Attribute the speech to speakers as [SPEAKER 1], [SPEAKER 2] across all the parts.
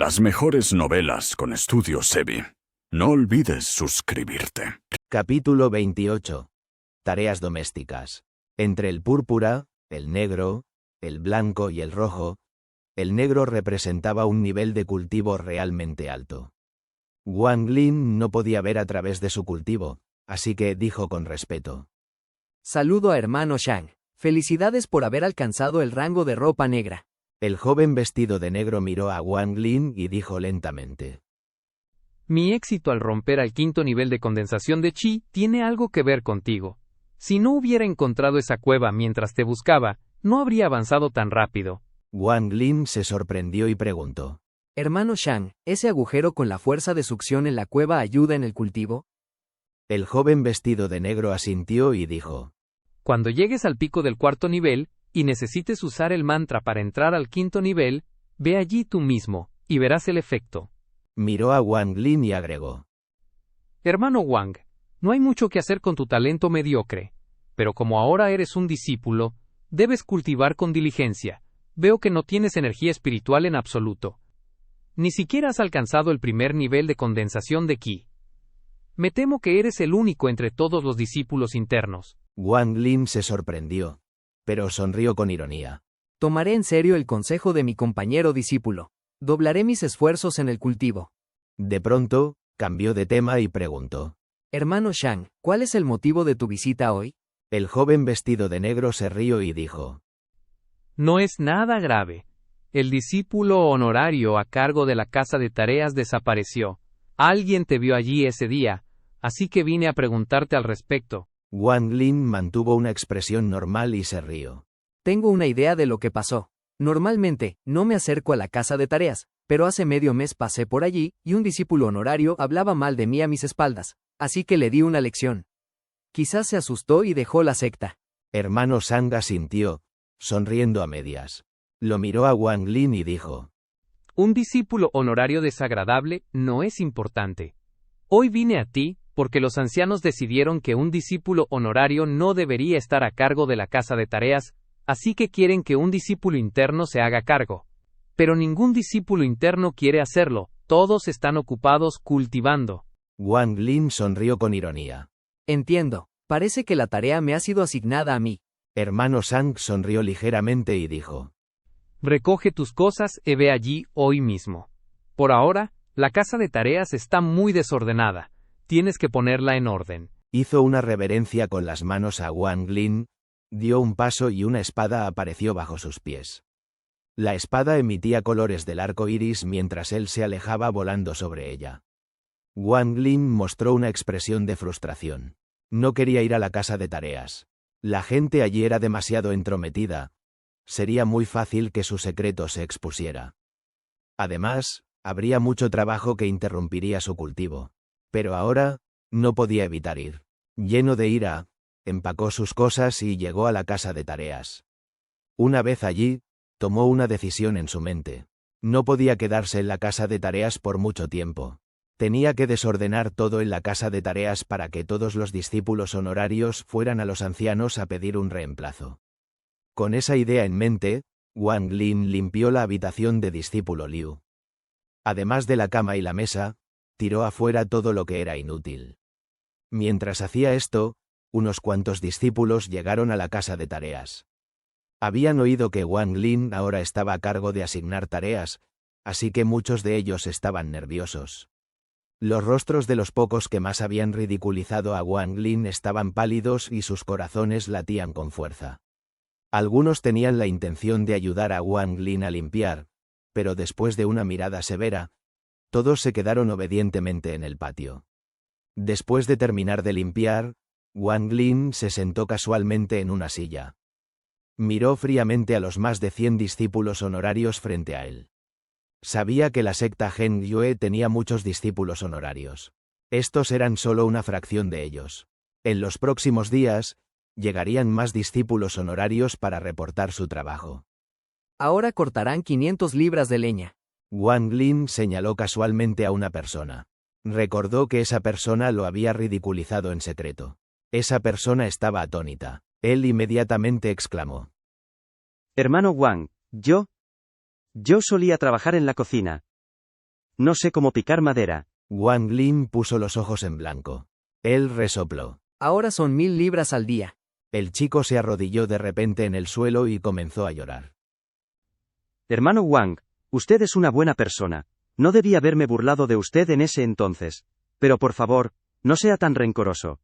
[SPEAKER 1] las mejores novelas con Estudio Sebi. No olvides suscribirte.
[SPEAKER 2] Capítulo 28. Tareas domésticas. Entre el púrpura, el negro, el blanco y el rojo, el negro representaba un nivel de cultivo realmente alto. Wang Lin no podía ver a través de su cultivo, así que dijo con respeto:
[SPEAKER 3] Saludo a hermano Shang. Felicidades por haber alcanzado el rango de ropa negra.
[SPEAKER 2] El joven vestido de negro miró a Wang Lin y dijo lentamente:
[SPEAKER 4] Mi éxito al romper al quinto nivel de condensación de chi tiene algo que ver contigo. Si no hubiera encontrado esa cueva mientras te buscaba, no habría avanzado tan rápido.
[SPEAKER 2] Wang Lin se sorprendió y preguntó:
[SPEAKER 3] Hermano Shang, ¿ese agujero con la fuerza de succión en la cueva ayuda en el cultivo?
[SPEAKER 2] El joven vestido de negro asintió y dijo:
[SPEAKER 4] Cuando llegues al pico del cuarto nivel, y necesites usar el mantra para entrar al quinto nivel, ve allí tú mismo, y verás el efecto.
[SPEAKER 2] Miró a Wang Lin y agregó:
[SPEAKER 4] Hermano Wang, no hay mucho que hacer con tu talento mediocre, pero como ahora eres un discípulo, debes cultivar con diligencia. Veo que no tienes energía espiritual en absoluto. Ni siquiera has alcanzado el primer nivel de condensación de ki. Me temo que eres el único entre todos los discípulos internos.
[SPEAKER 2] Wang Lin se sorprendió, pero sonrió con ironía.
[SPEAKER 3] Tomaré en serio el consejo de mi compañero discípulo. Doblaré mis esfuerzos en el cultivo.
[SPEAKER 2] De pronto, cambió de tema y preguntó:
[SPEAKER 3] Hermano Shang, ¿cuál es el motivo de tu visita hoy?
[SPEAKER 2] El joven vestido de negro se rió y dijo:
[SPEAKER 4] No es nada grave. El discípulo honorario a cargo de la casa de tareas desapareció. Alguien te vio allí ese día, así que vine a preguntarte al respecto.
[SPEAKER 2] Wang Lin mantuvo una expresión normal y se rió.
[SPEAKER 3] Tengo una idea de lo que pasó. Normalmente, no me acerco a la casa de tareas, pero hace medio mes pasé por allí, y un discípulo honorario hablaba mal de mí a mis espaldas, así que le di una lección. Quizás se asustó y dejó la secta.
[SPEAKER 2] Hermano Shang asintió, sonriendo a medias. Lo miró a Wang Lin y dijo:
[SPEAKER 4] Un discípulo honorario desagradable no es importante. Hoy vine a ti, porque los ancianos decidieron que un discípulo honorario no debería estar a cargo de la casa de tareas, así que quieren que un discípulo interno se haga cargo. Pero ningún discípulo interno quiere hacerlo, todos están ocupados cultivando.
[SPEAKER 2] Wang Lin sonrió con ironía.
[SPEAKER 3] Entiendo, parece que la tarea me ha sido asignada a mí.
[SPEAKER 2] Hermano Shang sonrió ligeramente y dijo:
[SPEAKER 4] Recoge tus cosas y ve allí hoy mismo. Por ahora, la casa de tareas está muy desordenada. Tienes que ponerla en orden.
[SPEAKER 2] Hizo una reverencia con las manos a Wang Lin, dio un paso y una espada apareció bajo sus pies. La espada emitía colores del arco iris mientras él se alejaba volando sobre ella. Wang Lin mostró una expresión de frustración. No quería ir a la casa de tareas. La gente allí era demasiado entrometida. Sería muy fácil que su secreto se expusiera. Además, habría mucho trabajo que interrumpiría su cultivo. Pero ahora, no podía evitar ir. Lleno de ira, empacó sus cosas y llegó a la casa de tareas. Una vez allí, tomó una decisión en su mente. No podía quedarse en la casa de tareas por mucho tiempo. Tenía que desordenar todo en la casa de tareas para que todos los discípulos honorarios fueran a los ancianos a pedir un reemplazo. Con esa idea en mente, Wang Lin limpió la habitación de discípulo Liu. Además de la cama y la mesa, tiró afuera todo lo que era inútil. Mientras hacía esto, unos cuantos discípulos llegaron a la casa de tareas. Habían oído que Wang Lin ahora estaba a cargo de asignar tareas, así que muchos de ellos estaban nerviosos. Los rostros de los pocos que más habían ridiculizado a Wang Lin estaban pálidos y sus corazones latían con fuerza. Algunos tenían la intención de ayudar a Wang Lin a limpiar, pero después de una mirada severa, todos se quedaron obedientemente en el patio. Después de terminar de limpiar, Wang Lin se sentó casualmente en una silla. Miró fríamente a los más de 100 discípulos honorarios frente a él. Sabía que la secta Gen Yue tenía muchos discípulos honorarios. Estos eran solo una fracción de ellos. En los próximos días, llegarían más discípulos honorarios para reportar su trabajo.
[SPEAKER 3] Ahora cortarán 500 libras de leña.
[SPEAKER 2] Wang Lin señaló casualmente a una persona. Recordó que esa persona lo había ridiculizado en secreto. Esa persona estaba atónita. Él inmediatamente exclamó:
[SPEAKER 5] Hermano Wang, yo solía trabajar en la cocina. No sé cómo picar madera.
[SPEAKER 2] Wang Lin puso los ojos en blanco. Él resopló.
[SPEAKER 3] Ahora son 1000 libras al día.
[SPEAKER 2] El chico se arrodilló de repente en el suelo y comenzó a llorar.
[SPEAKER 5] Hermano Wang, usted es una buena persona. No debí haberme burlado de usted en ese entonces. Pero por favor, no sea tan rencoroso.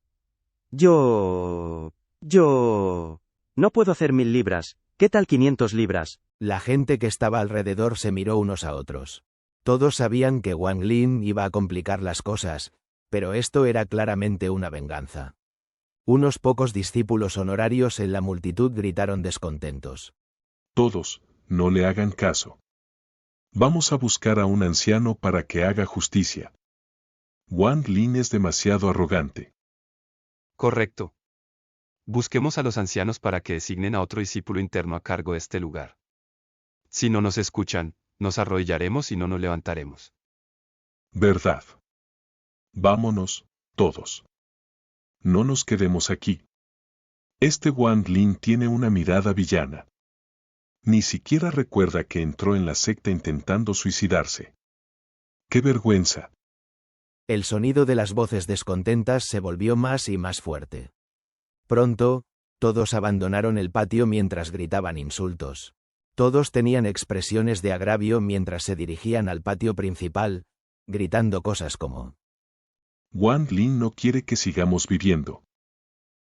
[SPEAKER 5] Yo... No puedo hacer 1000 libras. ¿Qué tal 500 libras?
[SPEAKER 2] La gente que estaba alrededor se miró unos a otros. Todos sabían que Wang Lin iba a complicar las cosas, pero esto era claramente una venganza. Unos pocos discípulos honorarios en la multitud gritaron descontentos.
[SPEAKER 6] Todos, no le hagan caso. Vamos a buscar a un anciano para que haga justicia. Wang Lin es demasiado arrogante.
[SPEAKER 7] Correcto. Busquemos a los ancianos para que designen a otro discípulo interno a cargo de este lugar. Si no nos escuchan, nos arrodillaremos y no nos levantaremos.
[SPEAKER 6] ¿Verdad? Vámonos, todos. No nos quedemos aquí. Este Wang Lin tiene una mirada villana. Ni siquiera recuerda que entró en la secta intentando suicidarse. ¡Qué vergüenza!
[SPEAKER 2] El sonido de las voces descontentas se volvió más y más fuerte. Pronto, todos abandonaron el patio mientras gritaban insultos. Todos tenían expresiones de agravio mientras se dirigían al patio principal, gritando cosas como:
[SPEAKER 6] Wang Lin no quiere que sigamos viviendo.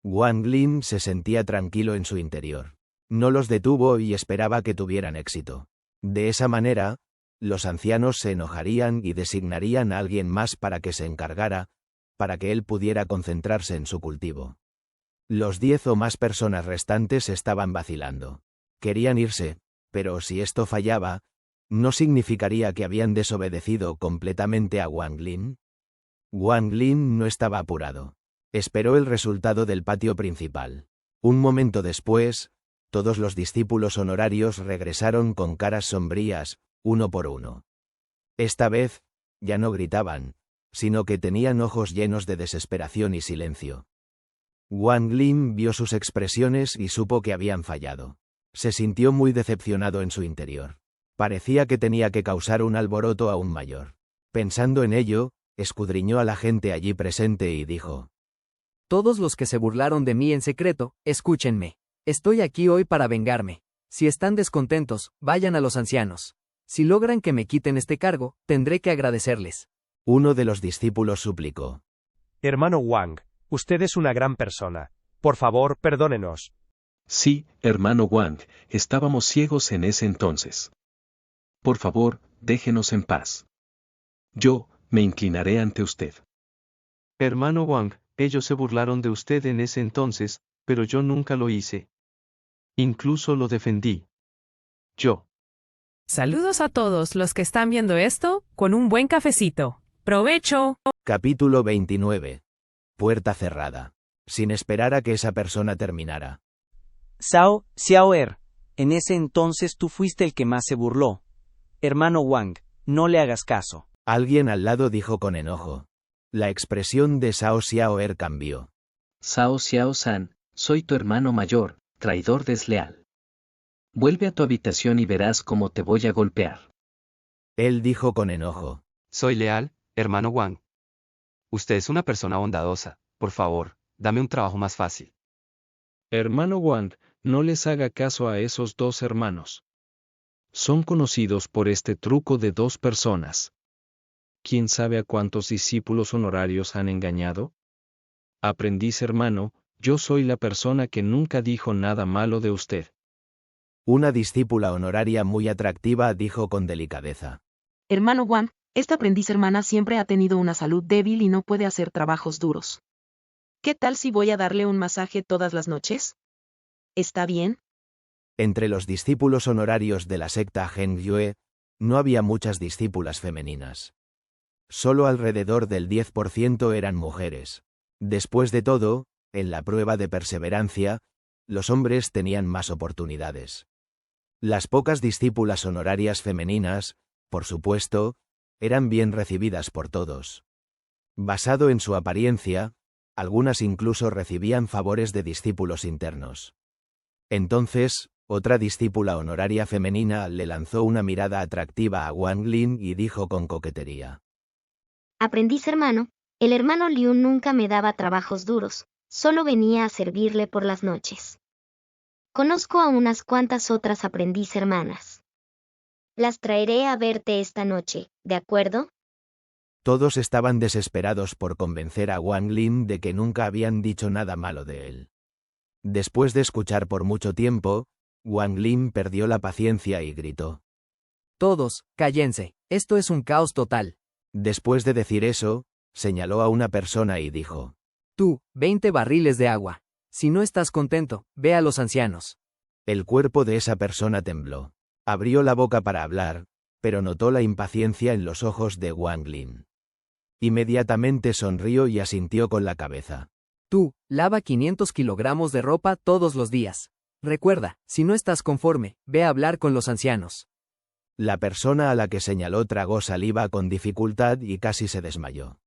[SPEAKER 2] Wang Lin se sentía tranquilo en su interior. No los detuvo y esperaba que tuvieran éxito. De esa manera, los ancianos se enojarían y designarían a alguien más para que se encargara, para que él pudiera concentrarse en su cultivo. Los 10 o más personas restantes estaban vacilando. Querían irse, pero si esto fallaba, ¿no significaría que habían desobedecido completamente a Wang Lin? Wang Lin no estaba apurado. Esperó el resultado del patio principal. Un momento después, todos los discípulos honorarios regresaron con caras sombrías, uno por uno. Esta vez, ya no gritaban, sino que tenían ojos llenos de desesperación y silencio. Wang Lin vio sus expresiones y supo que habían fallado. Se sintió muy decepcionado en su interior. Parecía que tenía que causar un alboroto aún mayor. Pensando en ello, escudriñó a la gente allí presente y dijo:
[SPEAKER 3] Todos los que se burlaron de mí en secreto, escúchenme. Estoy aquí hoy para vengarme. Si están descontentos, vayan a los ancianos. Si logran que me quiten este cargo, tendré que agradecerles.
[SPEAKER 2] Uno de los discípulos suplicó:
[SPEAKER 8] Hermano Wang, usted es una gran persona. Por favor, perdónenos.
[SPEAKER 9] Sí, hermano Wang, estábamos ciegos en ese entonces. Por favor, déjenos en paz. Yo, me inclinaré ante usted.
[SPEAKER 10] Hermano Wang, ellos se burlaron de usted en ese entonces, pero yo nunca lo hice. Incluso lo defendí. Yo.
[SPEAKER 11] Saludos a todos los que están viendo esto, con un buen cafecito. ¡Provecho!
[SPEAKER 2] Capítulo 29. Puerta cerrada. Sin esperar a que esa persona terminara.
[SPEAKER 12] Xiaoer, en ese entonces tú fuiste el que más se burló. Hermano Wang, no le hagas caso.
[SPEAKER 2] Alguien al lado dijo con enojo. La expresión de Zhao Xiaoer cambió.
[SPEAKER 9] Zhao Xiao-san, soy tu hermano mayor, traidor desleal. Vuelve a tu habitación y verás cómo te voy a golpear.
[SPEAKER 2] Él dijo con enojo.
[SPEAKER 7] Soy leal, hermano Wang. Usted es una persona bondadosa. Por favor, dame un trabajo más fácil.
[SPEAKER 10] Hermano Wang, no les haga caso a esos dos hermanos. Son conocidos por este truco de 2 personas. ¿Quién sabe a cuántos discípulos honorarios han engañado? Aprendiz hermano, yo soy la persona que nunca dijo nada malo de usted.
[SPEAKER 2] Una discípula honoraria muy atractiva dijo con delicadeza.
[SPEAKER 13] Hermano Wang, esta aprendiz hermana siempre ha tenido una salud débil y no puede hacer trabajos duros. ¿Qué tal si voy a darle un masaje todas las noches? ¿Está bien?
[SPEAKER 2] Entre los discípulos honorarios de la secta Heng Yue, no había muchas discípulas femeninas. Solo alrededor del 10% eran mujeres. Después de todo, en la prueba de perseverancia, los hombres tenían más oportunidades. Las pocas discípulas honorarias femeninas, por supuesto, eran bien recibidas por todos. Basado en su apariencia, algunas incluso recibían favores de discípulos internos. Entonces, Otra discípula honoraria femenina le lanzó una mirada atractiva a Wang Lin y dijo con coquetería.
[SPEAKER 14] Aprendiz hermano, el hermano Liu nunca me daba trabajos duros, solo venía a servirle por las noches. Conozco a unas cuantas otras aprendiz hermanas. Las traeré a verte esta noche, ¿de acuerdo?
[SPEAKER 2] Todos estaban desesperados por convencer a Wang Lin de que nunca habían dicho nada malo de él. Después de escuchar por mucho tiempo, Wang Lin perdió la paciencia y gritó.
[SPEAKER 3] Todos, cállense, esto es un caos total.
[SPEAKER 2] Después de decir eso, señaló a una persona y dijo.
[SPEAKER 3] Tú, 20 barriles de agua. Si no estás contento, ve a los ancianos.
[SPEAKER 2] El cuerpo de esa persona tembló. Abrió la boca para hablar, pero notó la impaciencia en los ojos de Wang Lin. Inmediatamente sonrió y asintió con la cabeza.
[SPEAKER 3] Tú, lava 500 kilogramos de ropa todos los días. Recuerda, si no estás conforme, ve a hablar con los ancianos.
[SPEAKER 2] La persona a la que señaló tragó saliva con dificultad y casi se desmayó.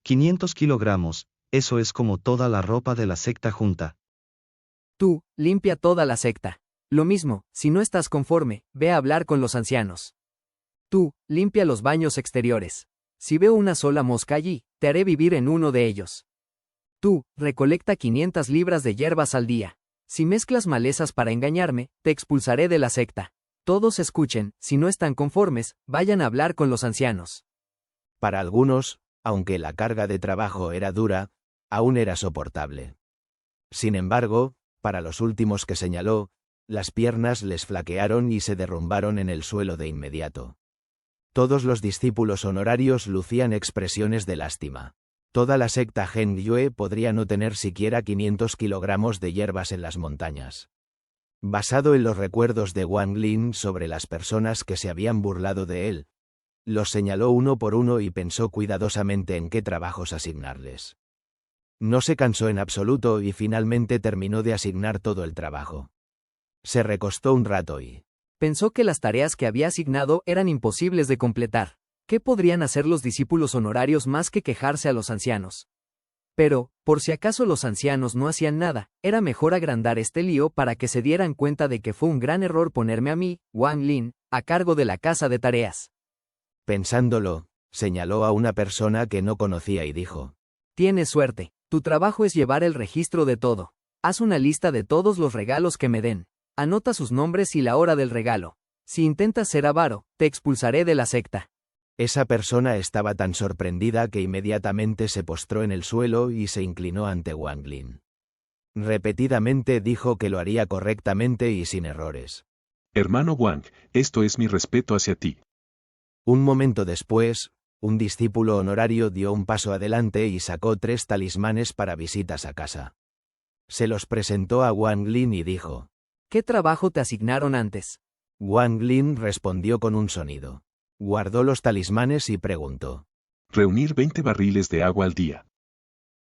[SPEAKER 15] 500 kilogramos, eso es como toda la ropa de la secta junta.
[SPEAKER 3] Tú, limpia toda la secta. Lo mismo, si no estás conforme, ve a hablar con los ancianos. Tú, limpia los baños exteriores. Si veo una sola mosca allí, te haré vivir en uno de ellos. Tú, recolecta 500 libras de hierbas al día. Si mezclas malezas para engañarme, te expulsaré de la secta. Todos escuchen, si no están conformes, vayan a hablar con los ancianos.
[SPEAKER 2] Para algunos, aunque la carga de trabajo era dura, aún era soportable. Sin embargo, para los últimos que señaló, las piernas les flaquearon y se derrumbaron en el suelo de inmediato. Todos los discípulos honorarios lucían expresiones de lástima. Toda la secta Gen Yue podría no tener siquiera 500 kilogramos de hierbas en las montañas. Basado en los recuerdos de Wang Lin sobre las personas que se habían burlado de él, los señaló uno por uno y pensó cuidadosamente en qué trabajos asignarles. No se cansó en absoluto y finalmente terminó de asignar todo el trabajo. Se recostó un rato y
[SPEAKER 3] pensó que las tareas que había asignado eran imposibles de completar. ¿Qué podrían hacer los discípulos honorarios más que quejarse a los ancianos? Pero, por si acaso los ancianos no hacían nada, era mejor agrandar este lío para que se dieran cuenta de que fue un gran error ponerme a mí, Wang Lin, a cargo de la casa de tareas.
[SPEAKER 2] Pensándolo, señaló a una persona que no conocía y dijo.
[SPEAKER 3] Tienes suerte, tu trabajo es llevar el registro de todo. Haz una lista de todos los regalos que me den. Anota sus nombres y la hora del regalo. Si intentas ser avaro, te expulsaré de la secta.
[SPEAKER 2] Esa persona estaba tan sorprendida que inmediatamente se postró en el suelo y se inclinó ante Wang Lin. Repetidamente dijo que lo haría correctamente y sin errores.
[SPEAKER 6] Hermano Wang, esto es mi respeto hacia ti.
[SPEAKER 2] Un momento después, un discípulo honorario dio un paso adelante y sacó 3 talismanes para visitas a casa. Se los presentó a Wang Lin y dijo.
[SPEAKER 3] ¿Qué trabajo te asignaron antes?
[SPEAKER 2] Wang Lin respondió con un sonido. Guardó los talismanes y preguntó.
[SPEAKER 6] Reunir 20 barriles de agua al día.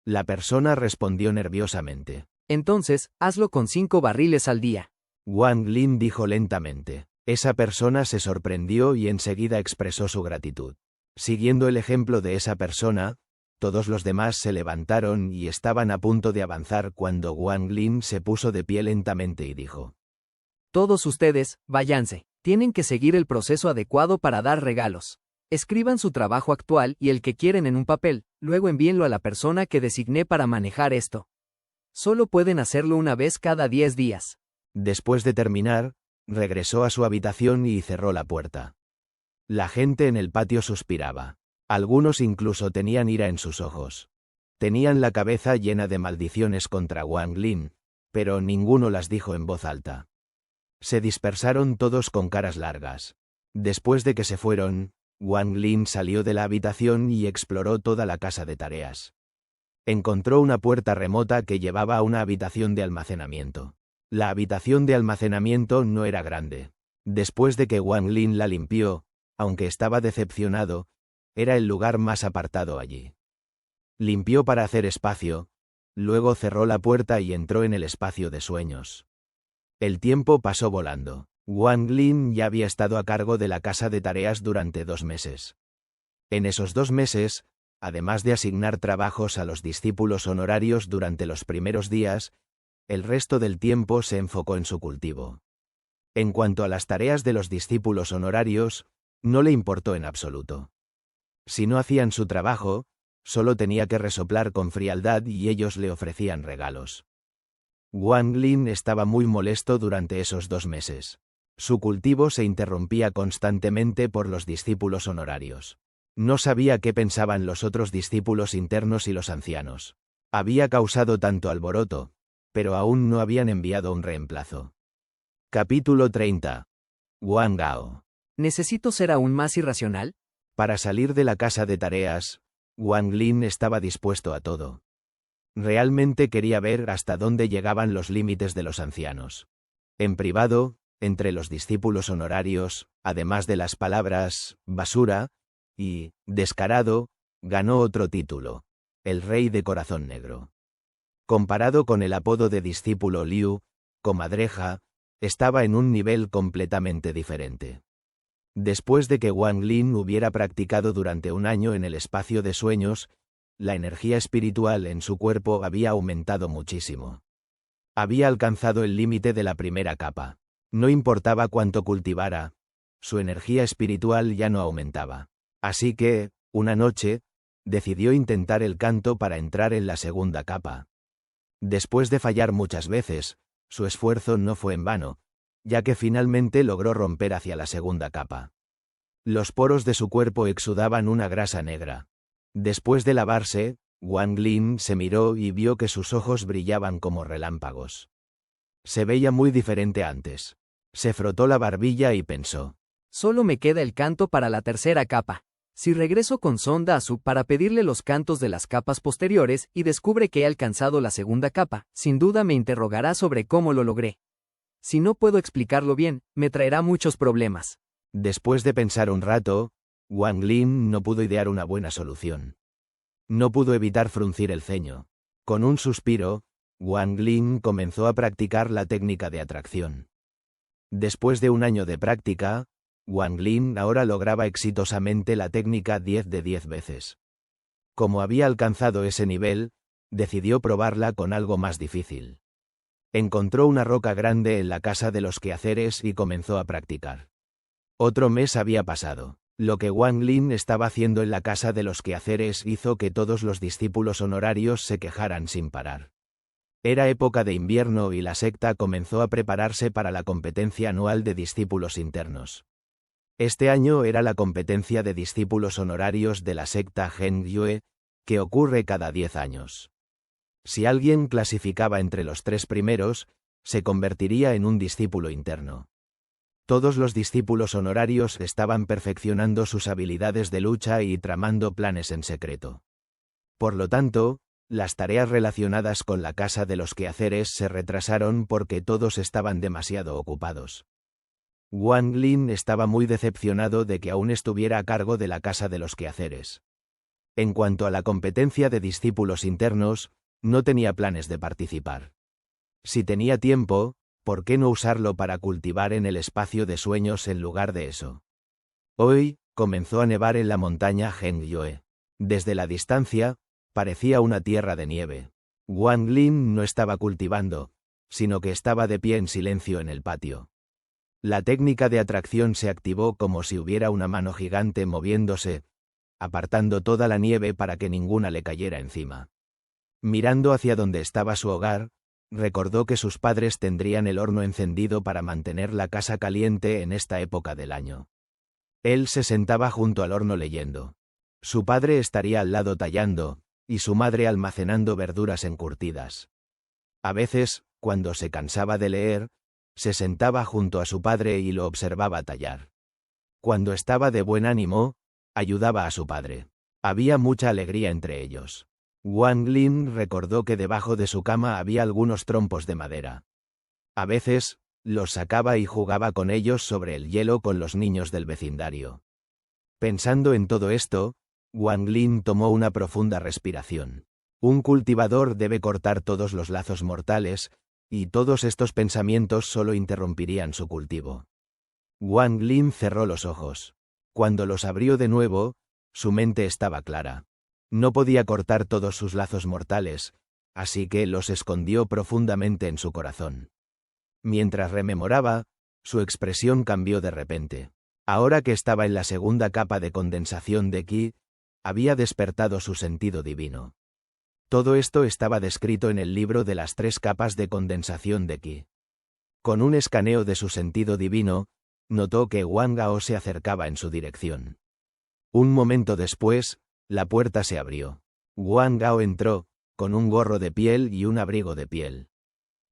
[SPEAKER 2] La persona respondió nerviosamente.
[SPEAKER 3] Entonces, hazlo con 5 barriles al día.
[SPEAKER 2] Wang Lin dijo lentamente. Esa persona se sorprendió y enseguida expresó su gratitud. Siguiendo el ejemplo de esa persona, todos los demás se levantaron y estaban a punto de avanzar cuando Wang Lin se puso de pie lentamente y dijo.
[SPEAKER 3] Todos ustedes, váyanse. Tienen que seguir el proceso adecuado para dar regalos. Escriban su trabajo actual y el que quieren en un papel, luego envíenlo a la persona que designé para manejar esto. Solo pueden hacerlo una vez cada 10 días.
[SPEAKER 2] Después de terminar, regresó a su habitación y cerró la puerta. La gente en el patio suspiraba. Algunos incluso tenían ira en sus ojos. Tenían la cabeza llena de maldiciones contra Wang Lin, pero ninguno las dijo en voz alta. Se dispersaron todos con caras largas. Después de que se fueron, Wang Lin salió de la habitación y exploró toda la casa de tareas. Encontró una puerta remota que llevaba a una habitación de almacenamiento. La habitación de almacenamiento no era grande. Después de que Wang Lin la limpió, aunque estaba decepcionado, era el lugar más apartado allí. Limpió para hacer espacio, luego cerró la puerta y entró en el espacio de sueños. El tiempo pasó volando. Wang Lin ya había estado a cargo de la casa de tareas durante 2 meses. En esos 2 meses, además de asignar trabajos a los discípulos honorarios durante los primeros días, El resto del tiempo se enfocó en su cultivo. En cuanto a las tareas de los discípulos honorarios, no le importó en absoluto. Si no hacían su trabajo, solo tenía que resoplar con frialdad y ellos le ofrecían regalos. Wang Lin estaba muy molesto durante esos 2 meses. Su cultivo se interrumpía constantemente por los discípulos honorarios. No sabía qué pensaban los otros discípulos internos y los ancianos. Había causado tanto alboroto, pero aún no habían enviado un reemplazo. Capítulo 30. Wang Gao.
[SPEAKER 3] ¿Necesito ser aún más irracional?
[SPEAKER 2] Para salir de la casa de tareas, Wang Lin estaba dispuesto a todo. Realmente quería ver hasta dónde llegaban los límites de los ancianos. En privado, entre los discípulos honorarios, además de las palabras basura y descarado, ganó otro título, el Rey de Corazón Negro. Comparado con el apodo de discípulo Liu, comadreja, estaba en un nivel completamente diferente. Después de que Wang Lin hubiera practicado durante 1 año en el espacio de sueños, la energía espiritual en su cuerpo había aumentado muchísimo. Había alcanzado el límite de la primera capa. No importaba cuánto cultivara, su energía espiritual ya no aumentaba. Así que, una noche, decidió intentar el canto para entrar en la segunda capa. Después de fallar muchas veces, su esfuerzo no fue en vano, ya que finalmente logró romper hacia la segunda capa. Los poros de su cuerpo exudaban una grasa negra. Después de lavarse, Wang Lin se miró y vio que sus ojos brillaban como relámpagos. Se veía muy diferente antes. Se frotó la barbilla y pensó:
[SPEAKER 3] Solo me queda el canto para la tercera capa. Si regreso con Sonda Asu para pedirle los cantos de las capas posteriores y descubre que he alcanzado la segunda capa, sin duda me interrogará sobre cómo lo logré. Si no puedo explicarlo bien, me traerá muchos problemas.
[SPEAKER 2] Después de pensar un rato, Wang Lin no pudo idear una buena solución. No pudo evitar fruncir el ceño. Con un suspiro, Wang Lin comenzó a practicar la técnica de atracción. Después de 1 año de práctica, Wang Lin ahora lograba exitosamente la técnica 10 de 10 veces. Como había alcanzado ese nivel, decidió probarla con algo más difícil. Encontró una roca grande en la casa de los quehaceres y comenzó a practicar. Otro mes había pasado. Lo que Wang Lin estaba haciendo en la casa de los quehaceres hizo que todos los discípulos honorarios se quejaran sin parar. Era época de invierno y la secta comenzó a prepararse para la competencia anual de discípulos internos. Este año era la competencia de discípulos honorarios de la secta Heng Yue, que ocurre cada 10 años. Si alguien clasificaba entre los 3 primeros, se convertiría en un discípulo interno. Todos los discípulos honorarios estaban perfeccionando sus habilidades de lucha y tramando planes en secreto. Por lo tanto, las tareas relacionadas con la casa de los quehaceres se retrasaron porque todos estaban demasiado ocupados. Wang Lin estaba muy decepcionado de que aún estuviera a cargo de la casa de los quehaceres. En cuanto a la competencia de discípulos internos, no tenía planes de participar. Si tenía tiempo, ¿por qué no usarlo para cultivar en el espacio de sueños en lugar de eso? Hoy, comenzó a nevar en la montaña Heng Yue. Desde la distancia, parecía una tierra de nieve. Wang Lin no estaba cultivando, sino que estaba de pie en silencio en el patio. La técnica de atracción se activó como si hubiera una mano gigante moviéndose, apartando toda la nieve para que ninguna le cayera encima. Mirando hacia donde estaba su hogar, recordó que sus padres tendrían el horno encendido para mantener la casa caliente en esta época del año. Él se sentaba junto al horno leyendo. Su padre estaría al lado tallando, y su madre almacenando verduras encurtidas. A veces, cuando se cansaba de leer, se sentaba junto a su padre y lo observaba tallar. Cuando estaba de buen ánimo, ayudaba a su padre. Había mucha alegría entre ellos. Wang Lin recordó que debajo de su cama había algunos trompos de madera. A veces, los sacaba y jugaba con ellos sobre el hielo con los niños del vecindario. Pensando en todo esto, Wang Lin tomó una profunda respiración. Un cultivador debe cortar todos los lazos mortales, y todos estos pensamientos solo interrumpirían su cultivo. Wang Lin cerró los ojos. Cuando los abrió de nuevo, su mente estaba clara. No podía cortar todos sus lazos mortales, así que los escondió profundamente en su corazón. Mientras rememoraba, su expresión cambió de repente. Ahora que estaba en la segunda capa de condensación de Ki, había despertado su sentido divino. Todo esto estaba descrito en el libro de las 3 capas de condensación de Ki. Con un escaneo de su sentido divino, notó que Wang Gao se acercaba en su dirección. Un momento después, la puerta se abrió. Wang Gao entró, con un gorro de piel y un abrigo de piel.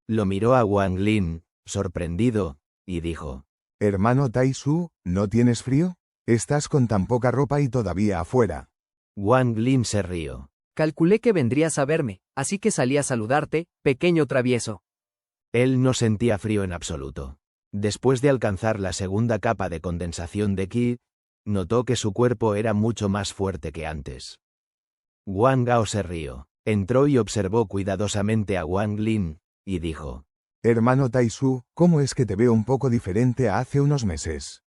[SPEAKER 2] Lo miró a Wang Lin, sorprendido, y dijo:
[SPEAKER 16] Hermano Taisu, ¿no tienes frío? Estás con tan poca ropa y todavía afuera.
[SPEAKER 2] Wang Lin se rió.
[SPEAKER 3] Calculé que vendrías a verme, así que salí a saludarte, pequeño travieso.
[SPEAKER 2] Él no sentía frío en absoluto. Después de alcanzar la segunda capa de condensación de Ki, notó que su cuerpo era mucho más fuerte que antes. Wang Gao se rió. Entró y observó cuidadosamente a Wang Lin, y dijo:
[SPEAKER 16] Hermano Taisu, ¿cómo es que te veo un poco diferente a hace unos meses?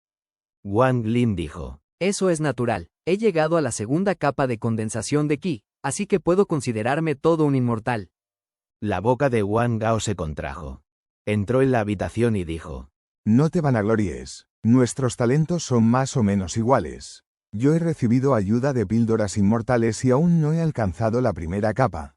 [SPEAKER 2] Wang Lin dijo:
[SPEAKER 3] Eso es natural. He llegado a la segunda capa de condensación de Ki, así que puedo considerarme todo un inmortal.
[SPEAKER 2] La boca de Wang Gao se contrajo. Entró en la habitación y dijo:
[SPEAKER 16] No te vanaglories. Nuestros talentos son más o menos iguales. Yo he recibido ayuda de píldoras inmortales y aún no he alcanzado la primera capa.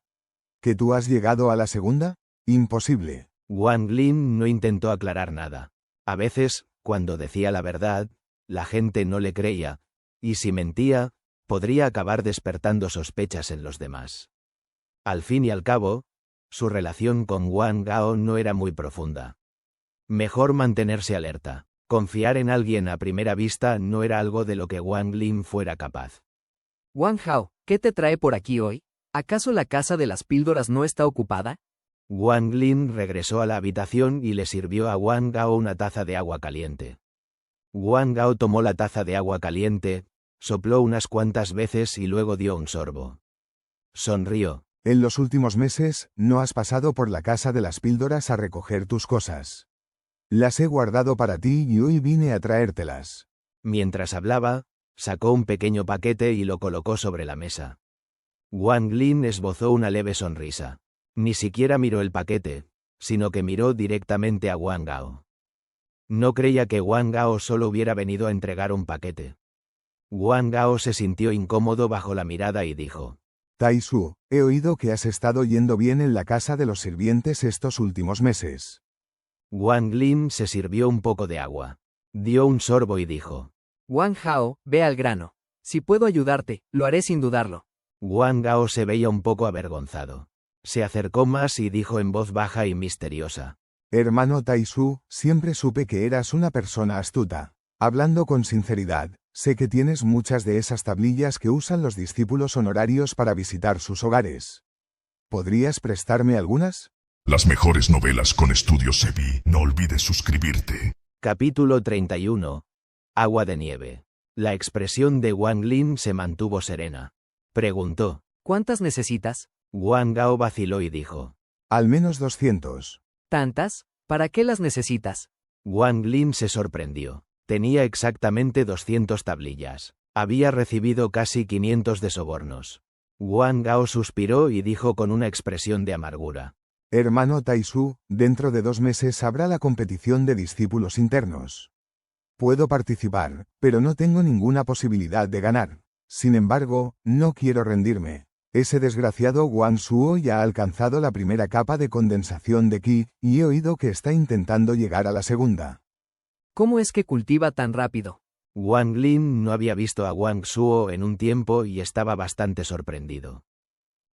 [SPEAKER 16] ¿Que tú has llegado a la segunda? Imposible.
[SPEAKER 2] Wang Lin no intentó aclarar nada. A veces, cuando decía la verdad, la gente no le creía, y si mentía, podría acabar despertando sospechas en los demás. Al fin y al cabo, su relación con Wang Gao no era muy profunda. Mejor mantenerse alerta. Confiar en alguien a primera vista no era algo de lo que Wang Lin fuera capaz.
[SPEAKER 3] Wang Hao, ¿qué te trae por aquí hoy? ¿Acaso la casa de las píldoras no está ocupada?
[SPEAKER 2] Wang Lin regresó a la habitación y le sirvió a Wang Gao una taza de agua caliente. Wang Gao tomó la taza de agua caliente, sopló unas cuantas veces y luego dio un sorbo. Sonrió.
[SPEAKER 16] En los últimos meses, no has pasado por la casa de las píldoras a recoger tus cosas. Las he guardado para ti y hoy vine a traértelas.
[SPEAKER 2] Mientras hablaba, sacó un pequeño paquete y lo colocó sobre la mesa. Wang Lin esbozó una leve sonrisa. Ni siquiera miró el paquete, sino que miró directamente a Wang Gao. No creía que Wang Gao solo hubiera venido a entregar un paquete. Wang Gao se sintió incómodo bajo la mirada y dijo:
[SPEAKER 16] Taisu, he oído que has estado yendo bien en la casa de los sirvientes estos últimos meses.
[SPEAKER 2] Wang Lin se sirvió un poco de agua. Dio un sorbo y dijo:
[SPEAKER 3] Wang Hao, ve al grano. Si puedo ayudarte, lo haré sin dudarlo.
[SPEAKER 2] Wang Gao se veía un poco avergonzado. Se acercó más y dijo en voz baja y misteriosa:
[SPEAKER 16] Hermano Taisu, siempre supe que eras una persona astuta. Hablando con sinceridad, sé que tienes muchas de esas tablillas que usan los discípulos honorarios para visitar sus hogares. ¿Podrías prestarme algunas?
[SPEAKER 1] Las mejores novelas con Estudios Sebi. No olvides suscribirte.
[SPEAKER 2] Capítulo 31. Agua de nieve. La expresión de Wang Lin se mantuvo serena. Preguntó:
[SPEAKER 3] ¿Cuántas necesitas?
[SPEAKER 2] Wang Gao vaciló y dijo:
[SPEAKER 16] Al menos 200.
[SPEAKER 3] ¿Tantas? ¿Para qué las necesitas?
[SPEAKER 2] Wang Lin se sorprendió. Tenía exactamente 200 tablillas. Había recibido casi 500 de sobornos. Wang Gao suspiró y dijo con una expresión de amargura:
[SPEAKER 16] Hermano Taisu, dentro de 2 meses habrá la competición de discípulos internos. Puedo participar, pero no tengo ninguna posibilidad de ganar. Sin embargo, no quiero rendirme. Ese desgraciado Wang Suo ya ha alcanzado la primera capa de condensación de Ki, y he oído que está intentando llegar a la segunda.
[SPEAKER 3] ¿Cómo es que cultiva tan rápido?
[SPEAKER 2] Wang Lin no había visto a Wang Suo en un tiempo y estaba bastante sorprendido.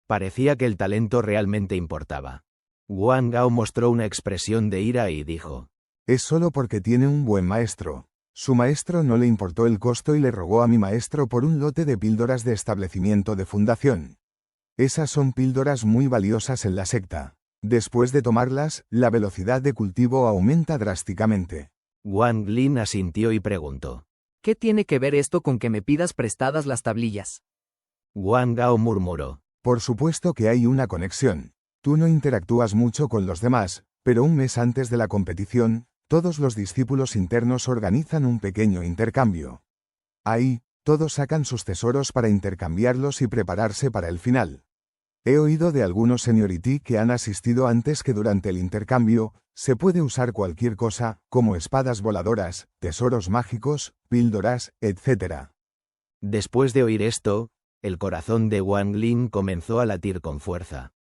[SPEAKER 2] Parecía que el talento realmente importaba. Wang Gao mostró una expresión de ira y dijo:
[SPEAKER 16] Es solo porque tiene un buen maestro. Su maestro no le importó el costo y le rogó a mi maestro por un lote de píldoras de establecimiento de fundación. Esas son píldoras muy valiosas en la secta. Después de tomarlas, la velocidad de cultivo aumenta drásticamente.
[SPEAKER 2] Wang Lin asintió y preguntó:
[SPEAKER 3] ¿Qué tiene que ver esto con que me pidas prestadas las tablillas?
[SPEAKER 16] Wang Gao murmuró: Por supuesto que hay una conexión. Tú no interactúas mucho con los demás, pero un mes antes de la competición, todos los discípulos internos organizan un pequeño intercambio. Ahí, todos sacan sus tesoros para intercambiarlos y prepararse para el final. He oído de algunos seniority que han asistido antes que durante el intercambio, se puede usar cualquier cosa, como espadas voladoras, tesoros mágicos, píldoras, etc.
[SPEAKER 2] Después de oír esto, el corazón de Wang Lin comenzó a latir con fuerza.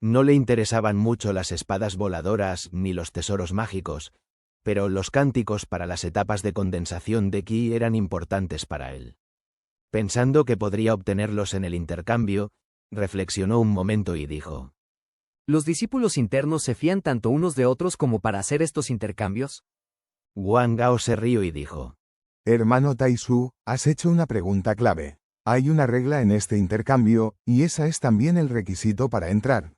[SPEAKER 2] No le interesaban mucho las espadas voladoras ni los tesoros mágicos, pero los cánticos para las etapas de condensación de ki eran importantes para él. Pensando que podría obtenerlos en el intercambio, reflexionó un momento y dijo:
[SPEAKER 3] ¿Los discípulos internos se fían tanto unos de otros como para hacer estos intercambios?
[SPEAKER 2] Wang Gao se rió y dijo:
[SPEAKER 16] Hermano Taisu, has hecho una pregunta clave. Hay una regla en este intercambio, y esa es también el requisito para entrar.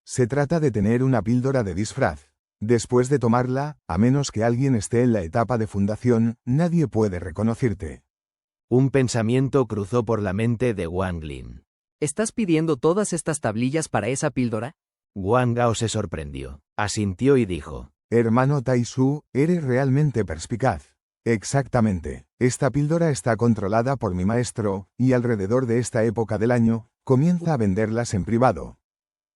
[SPEAKER 16] Se trata de tener una píldora de disfraz. Después de tomarla, a menos que alguien esté en la etapa de fundación, nadie puede reconocerte.
[SPEAKER 2] Un pensamiento cruzó por la mente de Wang Lin.
[SPEAKER 3] ¿Estás pidiendo todas estas tablillas para esa píldora?
[SPEAKER 2] Wang Gao se sorprendió, asintió y dijo:
[SPEAKER 16] Hermano Taisu, eres realmente perspicaz. Exactamente. Esta píldora está controlada por mi maestro, y alrededor de esta época del año, comienza a venderlas en privado.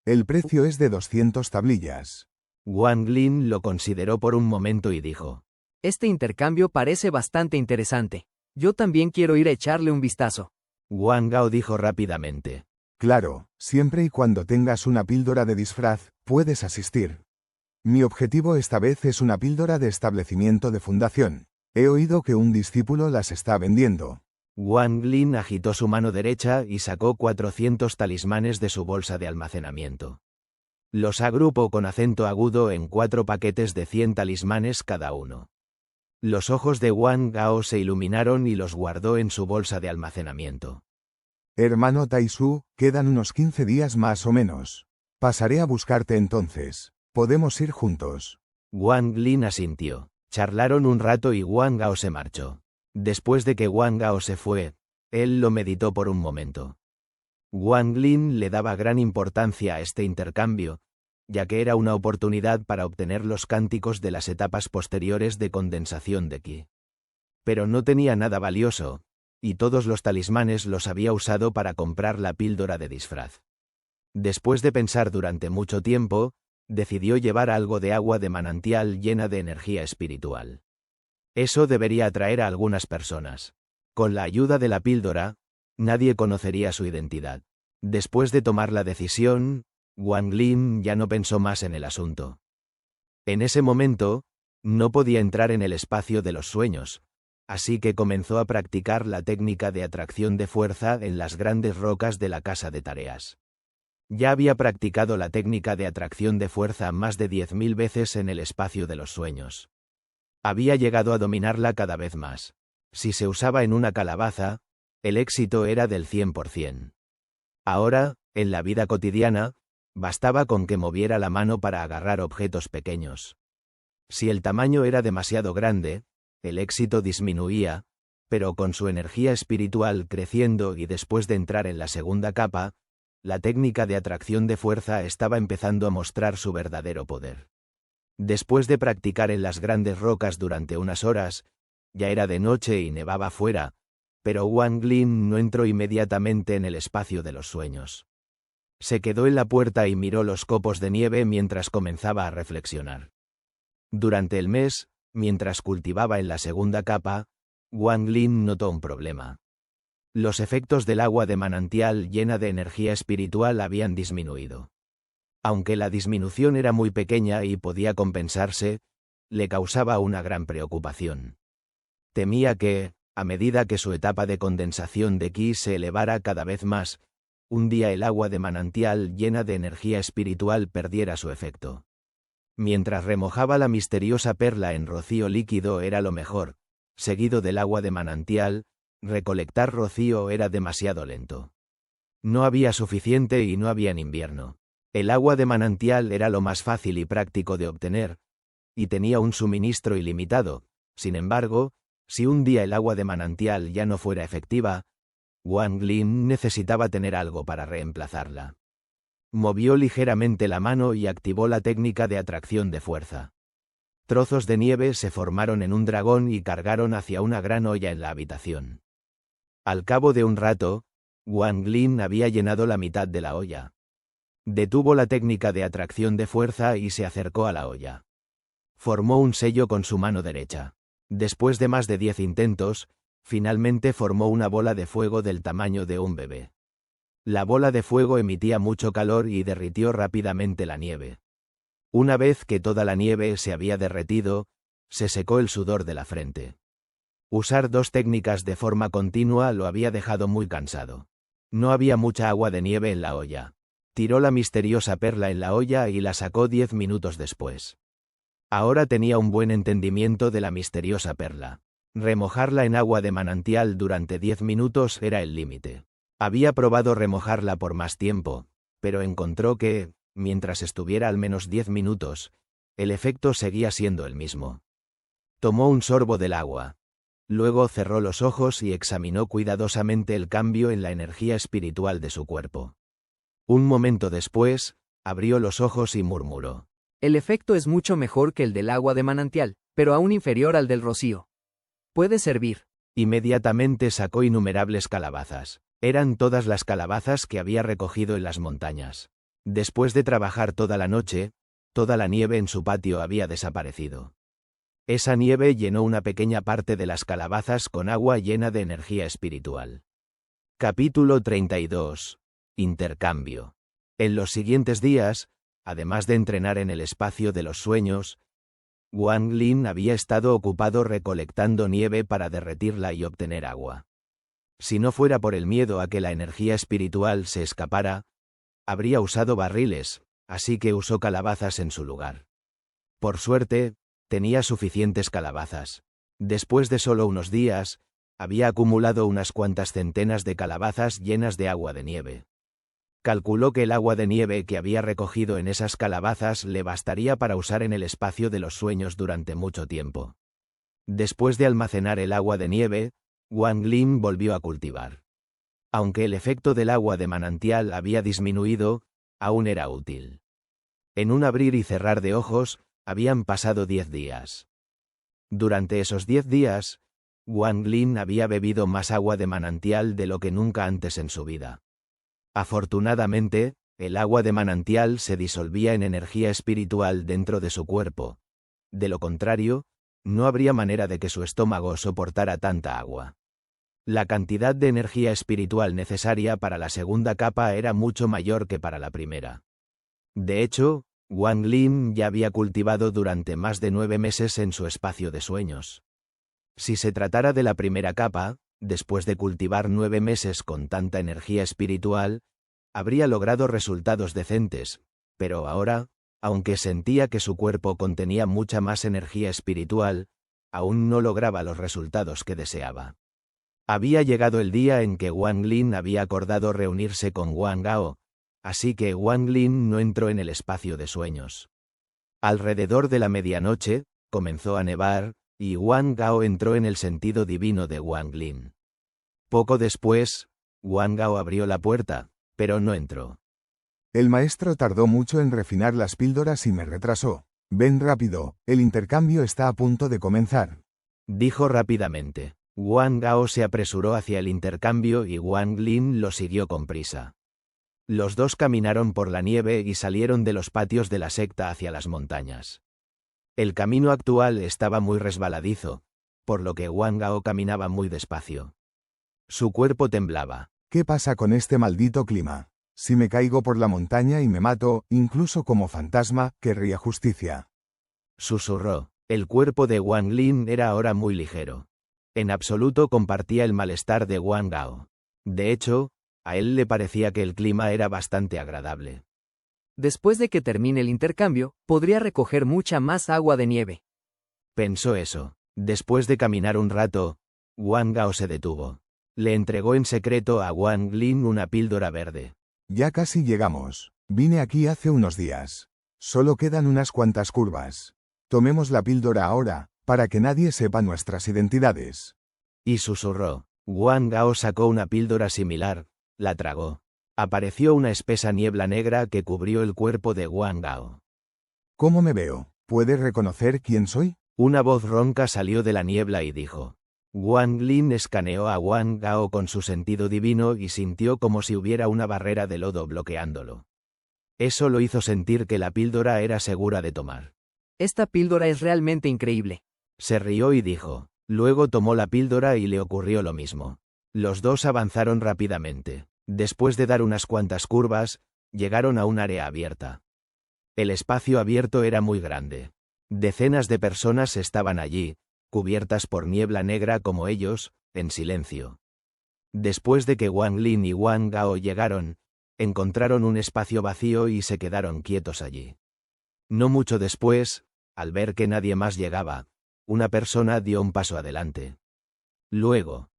[SPEAKER 16] El precio es de 200 tablillas.
[SPEAKER 2] Wang Lin lo consideró por un momento y dijo:
[SPEAKER 3] Este intercambio parece bastante interesante. Yo también quiero ir a echarle un vistazo.
[SPEAKER 2] Wang Gao dijo rápidamente:
[SPEAKER 16] Claro, siempre y cuando tengas una píldora de disfraz, puedes asistir. Mi objetivo esta vez es una píldora de establecimiento de fundación. He oído que un discípulo las está vendiendo.
[SPEAKER 2] Wang Lin agitó su mano derecha y sacó 400 talismanes de su bolsa de almacenamiento. Los agrupó con acento agudo en 4 paquetes de 100 talismanes cada uno. Los ojos de Wang Gao se iluminaron y los guardó en su bolsa de almacenamiento.
[SPEAKER 16] Hermano Taisu, quedan unos 15 días más o menos. Pasaré a buscarte entonces. Podemos ir juntos.
[SPEAKER 2] Wang Lin asintió. Charlaron un rato y Wang Gao se marchó. Después de que Wang Gao se fue, él lo meditó por un momento. Wang Lin le daba gran importancia a este intercambio, ya que era una oportunidad para obtener los cánticos de las etapas posteriores de condensación de ki. Pero no tenía nada valioso, y todos los talismanes los había usado para comprar la píldora de disfraz. Después de pensar durante mucho tiempo, decidió llevar algo de agua de manantial llena de energía espiritual. Eso debería atraer a algunas personas. Con la ayuda de la píldora, nadie conocería su identidad. Después de tomar la decisión, Wang Lin ya no pensó más en el asunto. En ese momento, no podía entrar en el espacio de los sueños, así que comenzó a practicar la técnica de atracción de fuerza en las grandes rocas de la casa de tareas. Ya había practicado la técnica de atracción de fuerza más de 10.000 veces en el espacio de los sueños. Había llegado a dominarla cada vez más. Si se usaba en una calabaza, el éxito era del 100%. Ahora, en la vida cotidiana, bastaba con que moviera la mano para agarrar objetos pequeños. Si el tamaño era demasiado grande, el éxito disminuía, pero con su energía espiritual creciendo y después de entrar en la segunda capa, la técnica de atracción de fuerza estaba empezando a mostrar su verdadero poder. Después de practicar en las grandes rocas durante unas horas, ya era de noche y nevaba fuera, pero Wang Lin no entró inmediatamente en el espacio de los sueños. Se quedó en la puerta y miró los copos de nieve mientras comenzaba a reflexionar. Durante el mes, mientras cultivaba en la segunda capa, Wang Lin notó un problema. Los efectos del agua de manantial llena de energía espiritual habían disminuido. Aunque la disminución era muy pequeña y podía compensarse, le causaba una gran preocupación. Temía que, a medida que su etapa de condensación de ki se elevara cada vez más, un día el agua de manantial llena de energía espiritual perdiera su efecto. Mientras remojaba la misteriosa perla en rocío líquido era lo mejor, seguido del agua de manantial, recolectar rocío era demasiado lento. No había suficiente y no había en invierno. El agua de manantial era lo más fácil y práctico de obtener, y tenía un suministro ilimitado. Sin embargo, si un día el agua de manantial ya no fuera efectiva, Wang Lin necesitaba tener algo para reemplazarla. Movió ligeramente la mano y activó la técnica de atracción de fuerza. Trozos de nieve se formaron en un dragón y cargaron hacia una gran olla en la habitación. Al cabo de un rato, Wang Lin había llenado la mitad de la olla. Detuvo la técnica de atracción de fuerza y se acercó a la olla. Formó un sello con su mano derecha. Después de más de 10 intentos, finalmente formó una bola de fuego del tamaño de un bebé. La bola de fuego emitía mucho calor y derritió rápidamente la nieve. Una vez que toda la nieve se había derretido, se secó el sudor de la frente. Usar 2 técnicas de forma continua lo había dejado muy cansado. No había mucha agua de nieve en la olla. Tiró la misteriosa perla en la olla y la sacó 10 minutos después. Ahora tenía un buen entendimiento de la misteriosa perla. Remojarla en agua de manantial durante 10 minutos era el límite. Había probado remojarla por más tiempo, pero encontró que, mientras estuviera al menos 10 minutos, el efecto seguía siendo el mismo. Tomó un sorbo del agua. Luego cerró los ojos y examinó cuidadosamente el cambio en la energía espiritual de su cuerpo. Un momento después, abrió los ojos y murmuró:
[SPEAKER 3] El efecto es mucho mejor que el del agua de manantial, pero aún inferior al del rocío. Puede servir.
[SPEAKER 2] Inmediatamente sacó innumerables calabazas. Eran todas las calabazas que había recogido en las montañas. Después de trabajar toda la noche, toda la nieve en su patio había desaparecido. Esa nieve llenó una pequeña parte de las calabazas con agua llena de energía espiritual. Capítulo 32. Intercambio. En los siguientes días, además de entrenar en el espacio de los sueños, Wang Lin había estado ocupado recolectando nieve para derretirla y obtener agua. Si no fuera por el miedo a que la energía espiritual se escapara, habría usado barriles, así que usó calabazas en su lugar. Por suerte, tenía suficientes calabazas. Después de solo unos días, había acumulado unas cuantas centenas de calabazas llenas de agua de nieve. Calculó que el agua de nieve que había recogido en esas calabazas le bastaría para usar en el espacio de los sueños durante mucho tiempo. Después de almacenar el agua de nieve, Wang Lin volvió a cultivar. Aunque el efecto del agua de manantial había disminuido, aún era útil. En un abrir y cerrar de ojos, habían pasado 10 días. Durante esos 10 días, Wang Lin había bebido más agua de manantial de lo que nunca antes en su vida. Afortunadamente, el agua de manantial se disolvía en energía espiritual dentro de su cuerpo. De lo contrario, no habría manera de que su estómago soportara tanta agua. La cantidad de energía espiritual necesaria para la segunda capa era mucho mayor que para la primera. De hecho, Wang Lin ya había cultivado durante más de 9 meses en su espacio de sueños. Si se tratara de la primera capa, después de cultivar 9 meses con tanta energía espiritual, habría logrado resultados decentes, pero ahora, aunque sentía que su cuerpo contenía mucha más energía espiritual, aún no lograba los resultados que deseaba. Había llegado el día en que Wang Lin había acordado reunirse con Wang Gao, así que Wang Lin no entró en el espacio de sueños. Alrededor de la medianoche, comenzó a nevar, y Wang Gao entró en el sentido divino de Wang Lin. Poco después, Wang Gao abrió la puerta, pero no entró.
[SPEAKER 16] El maestro tardó mucho en refinar las píldoras y me retrasó. Ven rápido, el intercambio está a punto de comenzar.
[SPEAKER 2] Dijo rápidamente. Wang Gao se apresuró hacia el intercambio y Wang Lin lo siguió con prisa. Los dos caminaron por la nieve y salieron de los patios de la secta hacia las montañas. El camino actual estaba muy resbaladizo, por lo que Wang Gao caminaba muy despacio. Su cuerpo temblaba.
[SPEAKER 16] ¿Qué pasa con este maldito clima? Si me caigo por la montaña y me mato, incluso como fantasma, querría justicia.
[SPEAKER 2] Susurró. El cuerpo de Wang Lin era ahora muy ligero. En absoluto compartía el malestar de Wang Gao. De hecho, a él le parecía que el clima era bastante agradable.
[SPEAKER 3] Después de que termine el intercambio, podría recoger mucha más agua de nieve.
[SPEAKER 2] Pensó eso. Después de caminar un rato, Wang Gao se detuvo. Le entregó en secreto a Wang Lin una píldora verde.
[SPEAKER 16] Ya casi llegamos. Vine aquí hace unos días. Solo quedan unas cuantas curvas. Tomemos la píldora ahora, para que nadie sepa nuestras identidades.
[SPEAKER 2] Y susurró. Wang Gao sacó una píldora similar, la tragó. Apareció una espesa niebla negra que cubrió el cuerpo de Wang Gao.
[SPEAKER 16] ¿Cómo me veo? ¿Puedes reconocer quién soy?
[SPEAKER 2] Una voz ronca salió de la niebla y dijo. Wang Lin escaneó a Wang Gao con su sentido divino y sintió como si hubiera una barrera de lodo bloqueándolo. Eso lo hizo sentir que la píldora era segura de tomar.
[SPEAKER 3] Esta píldora es realmente increíble.
[SPEAKER 2] Se rió y dijo. Luego tomó la píldora y le ocurrió lo mismo. Los dos avanzaron rápidamente. Después de dar unas cuantas curvas, llegaron a un área abierta. El espacio abierto era muy grande. Decenas de personas estaban allí, cubiertas por niebla negra como ellos, en silencio. Después de que Wang Lin y Wang Gao llegaron, encontraron un espacio vacío y se quedaron quietos allí. No mucho después, al ver que nadie más llegaba, una persona dio un paso adelante. Luego.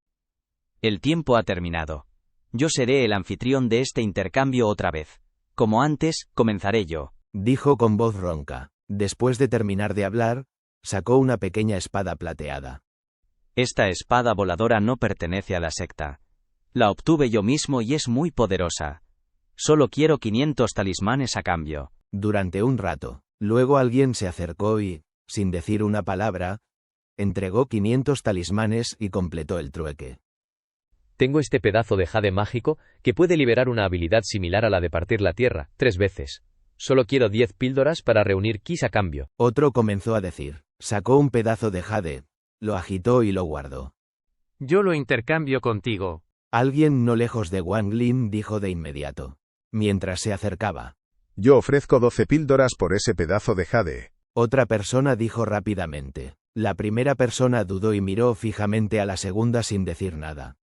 [SPEAKER 17] El tiempo ha terminado. Yo seré el anfitrión de este intercambio otra vez. Como antes, comenzaré yo.
[SPEAKER 2] Dijo con voz ronca. Después de terminar de hablar, sacó una pequeña espada plateada.
[SPEAKER 17] Esta espada voladora no pertenece a la secta. La obtuve yo mismo y es muy poderosa. Solo quiero 500 talismanes a cambio.
[SPEAKER 2] Durante un rato, luego alguien se acercó y, sin decir una palabra, entregó 500 talismanes y completó el trueque.
[SPEAKER 18] Tengo este pedazo de jade mágico que puede liberar una habilidad similar a la de partir la tierra, 3 veces. Solo quiero 10 píldoras para reunir Qis a cambio.
[SPEAKER 2] Otro comenzó a decir. Sacó un pedazo de jade, lo agitó y lo guardó.
[SPEAKER 4] Yo lo intercambio contigo.
[SPEAKER 2] Alguien no lejos de Wang Lin dijo de inmediato, mientras se acercaba.
[SPEAKER 19] Yo ofrezco 12 píldoras por ese pedazo de jade.
[SPEAKER 2] Otra persona dijo rápidamente. La primera persona dudó y miró fijamente a la segunda sin decir nada.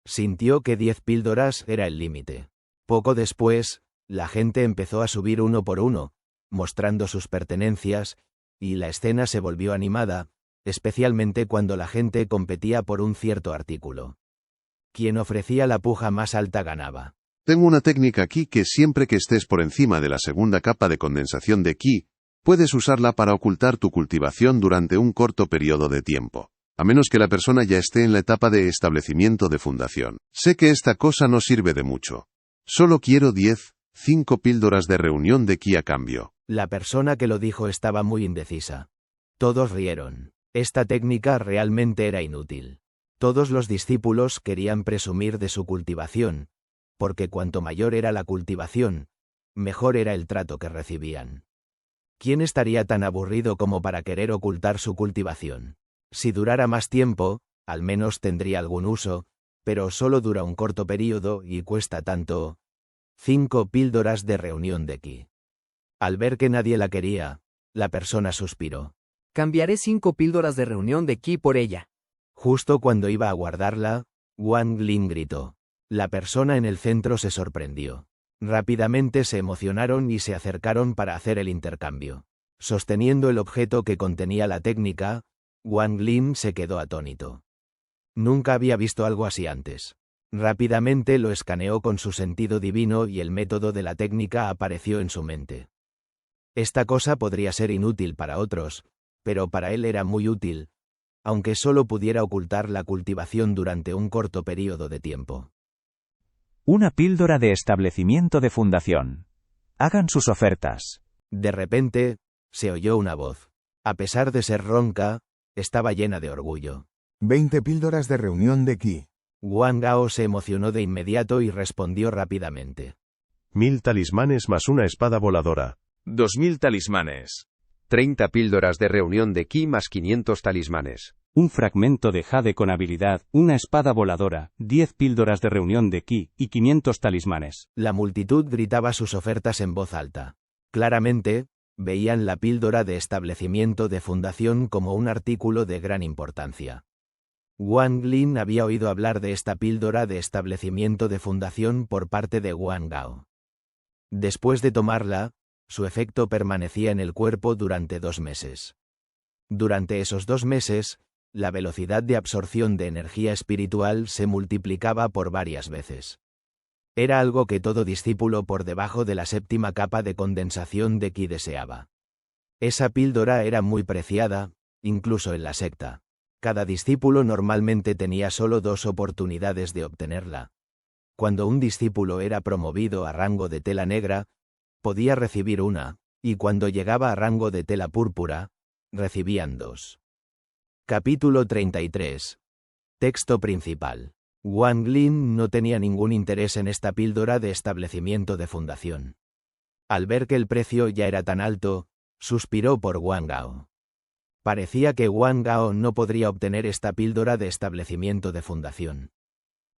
[SPEAKER 2] Sintió que 10 píldoras era el límite. Poco después, la gente empezó a subir uno por uno, mostrando sus pertenencias, y la escena se volvió animada, especialmente cuando la gente competía por un cierto artículo. Quien ofrecía la puja más alta ganaba.
[SPEAKER 20] Tengo una técnica aquí que siempre que estés por encima de la segunda capa de condensación de Qi, puedes usarla para ocultar tu cultivación durante un corto periodo de tiempo. A menos que la persona ya esté en la etapa de establecimiento de fundación. Sé que esta cosa no sirve de mucho. Solo quiero 5 píldoras de reunión de Qi a cambio.
[SPEAKER 2] La persona que lo dijo estaba muy indecisa. Todos rieron. Esta técnica realmente era inútil. Todos los discípulos querían presumir de su cultivación, porque cuanto mayor era la cultivación, mejor era el trato que recibían. ¿Quién estaría tan aburrido como para querer ocultar su cultivación? Si durara más tiempo, al menos tendría algún uso, pero solo dura un corto periodo y cuesta tanto. 5 píldoras de reunión de Qi. Al ver que nadie la quería, la persona suspiró.
[SPEAKER 3] Cambiaré 5 píldoras de reunión de Qi por ella.
[SPEAKER 2] Justo cuando iba a guardarla, Wang Lin gritó. La persona en el centro se sorprendió. Rápidamente se emocionaron y se acercaron para hacer el intercambio. Sosteniendo el objeto que contenía la técnica, Wang Lin se quedó atónito. Nunca había visto algo así antes. Rápidamente lo escaneó con su sentido divino y el método de la técnica apareció en su mente. Esta cosa podría ser inútil para otros, pero para él era muy útil, aunque solo pudiera ocultar la cultivación durante un corto periodo de tiempo.
[SPEAKER 21] Una píldora de establecimiento de fundación. Hagan sus ofertas.
[SPEAKER 2] De repente, se oyó una voz. A pesar de ser ronca, estaba llena de orgullo.
[SPEAKER 16] 20 píldoras de reunión de Qi.
[SPEAKER 2] Wang Gao se emocionó de inmediato y respondió rápidamente.
[SPEAKER 19] 1000 talismanes más una espada voladora.
[SPEAKER 22] 2000 talismanes. 30 píldoras de reunión de Qi más 500 talismanes.
[SPEAKER 23] Un fragmento de jade con habilidad, una espada voladora, 10 píldoras de reunión de Qi y 500 talismanes.
[SPEAKER 2] La multitud gritaba sus ofertas en voz alta. Claramente, veían la píldora de establecimiento de fundación como un artículo de gran importancia. Wang Lin había oído hablar de esta píldora de establecimiento de fundación por parte de Wang Gao. Después de tomarla, su efecto permanecía en el cuerpo durante 2 meses. Durante esos 2 meses, la velocidad de absorción de energía espiritual se multiplicaba por varias veces. Era algo que todo discípulo por debajo de la 7ª capa de condensación de Qi deseaba. Esa píldora era muy preciada, incluso en la secta. Cada discípulo normalmente tenía solo 2 oportunidades de obtenerla. Cuando un discípulo era promovido a rango de tela negra, podía recibir una, y cuando llegaba a rango de tela púrpura, recibían 2. Capítulo 33. Texto principal. Wang Lin no tenía ningún interés en esta píldora de establecimiento de fundación. Al ver que el precio ya era tan alto, suspiró por Wang Gao. Parecía que Wang Gao no podría obtener esta píldora de establecimiento de fundación.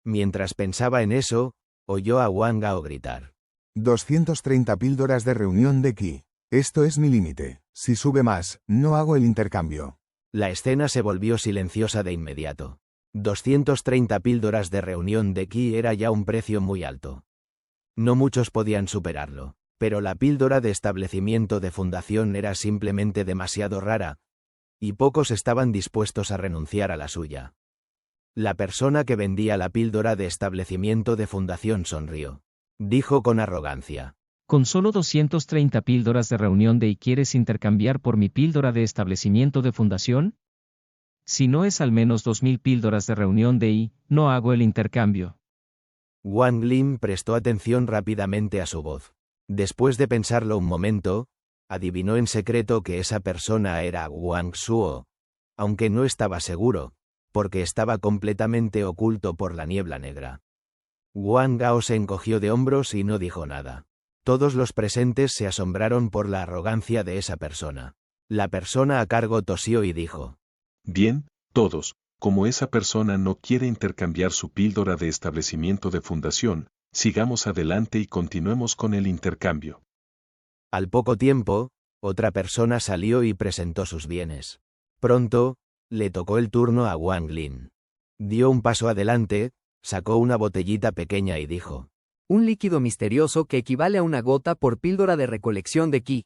[SPEAKER 2] Mientras pensaba en eso, oyó a Wang Gao gritar.
[SPEAKER 16] 230 píldoras de reunión de Qi. Esto es mi límite. Si sube más, no hago el intercambio.
[SPEAKER 2] La escena se volvió silenciosa de inmediato. 230 píldoras de reunión de Qi era ya un precio muy alto. No muchos podían superarlo, pero la píldora de establecimiento de fundación era simplemente demasiado rara, y pocos estaban dispuestos a renunciar a la suya. La persona que vendía la píldora de establecimiento de fundación sonrió. Dijo con arrogancia.
[SPEAKER 5] ¿Con solo 230 píldoras de reunión de I quieres intercambiar por mi píldora de establecimiento de fundación? Si no es al menos 2000 píldoras de reunión de I, no hago el intercambio.
[SPEAKER 2] Wang Lin prestó atención rápidamente a su voz. Después de pensarlo un momento, adivinó en secreto que esa persona era Wang Shuo, aunque no estaba seguro, porque estaba completamente oculto por la niebla negra. Wang Gao se encogió de hombros y no dijo nada. Todos los presentes se asombraron por la arrogancia de esa persona. La persona a cargo tosió y dijo.
[SPEAKER 6] Bien, todos, como esa persona no quiere intercambiar su píldora de establecimiento de fundación, sigamos adelante y continuemos con el intercambio.
[SPEAKER 2] Al poco tiempo, otra persona salió y presentó sus bienes. Pronto, le tocó el turno a Wang Lin. Dio un paso adelante, sacó una botellita pequeña y dijo.
[SPEAKER 3] Un líquido misterioso que equivale a una gota por píldora de recolección de Qi.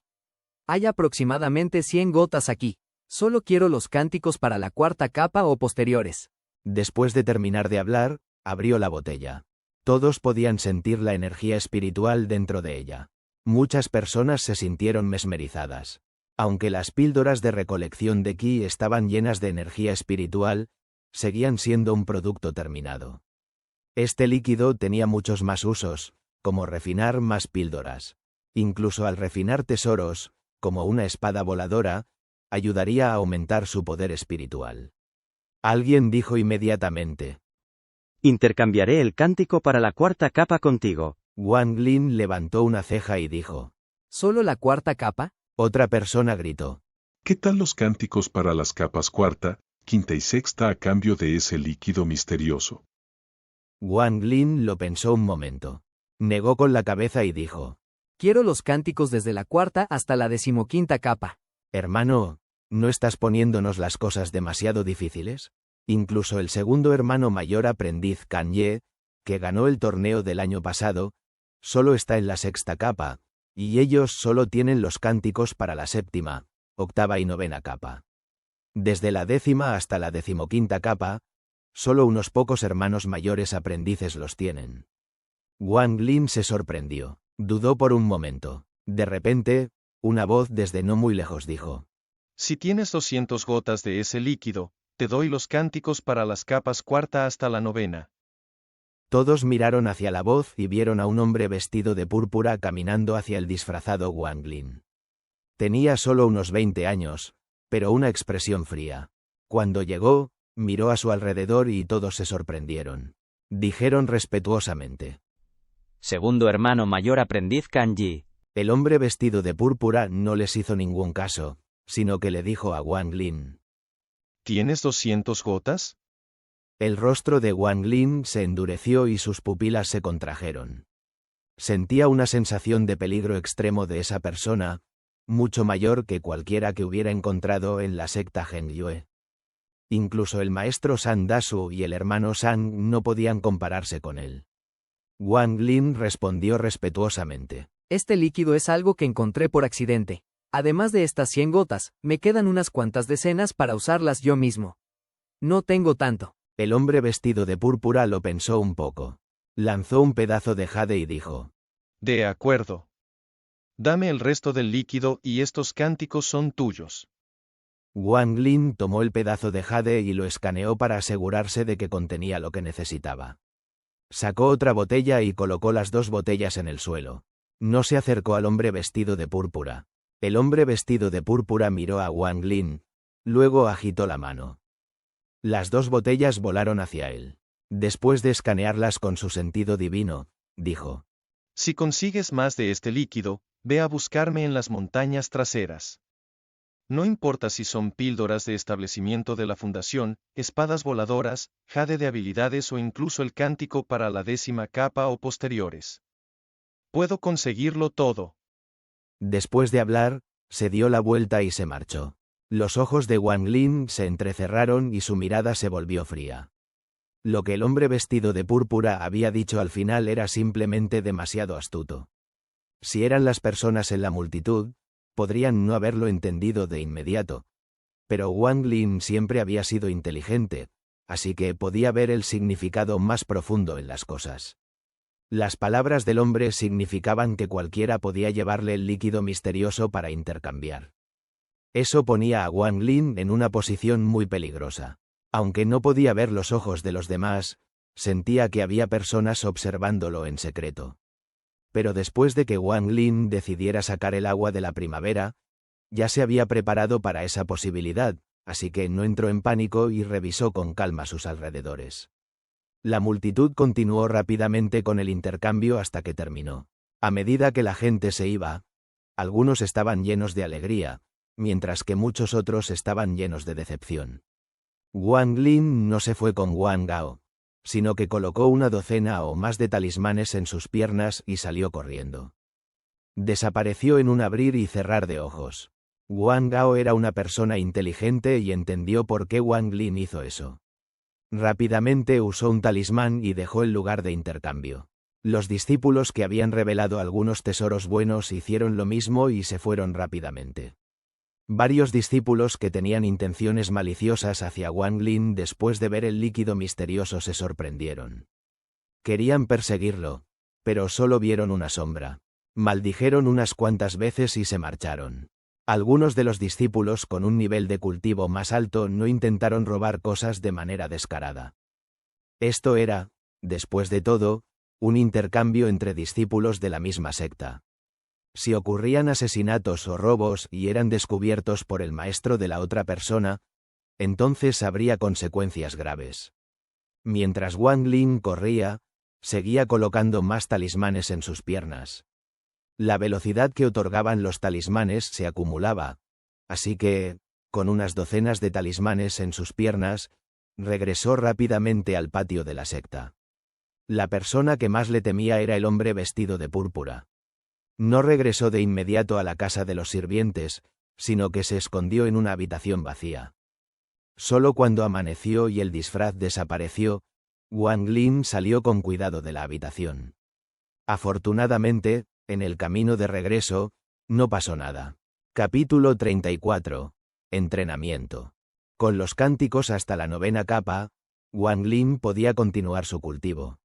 [SPEAKER 3] Hay aproximadamente 100 gotas aquí. Solo quiero los cánticos para la cuarta capa o posteriores.
[SPEAKER 2] Después de terminar de hablar, abrió la botella. Todos podían sentir la energía espiritual dentro de ella. Muchas personas se sintieron mesmerizadas. Aunque las píldoras de recolección de Qi estaban llenas de energía espiritual, seguían siendo un producto terminado. Este líquido tenía muchos más usos, como refinar más píldoras. Incluso al refinar tesoros, como una espada voladora, ayudaría a aumentar su poder espiritual. Alguien dijo inmediatamente.
[SPEAKER 17] Intercambiaré el cántico para la cuarta capa contigo.
[SPEAKER 2] Wang Lin levantó una ceja y dijo.
[SPEAKER 3] ¿Solo la cuarta capa?
[SPEAKER 2] Otra persona gritó.
[SPEAKER 6] ¿Qué tal los cánticos para las capas cuarta, quinta y sexta a cambio de ese líquido misterioso?
[SPEAKER 2] Wang Lin lo pensó un momento. Negó con la cabeza y dijo.
[SPEAKER 3] Quiero los cánticos desde la cuarta hasta la 15ª capa.
[SPEAKER 2] Hermano, ¿no estás poniéndonos las cosas demasiado difíciles? Incluso el segundo hermano mayor aprendiz Kan Ye, que ganó el torneo del año pasado, solo está en la 6ª capa, y ellos solo tienen los cánticos para la 7ª, 8ª y 9ª capa. Desde la 10ª hasta la 15ª capa, solo unos pocos hermanos mayores aprendices los tienen. Wang Lin se sorprendió. Dudó por un momento. De repente, una voz desde no muy lejos dijo.
[SPEAKER 8] Si tienes 200 gotas de ese líquido, te doy los cánticos para las capas cuarta hasta la 9ª.
[SPEAKER 2] Todos miraron hacia la voz y vieron a un hombre vestido de púrpura caminando hacia el disfrazado Wang Lin. Tenía solo unos 20 años, pero una expresión fría. Cuando llegó, miró a su alrededor y todos se sorprendieron. Dijeron respetuosamente.
[SPEAKER 17] Segundo hermano mayor aprendiz Kan Yi.
[SPEAKER 2] El hombre vestido de púrpura no les hizo ningún caso, sino que le dijo a Wang Lin.
[SPEAKER 8] ¿Tienes 200 gotas?
[SPEAKER 2] El rostro de Wang Lin se endureció y sus pupilas se contrajeron. Sentía una sensación de peligro extremo de esa persona, mucho mayor que cualquiera que hubiera encontrado en la secta Hengyue. Incluso el maestro San Dasu y el hermano San no podían compararse con él. Wang Lin respondió respetuosamente.
[SPEAKER 3] Este líquido es algo que encontré por accidente. Además de estas 100 gotas, me quedan unas cuantas decenas para usarlas yo mismo. No tengo tanto.
[SPEAKER 2] El hombre vestido de púrpura lo pensó un poco. Lanzó un pedazo de jade y dijo.
[SPEAKER 8] De acuerdo. Dame el resto del líquido y estos cánticos son tuyos.
[SPEAKER 2] Wang Lin tomó el pedazo de jade y lo escaneó para asegurarse de que contenía lo que necesitaba. Sacó otra botella y colocó las 2 botellas en el suelo. No se acercó al hombre vestido de púrpura. El hombre vestido de púrpura miró a Wang Lin, luego agitó la mano. Las 2 botellas volaron hacia él. Después de escanearlas con su sentido divino, dijo:
[SPEAKER 8] Si consigues más de este líquido, ve a buscarme en las montañas traseras. No importa si son píldoras de establecimiento de la fundación, espadas voladoras, jade de habilidades o incluso el cántico para la 10ª capa o posteriores. Puedo conseguirlo todo.
[SPEAKER 2] Después de hablar, se dio la vuelta y se marchó. Los ojos de Wang Lin se entrecerraron y su mirada se volvió fría. Lo que el hombre vestido de púrpura había dicho al final era simplemente demasiado astuto. Si eran las personas en la multitud, podrían no haberlo entendido de inmediato. Pero Wang Lin siempre había sido inteligente, así que podía ver el significado más profundo en las cosas. Las palabras del hombre significaban que cualquiera podía llevarle el líquido misterioso para intercambiar. Eso ponía a Wang Lin en una posición muy peligrosa. Aunque no podía ver los ojos de los demás, sentía que había personas observándolo en secreto. Pero después de que Wang Lin decidiera sacar el agua de la primavera, ya se había preparado para esa posibilidad, así que no entró en pánico y revisó con calma sus alrededores. La multitud continuó rápidamente con el intercambio hasta que terminó. A medida que la gente se iba, algunos estaban llenos de alegría, mientras que muchos otros estaban llenos de decepción. Wang Lin no se fue con Wang Gao, sino que colocó una docena o más de talismanes en sus piernas y salió corriendo. Desapareció en un abrir y cerrar de ojos. Wang Gao era una persona inteligente y entendió por qué Wang Lin hizo eso. Rápidamente usó un talismán y dejó el lugar de intercambio. Los discípulos que habían revelado algunos tesoros buenos hicieron lo mismo y se fueron rápidamente. Varios discípulos que tenían intenciones maliciosas hacia Wang Lin después de ver el líquido misterioso se sorprendieron. Querían perseguirlo, pero solo vieron una sombra. Maldijeron unas cuantas veces y se marcharon. Algunos de los discípulos con un nivel de cultivo más alto no intentaron robar cosas de manera descarada. Esto era, después de todo, un intercambio entre discípulos de la misma secta. Si ocurrían asesinatos o robos y eran descubiertos por el maestro de la otra persona, entonces habría consecuencias graves. Mientras Wang Lin corría, seguía colocando más talismanes en sus piernas. La velocidad que otorgaban los talismanes se acumulaba, así que, con unas docenas de talismanes en sus piernas, regresó rápidamente al patio de la secta. La persona que más le temía era el hombre vestido de púrpura. No regresó de inmediato a la casa de los sirvientes, sino que se escondió en una habitación vacía. Solo cuando amaneció y el disfraz desapareció, Wang Lin salió con cuidado de la habitación. Afortunadamente, en el camino de regreso, no pasó nada. Capítulo 34. Entrenamiento. Con los cánticos hasta la 9ª capa, Wang Lin podía continuar su cultivo.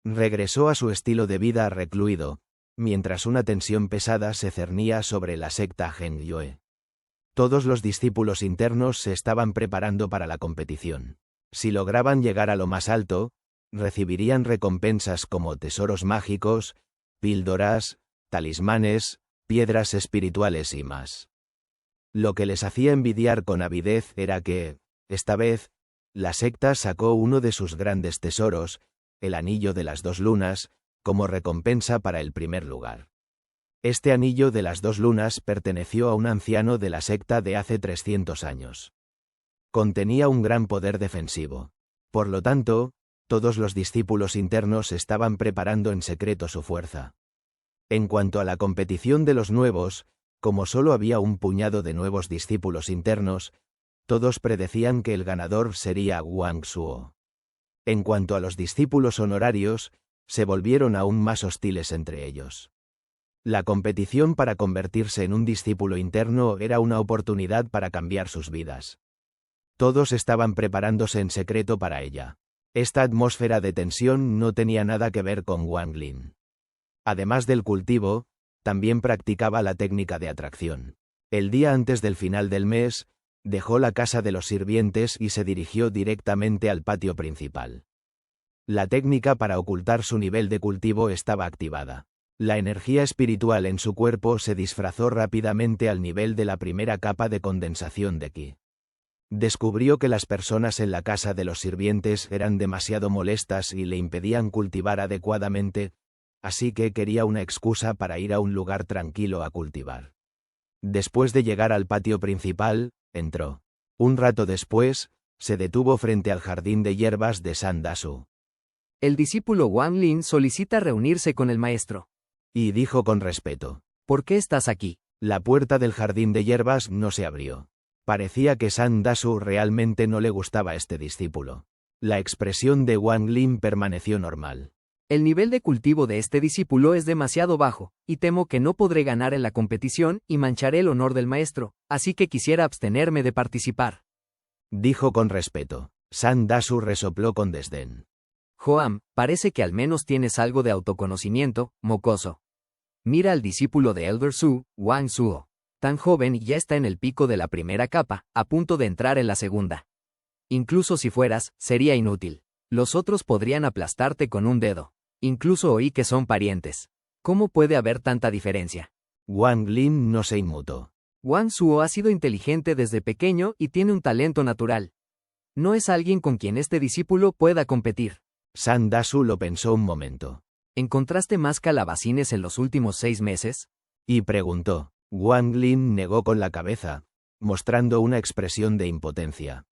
[SPEAKER 2] Regresó a su estilo de vida recluido, mientras una tensión pesada se cernía sobre la secta Hengyue. Todos los discípulos internos se estaban preparando para la competición. Si lograban llegar a lo más alto, recibirían recompensas como tesoros mágicos, píldoras, talismanes, piedras espirituales y más. Lo que les hacía envidiar con avidez era que, esta vez, la secta sacó uno de sus grandes tesoros, el anillo de las 2 lunas, como recompensa para el primer lugar. Este anillo de las 2 lunas perteneció a un anciano de la secta de hace 300 años. Contenía un gran poder defensivo. Por lo tanto, todos los discípulos internos estaban preparando en secreto su fuerza. En cuanto a la competición de los nuevos, como solo había un puñado de nuevos discípulos internos, todos predecían que el ganador sería Wang Suo. En cuanto a los discípulos honorarios, se volvieron aún más hostiles entre ellos. La competición para convertirse en un discípulo interno era una oportunidad para cambiar sus vidas. Todos estaban preparándose en secreto para ella. Esta atmósfera de tensión no tenía nada que ver con Wang Lin. Además del cultivo, también practicaba la técnica de atracción. El día antes del final del mes, dejó la casa de los sirvientes y se dirigió directamente al patio principal. La técnica para ocultar su nivel de cultivo estaba activada. La energía espiritual en su cuerpo se disfrazó rápidamente al nivel de la primera capa de condensación de Qi. Descubrió que las personas en la casa de los sirvientes eran demasiado molestas y le impedían cultivar adecuadamente, así que quería una excusa para ir a un lugar tranquilo a cultivar. Después de llegar al patio principal, entró. Un rato después, se detuvo frente al jardín de hierbas de San Dasu.
[SPEAKER 3] El discípulo Wang Lin solicita reunirse con el maestro.
[SPEAKER 2] Y dijo con respeto:
[SPEAKER 3] ¿Por qué estás aquí?
[SPEAKER 2] La puerta del jardín de hierbas no se abrió. Parecía que San Dasu realmente no le gustaba a este discípulo. La expresión de Wang Lin permaneció normal.
[SPEAKER 3] El nivel de cultivo de este discípulo es demasiado bajo, y temo que no podré ganar en la competición y mancharé el honor del maestro, así que quisiera abstenerme de participar.
[SPEAKER 2] Dijo con respeto. San Dasu resopló con desdén.
[SPEAKER 3] Joam, parece que al menos tienes algo de autoconocimiento, mocoso. Mira al discípulo de Elder Su, Wang Suo. Tan joven y ya está en el pico de la primera capa, a punto de entrar en la segunda. Incluso si fueras, sería inútil. Los otros podrían aplastarte con un dedo. Incluso oí que son parientes. ¿Cómo puede haber tanta diferencia?
[SPEAKER 2] Wang Lin no se inmutó.
[SPEAKER 3] Wang Suo ha sido inteligente desde pequeño y tiene un talento natural. No es alguien con quien este discípulo pueda competir.
[SPEAKER 2] San Dasu lo pensó un momento.
[SPEAKER 3] ¿Encontraste más calabacines en los últimos 6 meses?
[SPEAKER 2] Y preguntó. Wang Lin negó con la cabeza, mostrando una expresión de impotencia.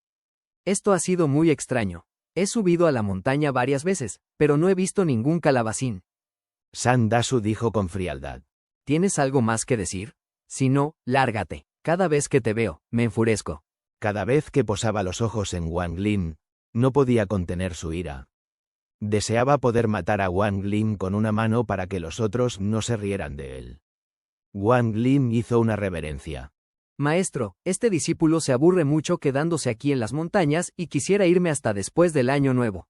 [SPEAKER 3] Esto ha sido muy extraño. He subido a la montaña varias veces, pero no he visto ningún calabacín.
[SPEAKER 2] San Dasu dijo con frialdad.
[SPEAKER 3] ¿Tienes algo más que decir? Si no, lárgate. Cada vez que te veo, me enfurezco.
[SPEAKER 2] Cada vez que posaba los ojos en Wang Lin, no podía contener su ira. Deseaba poder matar a Wang Lin con una mano para que los otros no se rieran de él. Wang Lin hizo una reverencia.
[SPEAKER 3] Maestro, este discípulo se aburre mucho quedándose aquí en las montañas y quisiera irme hasta después del año nuevo.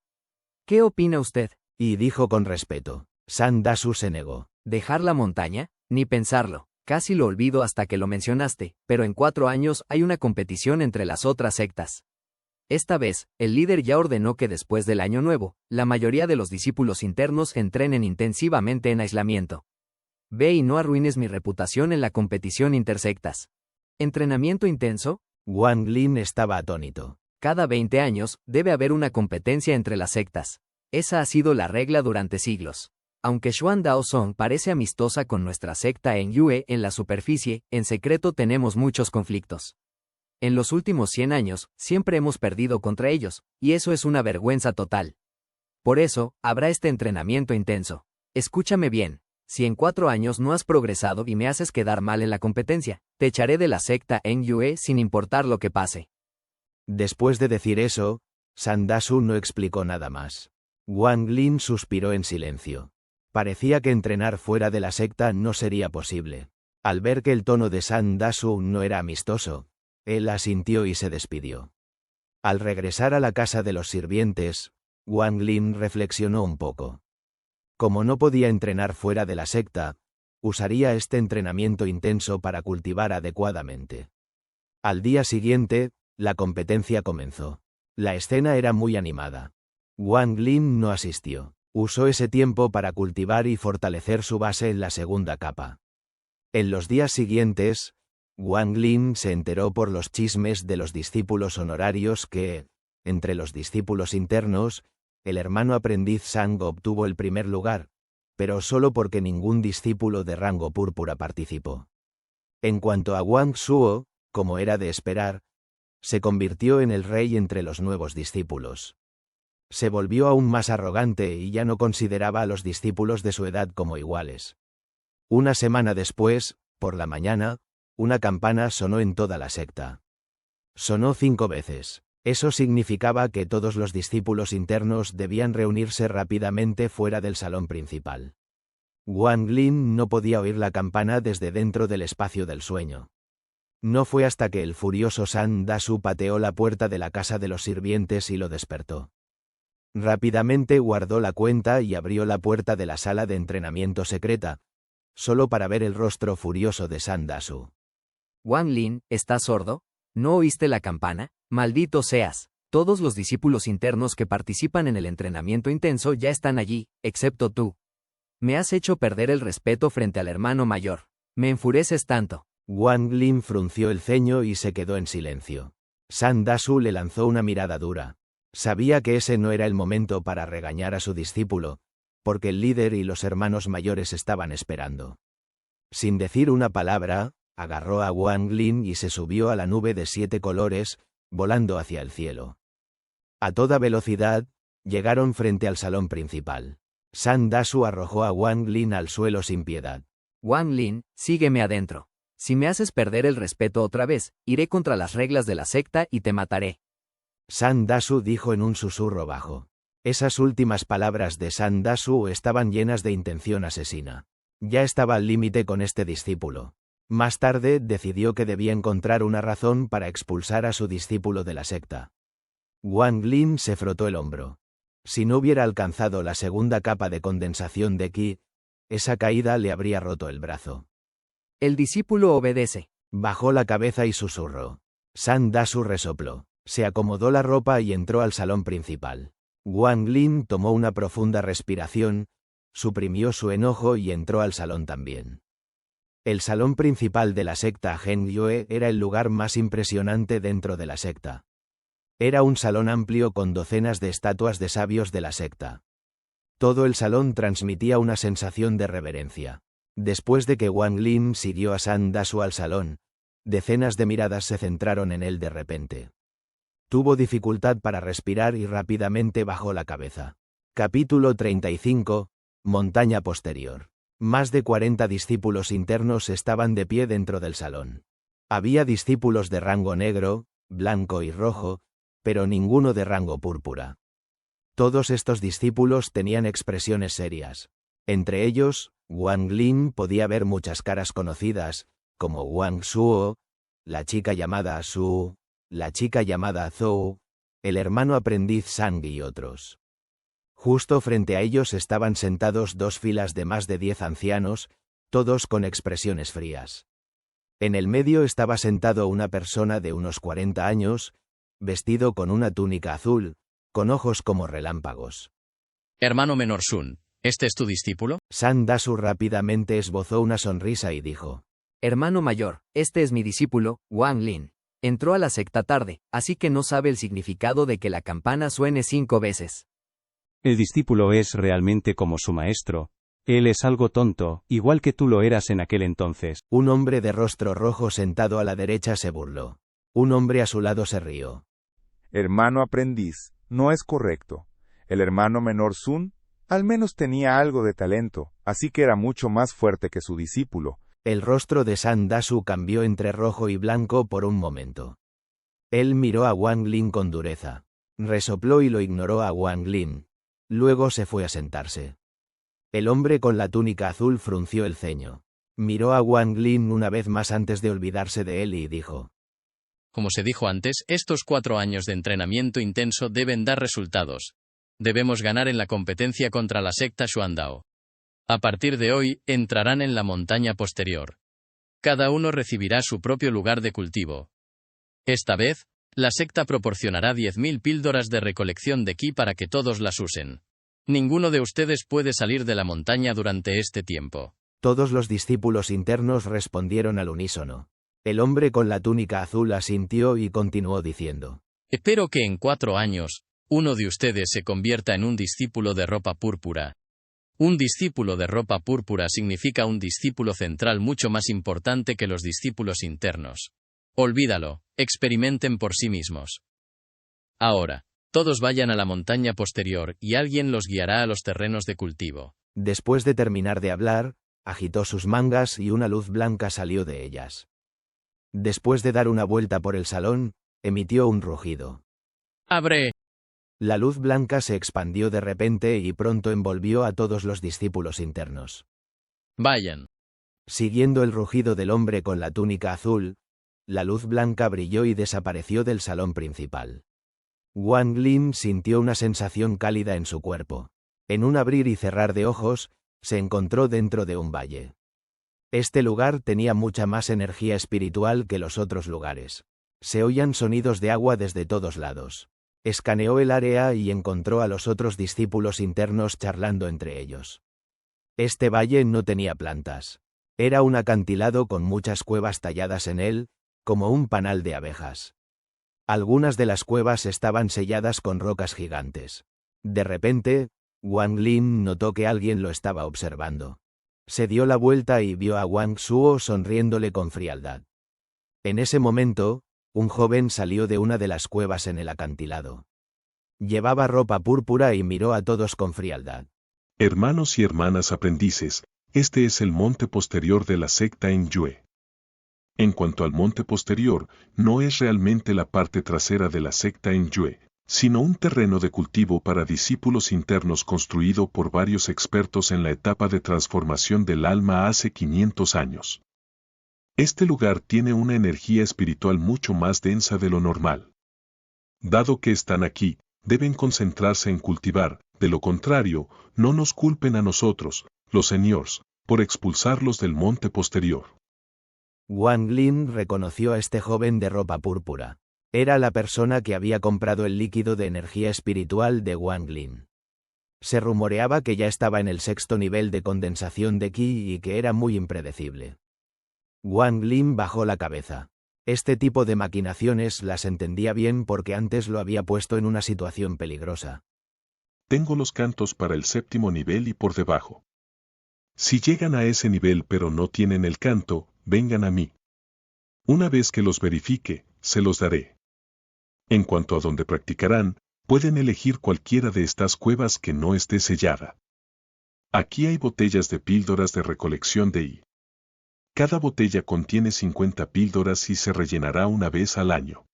[SPEAKER 3] ¿Qué opina usted?
[SPEAKER 2] Y dijo con respeto. San Dasu se negó.
[SPEAKER 3] ¿Dejar la montaña? Ni pensarlo. Casi lo olvido hasta que lo mencionaste, pero en 4 años hay una competición entre las otras sectas. Esta vez, el líder ya ordenó que después del año nuevo, la mayoría de los discípulos internos entrenen intensivamente en aislamiento. Ve y no arruines mi reputación en la competición intersectas. ¿Entrenamiento intenso?
[SPEAKER 2] Wang Lin estaba atónito.
[SPEAKER 3] Cada 20 años, debe haber una competencia entre las sectas. Esa ha sido la regla durante siglos. Aunque Xuan Daosong parece amistosa con nuestra secta en Yue en la superficie, en secreto tenemos muchos conflictos. En los últimos 100 años, siempre hemos perdido contra ellos, y eso es una vergüenza total. Por eso, habrá este entrenamiento intenso. Escúchame bien. Si en 4 años no has progresado y me haces quedar mal en la competencia, te echaré de la secta en Yue sin importar lo que pase.
[SPEAKER 2] Después de decir eso, San Dasu no explicó nada más. Wang Lin suspiró en silencio. Parecía que entrenar fuera de la secta no sería posible. Al ver que el tono de San Dasu no era amistoso, él asintió y se despidió. Al regresar a la casa de los sirvientes, Wang Lin reflexionó un poco. Como no podía entrenar fuera de la secta, usaría este entrenamiento intenso para cultivar adecuadamente. Al día siguiente, la competencia comenzó. La escena era muy animada. Wang Lin no asistió. Usó ese tiempo para cultivar y fortalecer su base en la segunda capa. En los días siguientes, Wang Lin se enteró por los chismes de los discípulos honorarios que, entre los discípulos internos, el hermano aprendiz Sang obtuvo el primer lugar, pero solo porque ningún discípulo de rango púrpura participó. En cuanto a Wang Suo, como era de esperar, se convirtió en el rey entre los nuevos discípulos. Se volvió aún más arrogante y ya no consideraba a los discípulos de su edad como iguales. Una semana después, por la mañana, una campana sonó en toda la secta. Sonó 5 veces. Eso significaba que todos los discípulos internos debían reunirse rápidamente fuera del salón principal. Wang Lin no podía oír la campana desde dentro del espacio del sueño. No fue hasta que el furioso San Dasu pateó la puerta de la casa de los sirvientes y lo despertó. Rápidamente guardó la cuenta y abrió la puerta de la sala de entrenamiento secreta, solo para ver el rostro furioso de San Dasu.
[SPEAKER 3] Wang Lin, ¿estás sordo? ¿No oíste la campana? Maldito seas. Todos los discípulos internos que participan en el entrenamiento intenso ya están allí, excepto tú. Me has hecho perder el respeto frente al hermano mayor. Me enfureces tanto.
[SPEAKER 2] Wang Lin frunció el ceño y se quedó en silencio. Sandasu le lanzó una mirada dura. Sabía que ese no era el momento para regañar a su discípulo, porque el líder y los hermanos mayores estaban esperando. Sin decir una palabra, agarró a Wang Lin y se subió a la nube de 7 colores, volando hacia el cielo. A toda velocidad, llegaron frente al salón principal. Sandasu arrojó a Wang Lin al suelo sin piedad.
[SPEAKER 3] Wang Lin, sígueme adentro. Si me haces perder el respeto otra vez, iré contra las reglas de la secta y te mataré.
[SPEAKER 2] Sandasu dijo en un susurro bajo. Esas últimas palabras de Sandasu estaban llenas de intención asesina. Ya estaba al límite con este discípulo. Más tarde decidió que debía encontrar una razón para expulsar a su discípulo de la secta. Wang Lin se frotó el hombro. Si no hubiera alcanzado la segunda capa de condensación de Qi, esa caída le habría roto el brazo.
[SPEAKER 3] El discípulo obedece.
[SPEAKER 2] Bajó la cabeza y susurró. Sandasu resopló. Se acomodó la ropa y entró al salón principal. Wang Lin tomó una profunda respiración, suprimió su enojo y entró al salón también. El salón principal de la secta Hengyue era el lugar más impresionante dentro de la secta. Era un salón amplio con docenas de estatuas de sabios de la secta. Todo el salón transmitía una sensación de reverencia. Después de que Wang Lin siguió a Sandasu al salón, decenas de miradas se centraron en él de repente. Tuvo dificultad para respirar y rápidamente bajó la cabeza. Capítulo 35. Montaña posterior. Más de 40 discípulos internos estaban de pie dentro del salón. Había discípulos de rango negro, blanco y rojo, pero ninguno de rango púrpura. Todos estos discípulos tenían expresiones serias. Entre ellos, Wang Lin podía ver muchas caras conocidas, como Wang Suo, la chica llamada Su, la chica llamada Zhou, el hermano aprendiz Sang y otros. Justo frente a ellos estaban sentados 2 filas de más de 10 ancianos, todos con expresiones frías. En el medio estaba sentado una persona de unos 40 años, vestido con una túnica azul, con ojos como relámpagos.
[SPEAKER 9] Hermano menor Sun, ¿este es tu discípulo?
[SPEAKER 2] Sandasu rápidamente esbozó una sonrisa y dijo.
[SPEAKER 3] Hermano mayor, este es mi discípulo, Wang Lin. Entró a la secta tarde, así que no sabe el significado de que la campana suene 5 veces.
[SPEAKER 23] El discípulo es realmente como su maestro. Él es algo tonto, igual que tú lo eras en aquel entonces.
[SPEAKER 2] Un hombre de rostro rojo sentado a la derecha se burló. Un hombre a su lado se rió.
[SPEAKER 11] Hermano aprendiz, no es correcto. El hermano menor Sun, al menos tenía algo de talento, así que era mucho más fuerte que su discípulo.
[SPEAKER 2] El rostro de Sandasu cambió entre rojo y blanco por un momento. Él miró a Wang Lin con dureza. Resopló y lo ignoró a Wang Lin. Luego se fue a sentarse. El hombre con la túnica azul frunció el ceño. Miró a Wang Lin una vez más antes de olvidarse de él y dijo.
[SPEAKER 9] Como se dijo antes, estos 4 años de entrenamiento intenso deben dar resultados. Debemos ganar en la competencia contra la secta Xuandao. A partir de hoy, entrarán en la montaña posterior. Cada uno recibirá su propio lugar de cultivo. Esta vez, la secta proporcionará 10.000 píldoras de recolección de Qi para que todos las usen. Ninguno de ustedes puede salir de la montaña durante este tiempo.
[SPEAKER 2] Todos los discípulos internos respondieron al unísono. El hombre con la túnica azul asintió y continuó diciendo.
[SPEAKER 9] Espero que en 4 años, uno de ustedes se convierta en un discípulo de ropa púrpura. Un discípulo de ropa púrpura significa un discípulo central mucho más importante que los discípulos internos. Olvídalo, experimenten por sí mismos. Ahora, todos vayan a la montaña posterior y alguien los guiará a los terrenos de cultivo.
[SPEAKER 2] Después de terminar de hablar, agitó sus mangas y una luz blanca salió de ellas. Después de dar una vuelta por el salón, emitió un rugido.
[SPEAKER 9] ¡Abre!
[SPEAKER 2] La luz blanca se expandió de repente y pronto envolvió a todos los discípulos internos.
[SPEAKER 9] Vayan.
[SPEAKER 2] Siguiendo el rugido del hombre con la túnica azul, la luz blanca brilló y desapareció del salón principal. Wang Lin sintió una sensación cálida en su cuerpo. En un abrir y cerrar de ojos, se encontró dentro de un valle. Este lugar tenía mucha más energía espiritual que los otros lugares. Se oían sonidos de agua desde todos lados. Escaneó el área y encontró a los otros discípulos internos charlando entre ellos. Este valle no tenía plantas. Era un acantilado con muchas cuevas talladas en él, como un panal de abejas. Algunas de las cuevas estaban selladas con rocas gigantes. De repente, Wang Lin notó que alguien lo estaba observando. Se dio la vuelta y vio a Wang Suo sonriéndole con frialdad. En ese momento, un joven salió de una de las cuevas en el acantilado. Llevaba ropa púrpura y miró a todos con frialdad.
[SPEAKER 6] Hermanos y hermanas aprendices, este es el monte posterior de la secta en Yue. En cuanto al monte posterior, no es realmente la parte trasera de la secta en Yue, sino un terreno de cultivo para discípulos internos construido por varios expertos en la etapa de transformación del alma hace 500 años. Este lugar tiene una energía espiritual mucho más densa de lo normal. Dado que están aquí, deben concentrarse en cultivar, de lo contrario, no nos culpen a nosotros, los seniors, por expulsarlos del monte posterior.
[SPEAKER 2] Wang Lin reconoció a este joven de ropa púrpura. Era la persona que había comprado el líquido de energía espiritual de Wang Lin. Se rumoreaba que ya estaba en el 6º nivel de condensación de Qi y que era muy impredecible. Wang Lin bajó la cabeza. Este tipo de maquinaciones las entendía bien porque antes lo había puesto en una situación peligrosa.
[SPEAKER 6] Tengo los cantos para el 7º nivel y por debajo. Si llegan a ese nivel pero no tienen el canto, vengan a mí. Una vez que los verifique, se los daré. En cuanto a donde practicarán, pueden elegir cualquiera de estas cuevas que no esté sellada. Aquí hay botellas de píldoras de recolección de I. Cada botella contiene 50 píldoras y se rellenará una vez al año.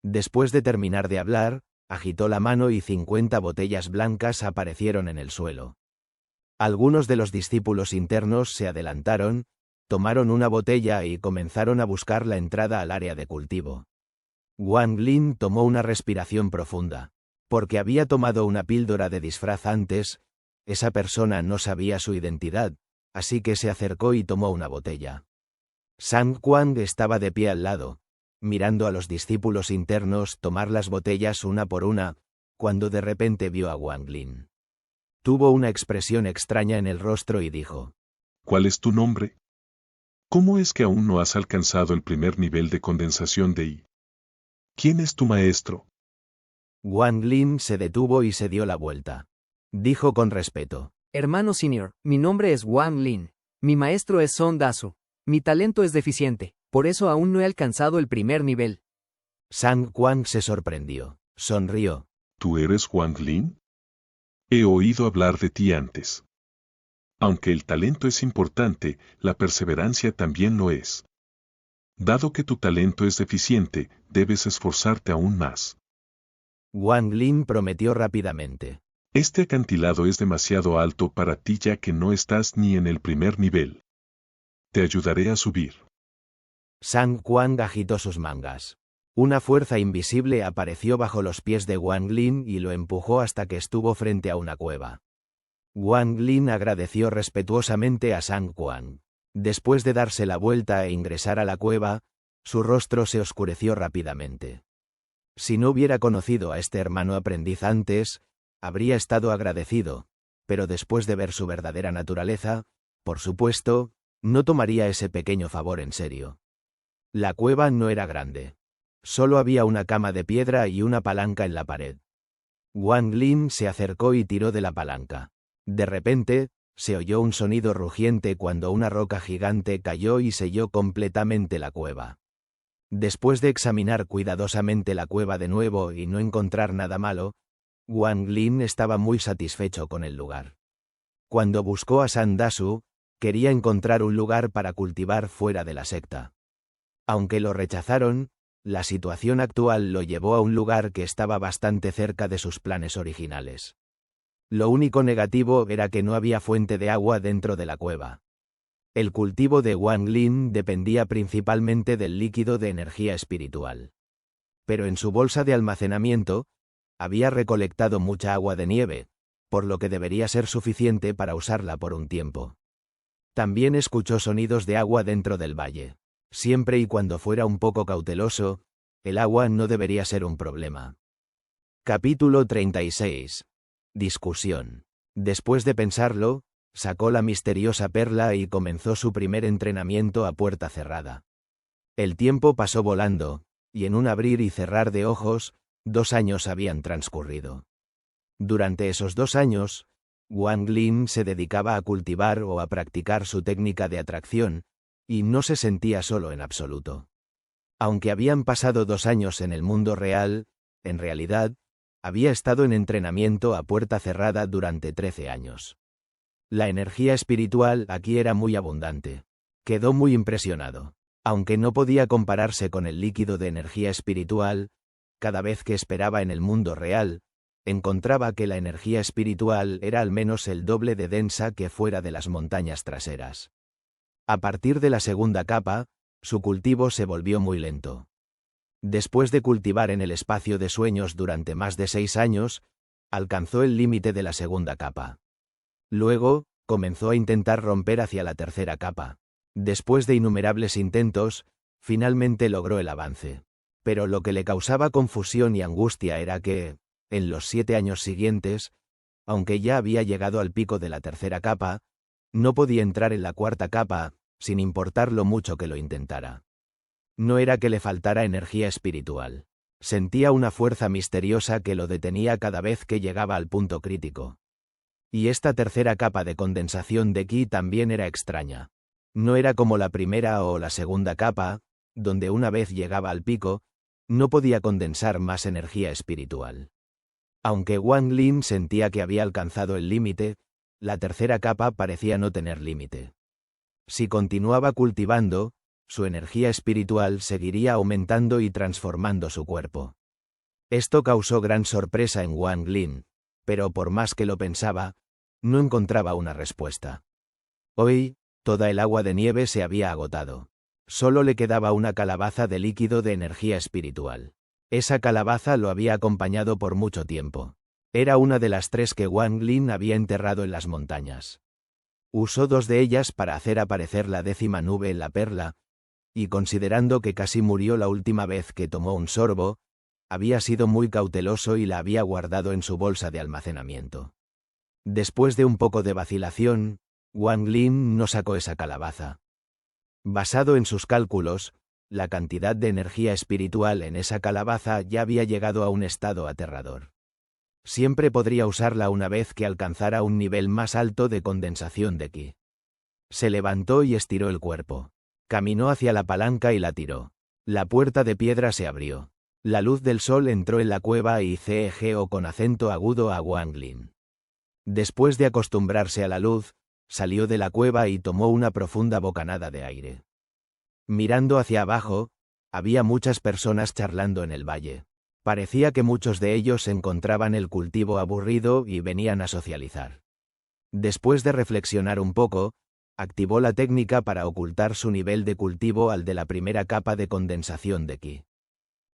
[SPEAKER 2] Después de terminar de hablar, agitó la mano y 50 botellas blancas aparecieron en el suelo. Algunos de los discípulos internos se adelantaron, tomaron una botella y comenzaron a buscar la entrada al área de cultivo. Wang Lin tomó una respiración profunda. Porque había tomado una píldora de disfraz antes, esa persona no sabía su identidad, así que se acercó y tomó una botella. San Quan estaba de pie al lado, mirando a los discípulos internos tomar las botellas una por una, cuando de repente vio a Wang Lin. Tuvo una expresión extraña en el rostro y dijo:
[SPEAKER 6] ¿Cuál es tu nombre? ¿Cómo es que aún no has alcanzado el primer nivel de condensación de I? ¿Quién es tu maestro?
[SPEAKER 2] Wang Lin se detuvo y se dio la vuelta. Dijo con respeto:
[SPEAKER 3] Hermano senior, mi nombre es Wang Lin. Mi maestro es Son Dasu. Mi talento es deficiente, por eso aún no he alcanzado el primer nivel.
[SPEAKER 2] San Quan se sorprendió. Sonrió.
[SPEAKER 6] ¿Tú eres Wang Lin? He oído hablar de ti antes. Aunque el talento es importante, la perseverancia también lo es. Dado que tu talento es deficiente, debes esforzarte aún más.
[SPEAKER 2] Wang Lin prometió rápidamente:
[SPEAKER 6] Este acantilado es demasiado alto para ti ya que no estás ni en el primer nivel. Te ayudaré a subir.
[SPEAKER 2] San Quan agitó sus mangas. Una fuerza invisible apareció bajo los pies de Wang Lin y lo empujó hasta que estuvo frente a una cueva. Wang Lin agradeció respetuosamente a San Quan. Después de darse la vuelta e ingresar a la cueva, su rostro se oscureció rápidamente. Si no hubiera conocido a este hermano aprendiz antes, habría estado agradecido, pero después de ver su verdadera naturaleza, por supuesto, no tomaría ese pequeño favor en serio. La cueva no era grande. Solo había una cama de piedra y una palanca en la pared. Wang Lin se acercó y tiró de la palanca. De repente, se oyó un sonido rugiente cuando una roca gigante cayó y selló completamente la cueva. Después de examinar cuidadosamente la cueva de nuevo y no encontrar nada malo, Wang Lin estaba muy satisfecho con el lugar. Cuando buscó a San Dasu, quería encontrar un lugar para cultivar fuera de la secta. Aunque lo rechazaron, la situación actual lo llevó a un lugar que estaba bastante cerca de sus planes originales. Lo único negativo era que no había fuente de agua dentro de la cueva. El cultivo de Wang Lin dependía principalmente del líquido de energía espiritual. Pero en su bolsa de almacenamiento, había recolectado mucha agua de nieve, por lo que debería ser suficiente para usarla por un tiempo. También escuchó sonidos de agua dentro del valle. Siempre y cuando fuera un poco cauteloso, el agua no debería ser un problema. Capítulo 36. Discusión. Después de pensarlo, sacó la misteriosa perla y comenzó su primer entrenamiento a puerta cerrada. El tiempo pasó volando, y en un abrir y cerrar de ojos, 2 años habían transcurrido. Durante esos 2 años, Wang Lin se dedicaba a cultivar o a practicar su técnica de atracción, y no se sentía solo en absoluto. Aunque habían pasado 2 años en el mundo real, en realidad, había estado en entrenamiento a puerta cerrada durante 13 años. La energía espiritual aquí era muy abundante. Quedó muy impresionado. Aunque no podía compararse con el líquido de energía espiritual, cada vez que esperaba en el mundo real, encontraba que la energía espiritual era al menos el doble de densa que fuera de las montañas traseras. A partir de la segunda capa, su cultivo se volvió muy lento. Después de cultivar en el espacio de sueños durante más de 6 años, alcanzó el límite de la segunda capa. Luego, comenzó a intentar romper hacia la tercera capa. Después de innumerables intentos, finalmente logró el avance. Pero lo que le causaba confusión y angustia era que, en los 7 años siguientes, aunque ya había llegado al pico de la tercera capa, no podía entrar en la cuarta capa, sin importar lo mucho que lo intentara. No era que le faltara energía espiritual. Sentía una fuerza misteriosa que lo detenía cada vez que llegaba al punto crítico. Y esta tercera capa de condensación de ki también era extraña. No era como la primera o la segunda capa, donde una vez llegaba al pico, no podía condensar más energía espiritual. Aunque Wang Lin sentía que había alcanzado el límite, la tercera capa parecía no tener límite. Si continuaba cultivando, su energía espiritual seguiría aumentando y transformando su cuerpo. Esto causó gran sorpresa en Wang Lin, pero por más que lo pensaba, no encontraba una respuesta. Hoy, toda el agua de nieve se había agotado. Solo le quedaba una calabaza de líquido de energía espiritual. Esa calabaza lo había acompañado por mucho tiempo. Era una de las 3 que Wang Lin había enterrado en las montañas. Usó 2 de ellas para hacer aparecer la 10ª nube en la perla, y considerando que casi murió la última vez que tomó un sorbo, había sido muy cauteloso y la había guardado en su bolsa de almacenamiento. Después de un poco de vacilación, Wang Lin no sacó esa calabaza. Basado en sus cálculos, la cantidad de energía espiritual en esa calabaza ya había llegado a un estado aterrador. Siempre podría usarla una vez que alcanzara un nivel más alto de condensación de ki. Se levantó y estiró el cuerpo. Caminó hacia la palanca y la tiró. La puerta de piedra se abrió. La luz del sol entró en la cueva y cejeó con acento agudo a Wang Lin. Después de acostumbrarse a la luz, salió de la cueva y tomó una profunda bocanada de aire. Mirando hacia abajo, había muchas personas charlando en el valle. Parecía que muchos de ellos encontraban el cultivo aburrido y venían a socializar. Después de reflexionar un poco, activó la técnica para ocultar su nivel de cultivo al de la primera capa de condensación de ki.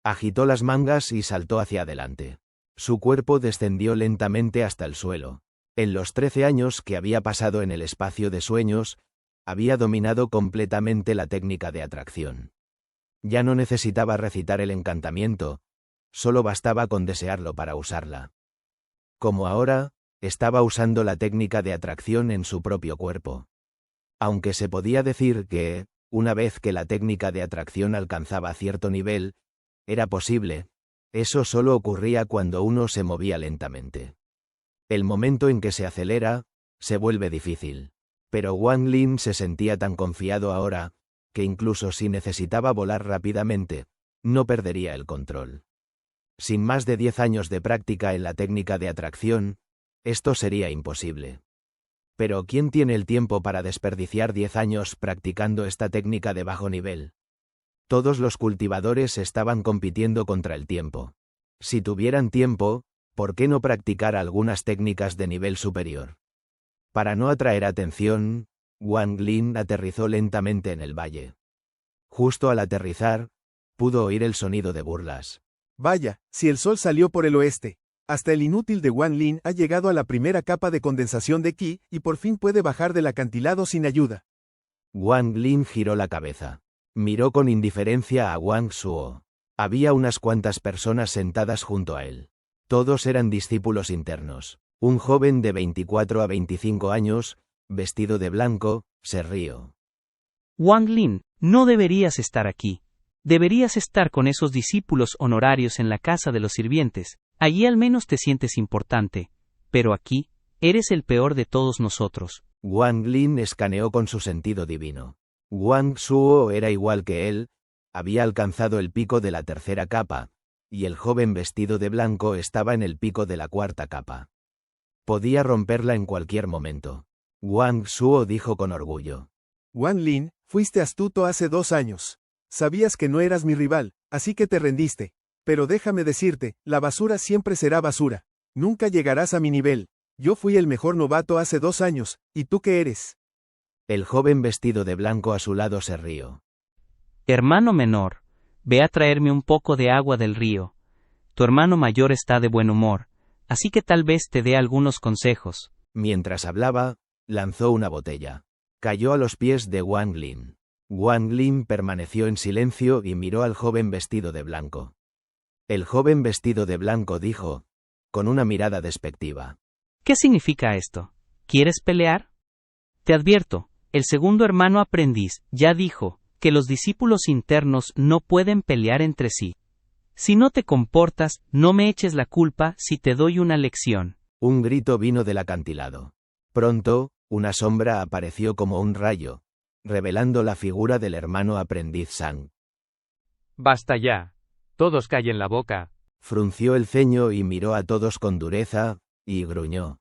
[SPEAKER 2] Agitó las mangas y saltó hacia adelante. Su cuerpo descendió lentamente hasta el suelo. En los 13 años que había pasado en el espacio de sueños, había dominado completamente la técnica de atracción. Ya no necesitaba recitar el encantamiento, solo bastaba con desearlo para usarla. Como ahora, estaba usando la técnica de atracción en su propio cuerpo. Aunque se podía decir que, una vez que la técnica de atracción alcanzaba cierto nivel, era posible, eso solo ocurría cuando uno se movía lentamente. El momento en que se acelera, se vuelve difícil. Pero Wang Lin se sentía tan confiado ahora, que incluso si necesitaba volar rápidamente, no perdería el control. Sin más de 10 años de práctica en la técnica de atracción, esto sería imposible. Pero ¿quién tiene el tiempo para desperdiciar 10 años practicando esta técnica de bajo nivel? Todos los cultivadores estaban compitiendo contra el tiempo. Si tuvieran tiempo, ¿por qué no practicar algunas técnicas de nivel superior? Para no atraer atención, Wang Lin aterrizó lentamente en el valle. Justo al aterrizar, pudo oír el sonido de burlas.
[SPEAKER 7] Vaya, si el sol salió por el oeste. Hasta el inútil de Wang Lin ha llegado a la primera capa de condensación de ki y por fin puede bajar del acantilado sin ayuda.
[SPEAKER 2] Wang Lin giró la cabeza. Miró con indiferencia a Wang Suo. Había unas cuantas personas sentadas junto a él. Todos eran discípulos internos. Un joven de 24 a 25 años, vestido de blanco, se rió.
[SPEAKER 10] Wang Lin, no deberías estar aquí. Deberías estar con esos discípulos honorarios en la casa de los sirvientes, allí al menos te sientes importante, pero aquí, eres el peor de todos nosotros.
[SPEAKER 2] Wang Lin escaneó con su sentido divino. Wang Suo era igual que él, había alcanzado el pico de la tercera capa, y el joven vestido de blanco estaba en el pico de la cuarta capa. Podía romperla en cualquier momento. Wang Suo dijo con orgullo.
[SPEAKER 7] Wang Lin, fuiste astuto hace 2 años. Sabías que no eras mi rival, así que te rendiste. Pero déjame decirte, la basura siempre será basura. Nunca llegarás a mi nivel. Yo fui el mejor novato hace 2 años, ¿y tú qué eres?
[SPEAKER 2] El joven vestido de blanco a su lado se rió.
[SPEAKER 10] Hermano menor, ve a traerme un poco de agua del río. Tu hermano mayor está de buen humor, así que tal vez te dé algunos consejos.
[SPEAKER 2] Mientras hablaba, lanzó una botella. Cayó a los pies de Wang Lin. Wang Lin permaneció en silencio y miró al joven vestido de blanco. El joven vestido de blanco dijo, con una mirada despectiva.
[SPEAKER 10] ¿Qué significa esto? ¿Quieres pelear? Te advierto, el segundo hermano aprendiz ya dijo que los discípulos internos no pueden pelear entre sí. Si no te comportas, no me eches la culpa si te doy una lección.
[SPEAKER 2] Un grito vino del acantilado. Pronto, una sombra apareció como un rayo, revelando la figura del hermano aprendiz Sang.
[SPEAKER 4] Basta ya. Todos callen la boca.
[SPEAKER 2] Frunció el ceño y miró a todos con dureza, y gruñó.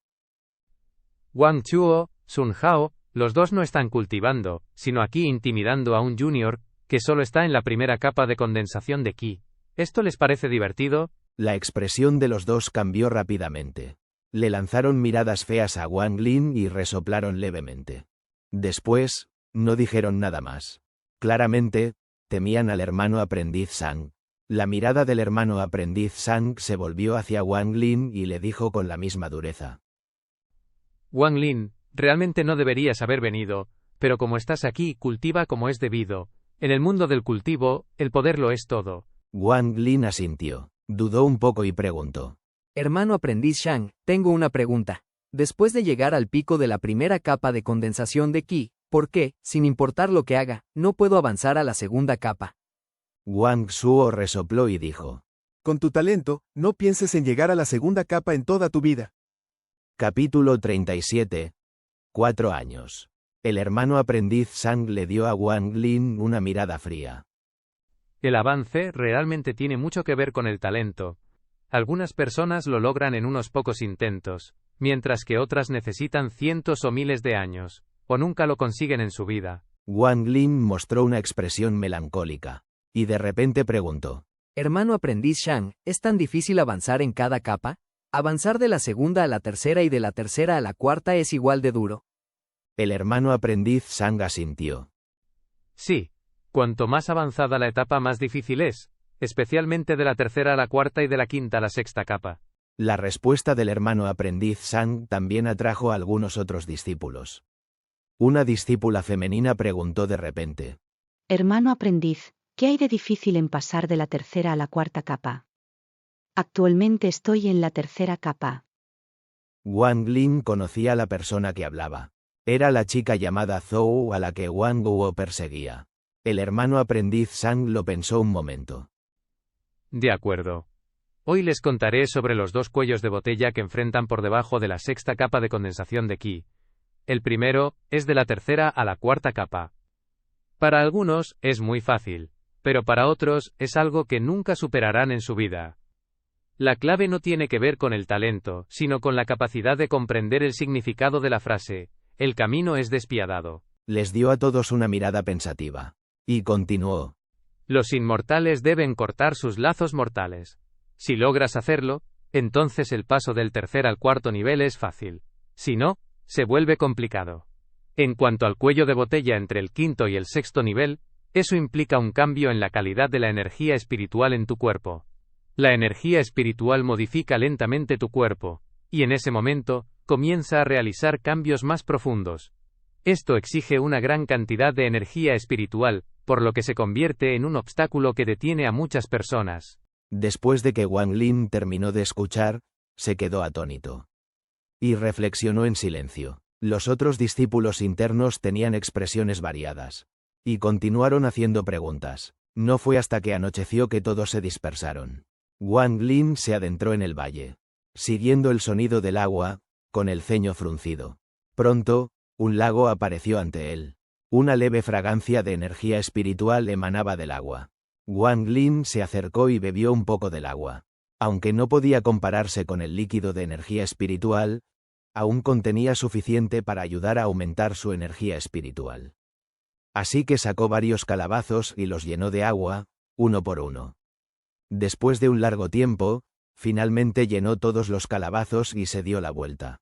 [SPEAKER 4] Wang Chuo, Sun Hao, los dos no están cultivando, sino aquí intimidando a un junior, que solo está en la primera capa de condensación de Qi. ¿Esto les parece divertido?
[SPEAKER 2] La expresión de los dos cambió rápidamente. Le lanzaron miradas feas a Wang Lin y resoplaron levemente. Después, no dijeron nada más. Claramente, temían al hermano aprendiz Sang. La mirada del hermano aprendiz Sang se volvió hacia Wang Lin y le dijo con la misma dureza.
[SPEAKER 4] Wang Lin, realmente no deberías haber venido, pero como estás aquí, cultiva como es debido. En el mundo del cultivo, el poder lo es todo.
[SPEAKER 2] Wang Lin asintió, dudó un poco y preguntó.
[SPEAKER 3] Hermano aprendiz Shang, tengo una pregunta. Después de llegar al pico de la primera capa de condensación de Qi, ¿por qué, sin importar lo que haga, no puedo avanzar a la segunda capa?
[SPEAKER 2] Wang Suo resopló y dijo.
[SPEAKER 7] Con tu talento, no pienses en llegar a la segunda capa en toda tu vida.
[SPEAKER 2] Capítulo 37. 4 años. El hermano aprendiz Sang le dio a Wang Lin una mirada fría.
[SPEAKER 4] El avance realmente tiene mucho que ver con el talento. Algunas personas lo logran en unos pocos intentos, mientras que otras necesitan cientos o miles de años, o nunca lo consiguen en su vida.
[SPEAKER 2] Wang Lin mostró una expresión melancólica, y de repente preguntó.
[SPEAKER 3] Hermano aprendiz Shang, ¿es tan difícil avanzar en cada capa? ¿Avanzar de la segunda a la tercera y de la tercera a la cuarta es igual de duro?
[SPEAKER 2] El hermano aprendiz Sang asintió.
[SPEAKER 4] Sí. Cuanto más avanzada la etapa, más difícil es, especialmente de la tercera a la cuarta y de la quinta a la sexta capa.
[SPEAKER 2] La respuesta del hermano aprendiz Sang también atrajo a algunos otros discípulos. Una discípula femenina preguntó de repente.
[SPEAKER 12] Hermano aprendiz, ¿qué hay de difícil en pasar de la tercera a la cuarta capa? Actualmente estoy en la tercera capa.
[SPEAKER 2] Wang Lin conocía a la persona que hablaba. Era la chica llamada Zhou a la que Wang Guo perseguía. El hermano aprendiz Sang lo pensó un momento.
[SPEAKER 4] De acuerdo. Hoy les contaré sobre los 2 cuellos de botella que enfrentan por debajo de la sexta capa de condensación de Qi. El primero es de la tercera a la cuarta capa. Para algunos es muy fácil, pero para otros es algo que nunca superarán en su vida. La clave no tiene que ver con el talento, sino con la capacidad de comprender el significado de la frase, el camino es despiadado.
[SPEAKER 2] Les dio a todos una mirada pensativa. Y continuó.
[SPEAKER 4] Los inmortales deben cortar sus lazos mortales. Si logras hacerlo, entonces el paso del tercer al cuarto nivel es fácil. Si no, se vuelve complicado. En cuanto al cuello de botella entre el quinto y el sexto nivel, eso implica un cambio en la calidad de la energía espiritual en tu cuerpo. La energía espiritual modifica lentamente tu cuerpo, y en ese momento, comienza a realizar cambios más profundos. Esto exige una gran cantidad de energía espiritual, por lo que se convierte en un obstáculo que detiene a muchas personas.
[SPEAKER 2] Después de que Wang Lin terminó de escuchar, se quedó atónito. Y reflexionó en silencio. Los otros discípulos internos tenían expresiones variadas. Y continuaron haciendo preguntas. No fue hasta que anocheció que todos se dispersaron. Wang Lin se adentró en el valle, siguiendo el sonido del agua, con el ceño fruncido. Pronto, un lago apareció ante él. Una leve fragancia de energía espiritual emanaba del agua. Wang Lin se acercó y bebió un poco del agua. Aunque no podía compararse con el líquido de energía espiritual, aún contenía suficiente para ayudar a aumentar su energía espiritual. Así que sacó varios calabazos y los llenó de agua, uno por uno. Después de un largo tiempo, finalmente llenó todos los calabazos y se dio la vuelta.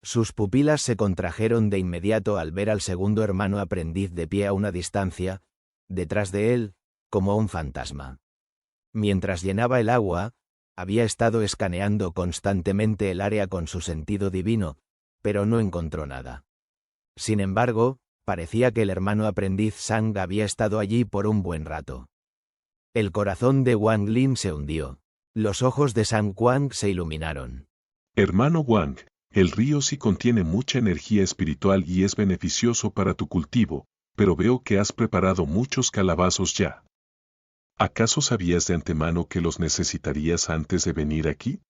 [SPEAKER 2] Sus pupilas se contrajeron de inmediato al ver al segundo hermano aprendiz de pie a una distancia, detrás de él, como un fantasma. Mientras llenaba el agua, había estado escaneando constantemente el área con su sentido divino, pero no encontró nada. Sin embargo, parecía que el hermano aprendiz Sang había estado allí por un buen rato. El corazón de Wang Lin se hundió. Los ojos de Sang Wang se iluminaron.
[SPEAKER 6] Hermano Wang, el río sí contiene mucha energía espiritual y es beneficioso para tu cultivo, pero veo que has preparado muchos calabazos ya. ¿Acaso sabías de antemano que los necesitarías antes de venir aquí?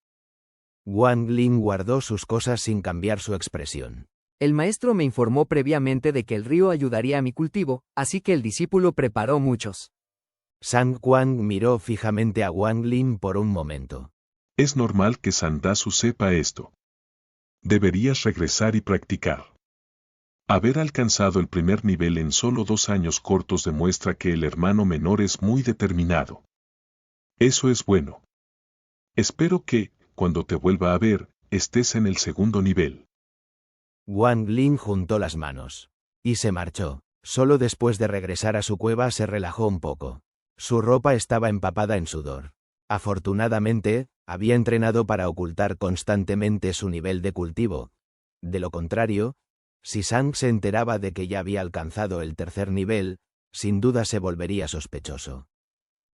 [SPEAKER 2] Wang Lin guardó sus cosas sin cambiar su expresión.
[SPEAKER 3] El maestro me informó previamente de que el río ayudaría a mi cultivo, así que el discípulo preparó muchos.
[SPEAKER 2] Sang Wang miró fijamente a Wang Lin por un momento.
[SPEAKER 6] Es normal que Sandasu sepa esto. Deberías regresar y practicar. Haber alcanzado el primer nivel en solo 2 años cortos demuestra que el hermano menor es muy determinado. Eso es bueno. Espero que, cuando te vuelva a ver, estés en el segundo nivel.
[SPEAKER 2] Wang Lin juntó las manos. Y se marchó. Solo después de regresar a su cueva se relajó un poco. Su ropa estaba empapada en sudor. Afortunadamente, había entrenado para ocultar constantemente su nivel de cultivo. De lo contrario, si Sang se enteraba de que ya había alcanzado el tercer nivel, sin duda se volvería sospechoso.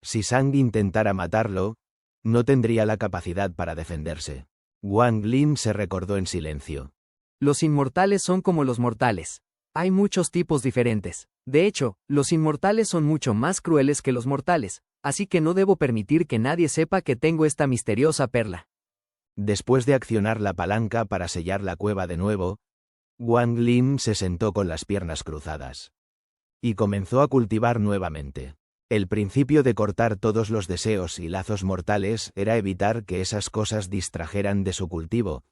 [SPEAKER 2] Si Sang intentara matarlo, no tendría la capacidad para defenderse. Wang Lin se recordó en silencio.
[SPEAKER 3] Los inmortales son como los mortales. Hay muchos tipos diferentes. De hecho, los inmortales son mucho más crueles que los mortales, así que no debo permitir que nadie sepa que tengo esta misteriosa perla.
[SPEAKER 2] Después de accionar la palanca para sellar la cueva de nuevo, Wang Lin se sentó con las piernas cruzadas. Y comenzó a cultivar nuevamente. El principio de cortar todos los deseos y lazos mortales era evitar que esas cosas distrajeran de su cultivo,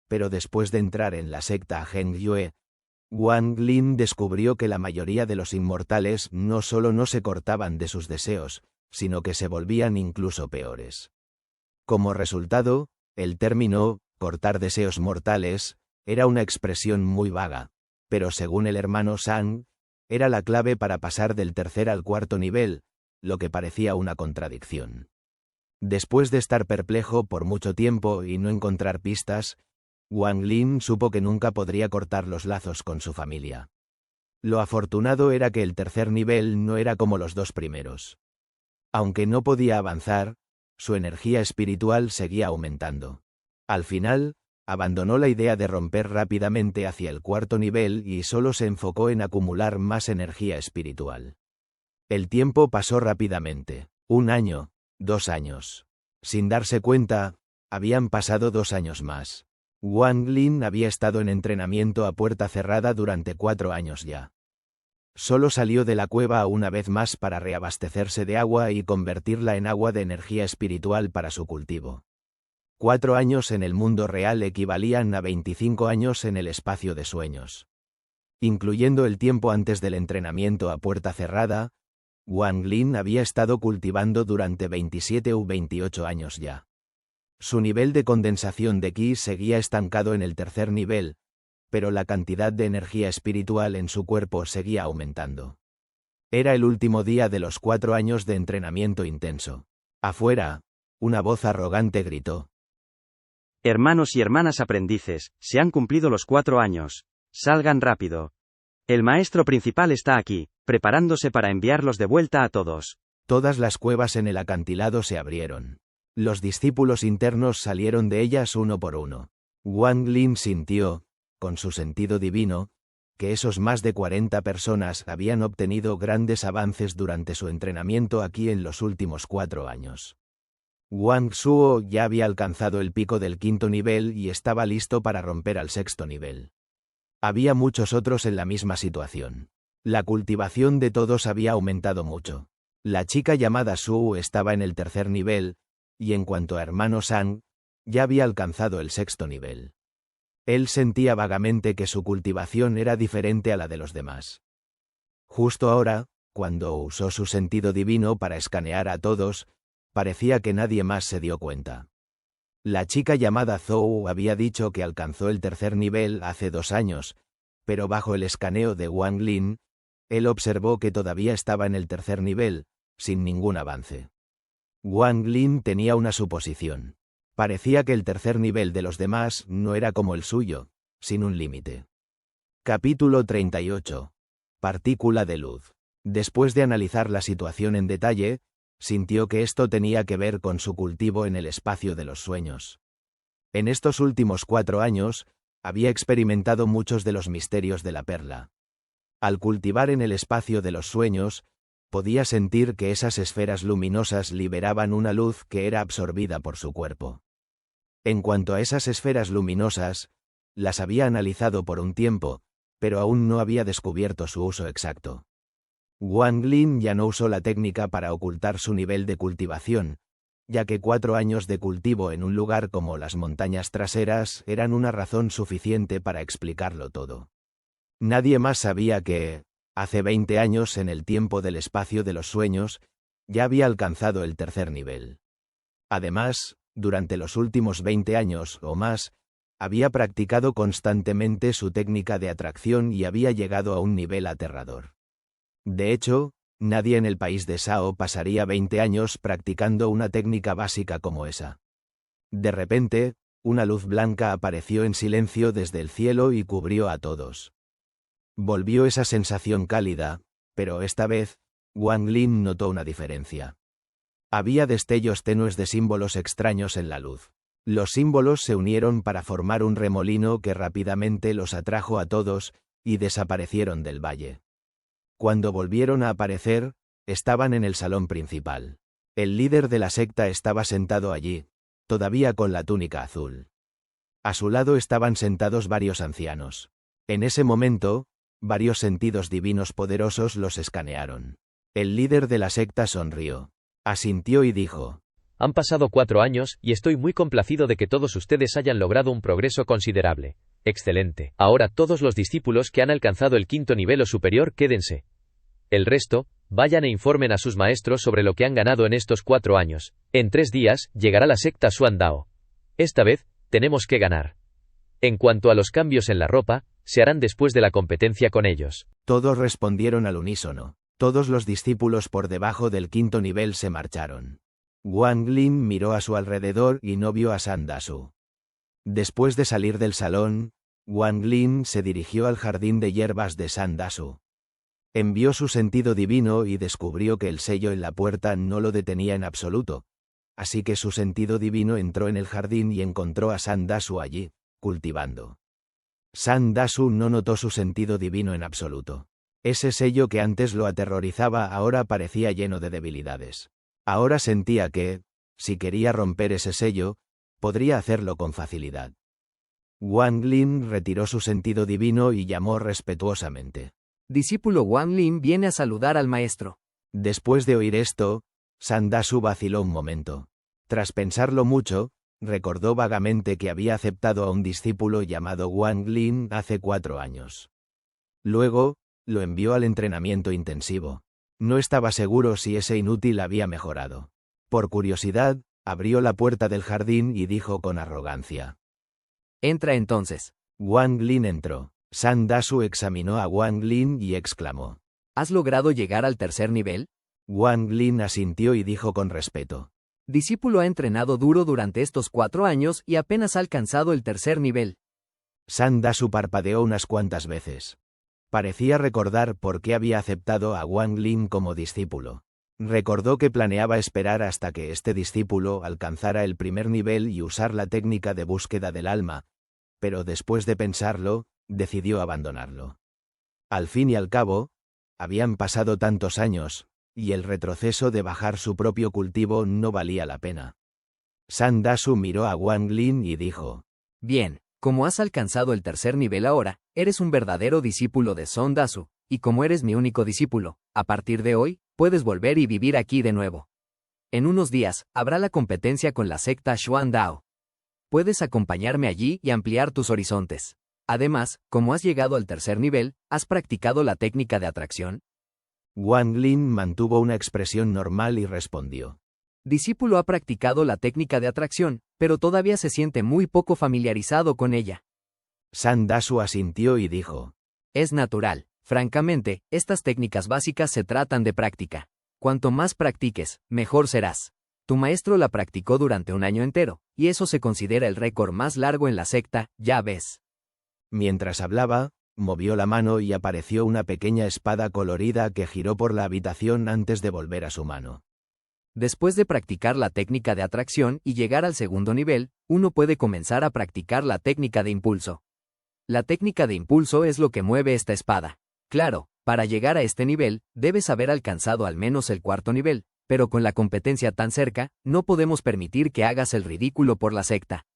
[SPEAKER 2] pero después de entrar en la secta Heng Yue, Wang Lin descubrió que la mayoría de los inmortales no solo no se cortaban de sus deseos, sino que se volvían incluso peores. Como resultado, el término, cortar deseos mortales, era una expresión muy vaga, pero según el hermano Sang, era la clave para pasar del tercer al cuarto nivel, lo que parecía una contradicción. Después de estar perplejo por mucho tiempo y no encontrar pistas, Wang Lin supo que nunca podría cortar los lazos con su familia. Lo afortunado era que el tercer nivel no era como los 2 primeros. Aunque no podía avanzar, su energía espiritual seguía aumentando. Al final, abandonó la idea de romper rápidamente hacia el cuarto nivel y solo se enfocó en acumular más energía espiritual. El tiempo pasó rápidamente. 1 año, 2 años. Sin darse cuenta, habían pasado 2 años más. Wang Lin había estado en entrenamiento a puerta cerrada durante 4 años ya. Solo salió de la cueva una vez más para reabastecerse de agua y convertirla en agua de energía espiritual para su cultivo. 4 años en el mundo real equivalían a 25 años en el espacio de sueños. Incluyendo el tiempo antes del entrenamiento a puerta cerrada, Wang Lin había estado cultivando durante 27 u 28 años ya. Su nivel de condensación de ki seguía estancado en el tercer nivel, pero la cantidad de energía espiritual en su cuerpo seguía aumentando. Era el último día de los 4 años de entrenamiento intenso. Afuera, una voz arrogante gritó.
[SPEAKER 17] Hermanos y hermanas aprendices, se han cumplido los 4 años. Salgan rápido. El maestro principal está aquí, preparándose para enviarlos de vuelta a todos.
[SPEAKER 2] Todas las cuevas en el acantilado se abrieron. Los discípulos internos salieron de ellas uno por uno. Wang Lin sintió, con su sentido divino, que esos más de 40 personas habían obtenido grandes avances durante su entrenamiento aquí en los últimos 4 años. Wang Suo ya había alcanzado el pico del 5.º nivel y estaba listo para romper al 6.º nivel. Había muchos otros en la misma situación. La cultivación de todos había aumentado mucho. La chica llamada Su estaba en el 3.er nivel, y en cuanto a hermano Sang, ya había alcanzado el 6.º nivel. Él sentía vagamente que su cultivación era diferente a la de los demás. Justo ahora, cuando usó su sentido divino para escanear a todos, parecía que nadie más se dio cuenta. La chica llamada Zhou había dicho que alcanzó el 3.er nivel hace 2 años, pero bajo el escaneo de Wang Lin, él observó que todavía estaba en el 3.er nivel, sin ningún avance. Wang Lin tenía una suposición. Parecía que el 3.er nivel de los demás no era como el suyo, sin un límite. Capítulo 38. Partícula de luz. Después de analizar la situación en detalle, sintió que esto tenía que ver con su cultivo en el espacio de los sueños. En estos últimos 4 años, había experimentado muchos de los misterios de la perla. Al cultivar en el espacio de los sueños, podía sentir que esas esferas luminosas liberaban una luz que era absorbida por su cuerpo. En cuanto a esas esferas luminosas, las había analizado por un tiempo, pero aún no había descubierto su uso exacto. Wang Lin ya no usó la técnica para ocultar su nivel de cultivación, ya que 4 años de cultivo en un lugar como las montañas traseras eran una razón suficiente para explicarlo todo. Nadie más sabía que, hace 20 años en el tiempo del espacio de los sueños, ya había alcanzado el 3.er nivel. Además, durante los últimos 20 años o más, había practicado constantemente su técnica de atracción y había llegado a un nivel aterrador. De hecho, nadie en el país de Sao pasaría 20 años practicando una técnica básica como esa. De repente, una luz blanca apareció en silencio desde el cielo y cubrió a todos. Volvió esa sensación cálida, pero esta vez, Wang Lin notó una diferencia. Había destellos tenues de símbolos extraños en la luz. Los símbolos se unieron para formar un remolino que rápidamente los atrajo a todos, y desaparecieron del valle. Cuando volvieron a aparecer, estaban en el salón principal. El líder de la secta estaba sentado allí, todavía con la túnica azul. A su lado estaban sentados varios ancianos. En ese momento, varios sentidos divinos poderosos los escanearon. El líder de la secta sonrió. Asintió y dijo:
[SPEAKER 18] Han pasado 4 años, y estoy muy complacido de que todos ustedes hayan logrado un progreso considerable. Excelente. Ahora todos los discípulos que han alcanzado el 5.º nivel o superior quédense. El resto, vayan e informen a sus maestros sobre lo que han ganado en estos 4 años. En 3 días, llegará la secta Xuandao. Esta vez, tenemos que ganar. En cuanto a los cambios en la ropa, se harán después de la competencia con ellos.
[SPEAKER 2] Todos respondieron al unísono. Todos los discípulos por debajo del 5.º nivel se marcharon. Wang Lin miró a su alrededor y no vio a Sandasu. Después de salir del salón, Wang Lin se dirigió al jardín de hierbas de Sandasu. Envió su sentido divino y descubrió que el sello en la puerta no lo detenía en absoluto, así que su sentido divino entró en el jardín y encontró a Sandasu allí, cultivando. Sandasu no notó su sentido divino en absoluto. Ese sello que antes lo aterrorizaba ahora parecía lleno de debilidades. Ahora sentía que, si quería romper ese sello, podría hacerlo con facilidad. Wang Lin retiró su sentido divino y llamó respetuosamente:
[SPEAKER 3] Discípulo Wang Lin viene a saludar al maestro.
[SPEAKER 2] Después de oír esto, Sandasu vaciló un momento. Tras pensarlo mucho, recordó vagamente que había aceptado a un discípulo llamado Wang Lin hace 4 años. Luego, lo envió al entrenamiento intensivo. No estaba seguro si ese inútil había mejorado. Por curiosidad, abrió la puerta del jardín y dijo con arrogancia:
[SPEAKER 3] Entra entonces.
[SPEAKER 2] Wang Lin entró. Sandasu examinó a Wang Lin y exclamó:
[SPEAKER 3] ¿Has logrado llegar al 3.er nivel?
[SPEAKER 2] Wang Lin asintió y dijo con respeto:
[SPEAKER 3] Discípulo ha entrenado duro durante estos 4 años y apenas ha alcanzado el 3.er nivel.
[SPEAKER 2] Sandasu parpadeó unas cuantas veces. Parecía recordar por qué había aceptado a Wang Lin como discípulo. Recordó que planeaba esperar hasta que este discípulo alcanzara el 1.er nivel y usar la técnica de búsqueda del alma, pero después de pensarlo, decidió abandonarlo. Al fin y al cabo, habían pasado tantos años, y el retroceso de bajar su propio cultivo no valía la pena. San Dasu miró a Wang Lin y dijo:
[SPEAKER 3] Bien, como has alcanzado el tercer nivel ahora, eres un verdadero discípulo de Son Dasu, y como eres mi único discípulo, a partir de hoy, puedes volver y vivir aquí de nuevo. En unos días, habrá la competencia con la secta Xuandao. Puedes acompañarme allí y ampliar tus horizontes. Además, como has llegado al tercer nivel, ¿has practicado la técnica de atracción?
[SPEAKER 2] Wang Lin mantuvo una expresión normal y respondió:
[SPEAKER 3] Discípulo ha practicado la técnica de atracción, pero todavía se siente muy poco familiarizado con ella.
[SPEAKER 2] San Dasu asintió y dijo:
[SPEAKER 3] Es natural. Francamente, estas técnicas básicas se tratan de práctica. Cuanto más practiques, mejor serás. Tu maestro la practicó durante un año entero, y eso se considera el récord más largo en la secta, ya ves.
[SPEAKER 2] Mientras hablaba, movió la mano y apareció una pequeña espada colorida que giró por la habitación antes de volver a su mano.
[SPEAKER 3] Después de practicar la técnica de atracción y llegar al segundo nivel, uno puede comenzar a practicar la técnica de impulso. La técnica de impulso es lo que mueve esta espada. Claro, para llegar a este nivel, debes haber alcanzado al menos el cuarto nivel, pero con la competencia tan cerca, no podemos permitir que hagas el ridículo por la secta.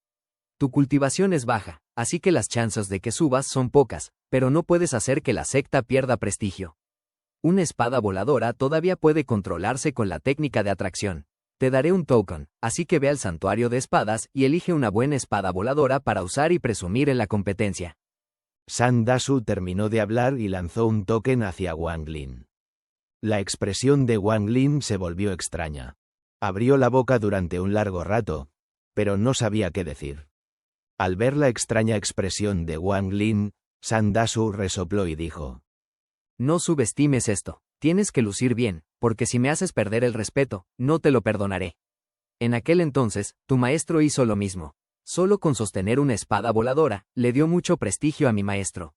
[SPEAKER 3] Tu cultivación es baja, así que las chances de que subas son pocas, pero no puedes hacer que la secta pierda prestigio. Una espada voladora todavía puede controlarse con la técnica de atracción. Te daré un token, así que ve al santuario de espadas y elige una buena espada voladora para usar y presumir en la competencia.
[SPEAKER 2] San Dasu terminó de hablar y lanzó un token hacia Wang Lin. La expresión de Wang Lin se volvió extraña. Abrió la boca durante un largo rato, pero no sabía qué decir. Al ver la extraña expresión de Wang Lin, San Dasu resopló y dijo:
[SPEAKER 3] No subestimes esto, tienes que lucir bien, porque si me haces perder el respeto, no te lo perdonaré. En aquel entonces, tu maestro hizo lo mismo. Solo con sostener una espada voladora, le dio mucho prestigio a mi maestro.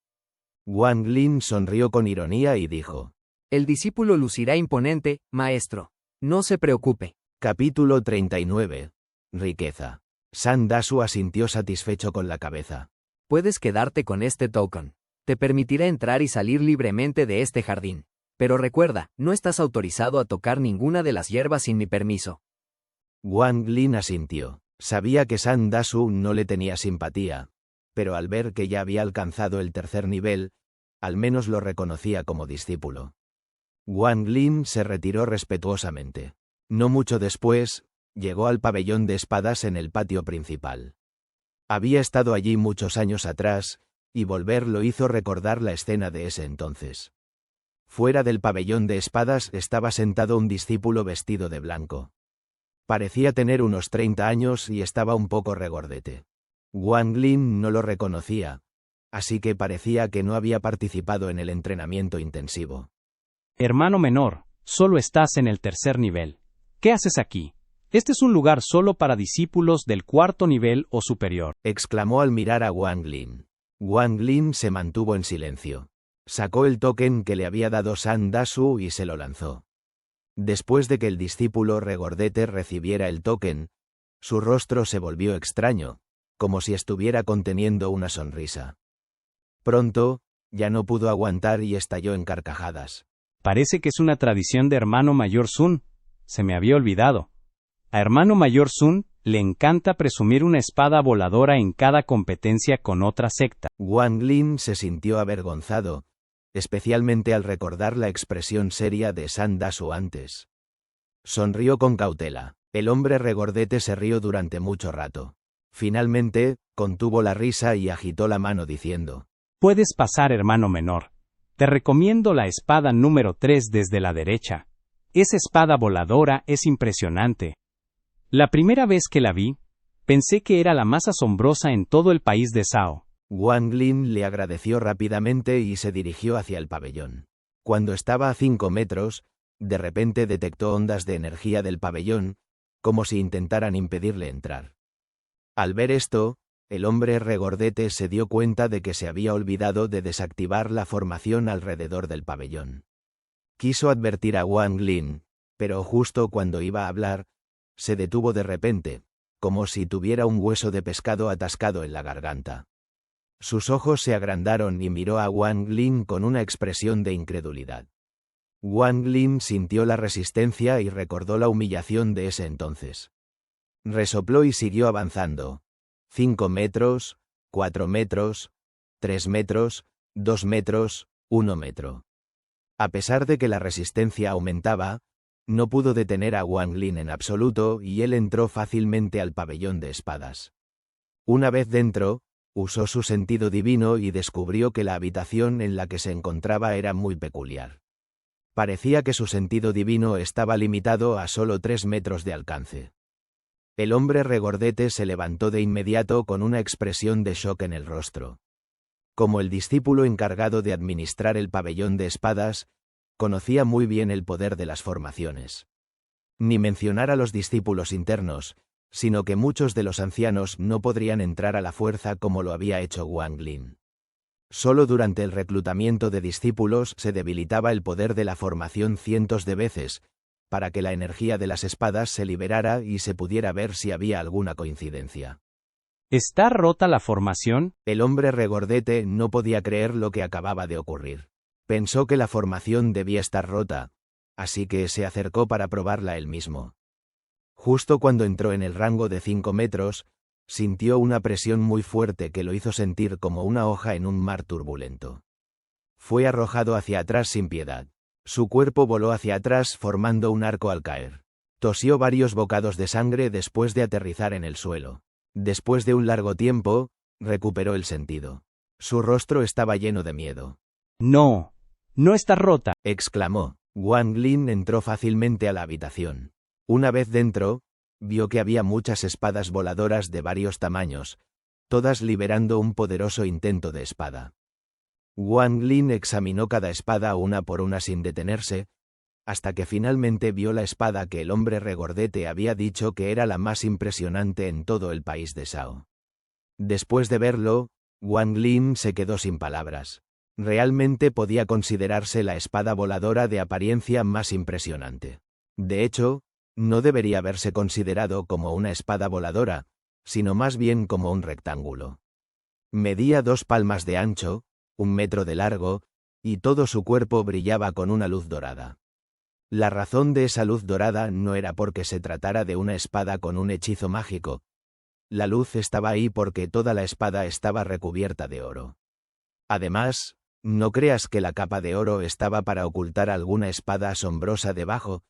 [SPEAKER 2] Wang Lin sonrió con ironía y dijo:
[SPEAKER 3] El discípulo lucirá imponente, maestro. No se preocupe.
[SPEAKER 2] Capítulo 39. Riqueza. San Dasu asintió satisfecho con la cabeza.
[SPEAKER 3] Puedes quedarte con este token. Te permitirá entrar y salir libremente de este jardín. Pero recuerda, no estás autorizado a tocar ninguna de las hierbas sin mi permiso.
[SPEAKER 2] Wang Lin asintió. Sabía que San Dasu no le tenía simpatía, pero al ver que ya había alcanzado el tercer nivel, al menos lo reconocía como discípulo. Wang Lin se retiró respetuosamente. No mucho después, llegó al pabellón de espadas en el patio principal. Había estado allí muchos años atrás, y volver lo hizo recordar la escena de ese entonces. Fuera del pabellón de espadas estaba sentado un discípulo vestido de blanco. Parecía tener unos 30 años y estaba un poco regordete. Wang Lin no lo reconocía, así que parecía que no había participado en el entrenamiento intensivo.
[SPEAKER 23] Hermano menor, solo estás en el tercer nivel. ¿Qué haces aquí? Este es un lugar solo para discípulos del cuarto nivel o superior,
[SPEAKER 2] exclamó al mirar a Wang Lin. Wang Lin se mantuvo en silencio. Sacó el token que le había dado San Dasu y se lo lanzó. Después de que el discípulo regordete recibiera el token, su rostro se volvió extraño, como si estuviera conteniendo una sonrisa. Pronto, ya no pudo aguantar y estalló en carcajadas.
[SPEAKER 23] Parece que es una tradición de hermano mayor Sun. Se me había olvidado. A hermano mayor Sun le encanta presumir una espada voladora en cada competencia con otra secta.
[SPEAKER 2] Wang Lin se sintió avergonzado, especialmente al recordar la expresión seria de San Dasu antes. Sonrió con cautela. El hombre regordete se rió durante mucho rato. Finalmente, contuvo la risa y agitó la mano diciendo:
[SPEAKER 23] Puedes pasar, hermano menor. Te recomiendo la espada número 3 desde la derecha. Esa espada voladora es impresionante. La primera vez que la vi, pensé que era la más asombrosa en todo el país de Sao.
[SPEAKER 2] Wang Lin le agradeció rápidamente y se dirigió hacia el pabellón. Cuando estaba a 5 metros, de repente detectó ondas de energía del pabellón, como si intentaran impedirle entrar. Al ver esto, el hombre regordete se dio cuenta de que se había olvidado de desactivar la formación alrededor del pabellón. Quiso advertir a Wang Lin, pero justo cuando iba a hablar, se detuvo de repente, como si tuviera un hueso de pescado atascado en la garganta. Sus ojos se agrandaron y miró a Wang Lin con una expresión de incredulidad. Wang Lin sintió la resistencia y recordó la humillación de ese entonces. Resopló y siguió avanzando. 5 metros, 4 metros, 3 metros, 2 metros, 1 metro. A pesar de que la resistencia aumentaba, no pudo detener a Wang Lin en absoluto y él entró fácilmente al pabellón de espadas. Una vez dentro, usó su sentido divino y descubrió que la habitación en la que se encontraba era muy peculiar. Parecía que su sentido divino estaba limitado a solo 3 metros de alcance. El hombre regordete se levantó de inmediato con una expresión de shock en el rostro. Como el discípulo encargado de administrar el pabellón de espadas, conocía muy bien el poder de las formaciones. Ni mencionar a los discípulos internos, sino que muchos de los ancianos no podrían entrar a la fuerza como lo había hecho Wang Lin. Solo durante el reclutamiento de discípulos se debilitaba el poder de la formación cientos de veces, para que la energía de las espadas se liberara y se pudiera ver si había alguna coincidencia.
[SPEAKER 23] ¿Está rota la formación?
[SPEAKER 2] El hombre regordete no podía creer lo que acababa de ocurrir. Pensó que la formación debía estar rota, así que se acercó para probarla él mismo. Justo cuando entró en el rango de 5 metros, sintió una presión muy fuerte que lo hizo sentir como una hoja en un mar turbulento. Fue arrojado hacia atrás sin piedad. Su cuerpo voló hacia atrás formando un arco al caer. Tosió varios bocados de sangre después de aterrizar en el suelo. Después de un largo tiempo, recuperó el sentido. Su rostro estaba lleno de miedo.
[SPEAKER 23] No, no está rota,
[SPEAKER 2] exclamó. Wang Lin entró fácilmente a la habitación. Una vez dentro, vio que había muchas espadas voladoras de varios tamaños, todas liberando un poderoso intento de espada. Wang Lin examinó cada espada una por una sin detenerse, hasta que finalmente vio la espada que el hombre regordete había dicho que era la más impresionante en todo el país de Shao. Después de verlo, Wang Lin se quedó sin palabras. Realmente podía considerarse la espada voladora de apariencia más impresionante. De hecho, no debería haberse considerado como una espada voladora, sino más bien como un rectángulo. Medía 2 palmas de ancho, 1 metro de largo, y todo su cuerpo brillaba con una luz dorada. La razón de esa luz dorada no era porque se tratara de una espada con un hechizo mágico. La luz estaba ahí porque toda la espada estaba recubierta de oro. Además, no creas que la capa de oro estaba para ocultar alguna espada asombrosa debajo,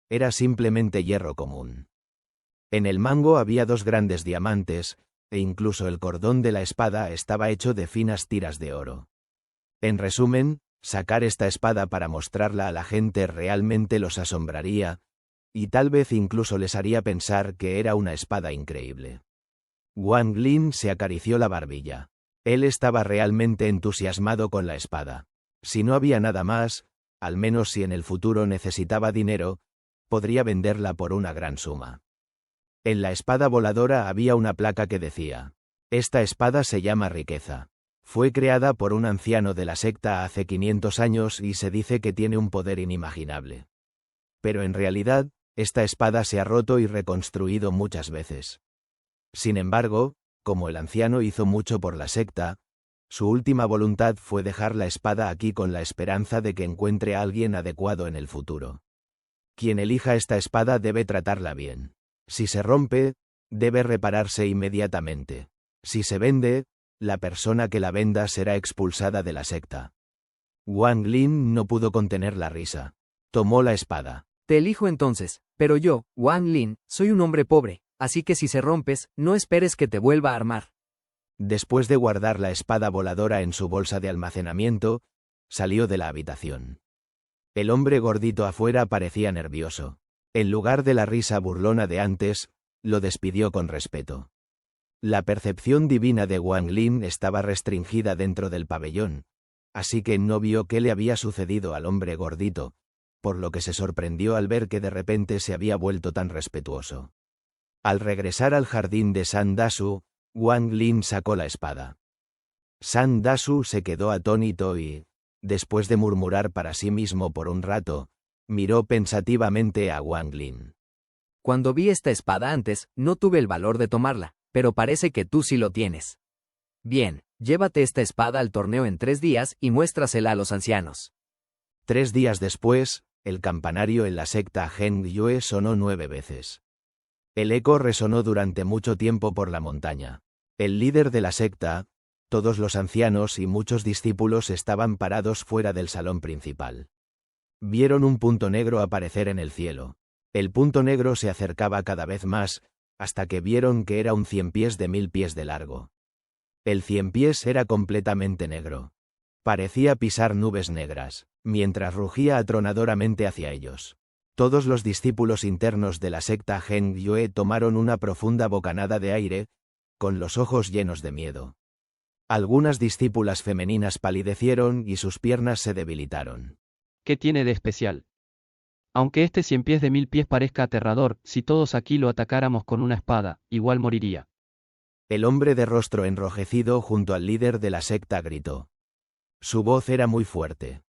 [SPEAKER 2] era simplemente hierro común. En el mango había 2 grandes diamantes, e incluso el cordón de la espada estaba hecho de finas tiras de oro. En resumen, sacar esta espada para mostrarla a la gente realmente los asombraría, y tal vez incluso les haría pensar que era una espada increíble. Wang Lin se acarició la barbilla. Él estaba realmente entusiasmado con la espada. Si no había nada más, al menos si en el futuro necesitaba dinero, podría venderla por una gran suma. En la espada voladora había una placa que decía: esta espada se llama riqueza. Fue creada por un anciano de la secta hace 500 años y se dice que tiene un poder inimaginable. Pero en realidad, esta espada se ha roto y reconstruido muchas veces. Sin embargo, como el anciano hizo mucho por la secta, su última voluntad fue dejar la espada aquí con la esperanza de que encuentre a alguien adecuado en el futuro. Quien elija esta espada debe tratarla bien. Si se rompe, debe repararse inmediatamente. Si se vende, la persona que la venda será expulsada de la secta. Wang Lin no pudo contener la risa. Tomó la espada.
[SPEAKER 3] Te elijo entonces, pero yo, Wang Lin, soy un hombre pobre, así que si se rompes, no esperes que te vuelva a armar.
[SPEAKER 2] Después de guardar la espada voladora en su bolsa de almacenamiento, salió de la habitación. El hombre gordito afuera parecía nervioso. En lugar de la risa burlona de antes, lo despidió con respeto. La percepción divina de Wang Lin estaba restringida dentro del pabellón, así que no vio qué le había sucedido al hombre gordito, por lo que se sorprendió al ver que de repente se había vuelto tan respetuoso. Al regresar al jardín de San Dasu, Wang Lin sacó la espada. San Dasu se quedó atónito y, después de murmurar para sí mismo por un rato, miró pensativamente a Wang Lin.
[SPEAKER 3] Cuando vi esta espada antes, no tuve el valor de tomarla, pero parece que tú sí lo tienes. Bien, Llévate esta espada al torneo en 3 días y muéstrasela a los ancianos.
[SPEAKER 2] 3 días después, el campanario en la secta Heng Yue sonó 9 veces. El eco resonó durante mucho tiempo por la montaña. El líder de la secta, todos los ancianos y muchos discípulos estaban parados fuera del salón principal. Vieron un punto negro aparecer en el cielo. El punto negro se acercaba cada vez más, hasta que vieron que era un 100 pies de 1000 pies de largo. El 100 pies era completamente negro. Parecía pisar nubes negras, mientras rugía atronadoramente hacia ellos. Todos los discípulos internos de la secta Heng Yue tomaron una profunda bocanada de aire, con los ojos llenos de miedo. Algunas discípulas femeninas palidecieron y sus piernas se debilitaron.
[SPEAKER 13] ¿Qué tiene de especial? Aunque este 100 pies de 1000 pies parezca aterrador, si todos aquí lo atacáramos con una espada, igual moriría.
[SPEAKER 2] El hombre de rostro enrojecido junto al líder de la secta gritó. Su voz era muy fuerte.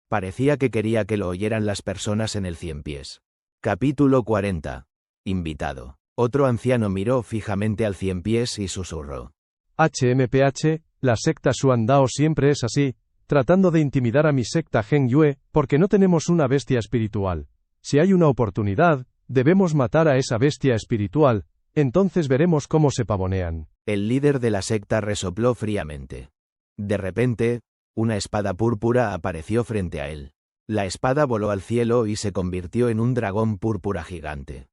[SPEAKER 2] Parecía que quería que lo oyeran las personas en el 100 pies. Capítulo 40. Invitado. Otro anciano miró fijamente al 100 pies y susurró.
[SPEAKER 14] HMPH, la secta Xuandao siempre es así, tratando de intimidar a mi secta Heng Yue, porque no tenemos una bestia espiritual. Si hay una oportunidad, debemos matar a esa bestia espiritual, entonces veremos cómo se pavonean.
[SPEAKER 2] El líder de la secta resopló fríamente. De repente, una espada púrpura apareció frente a él. La espada voló al cielo y se convirtió en un dragón púrpura gigante.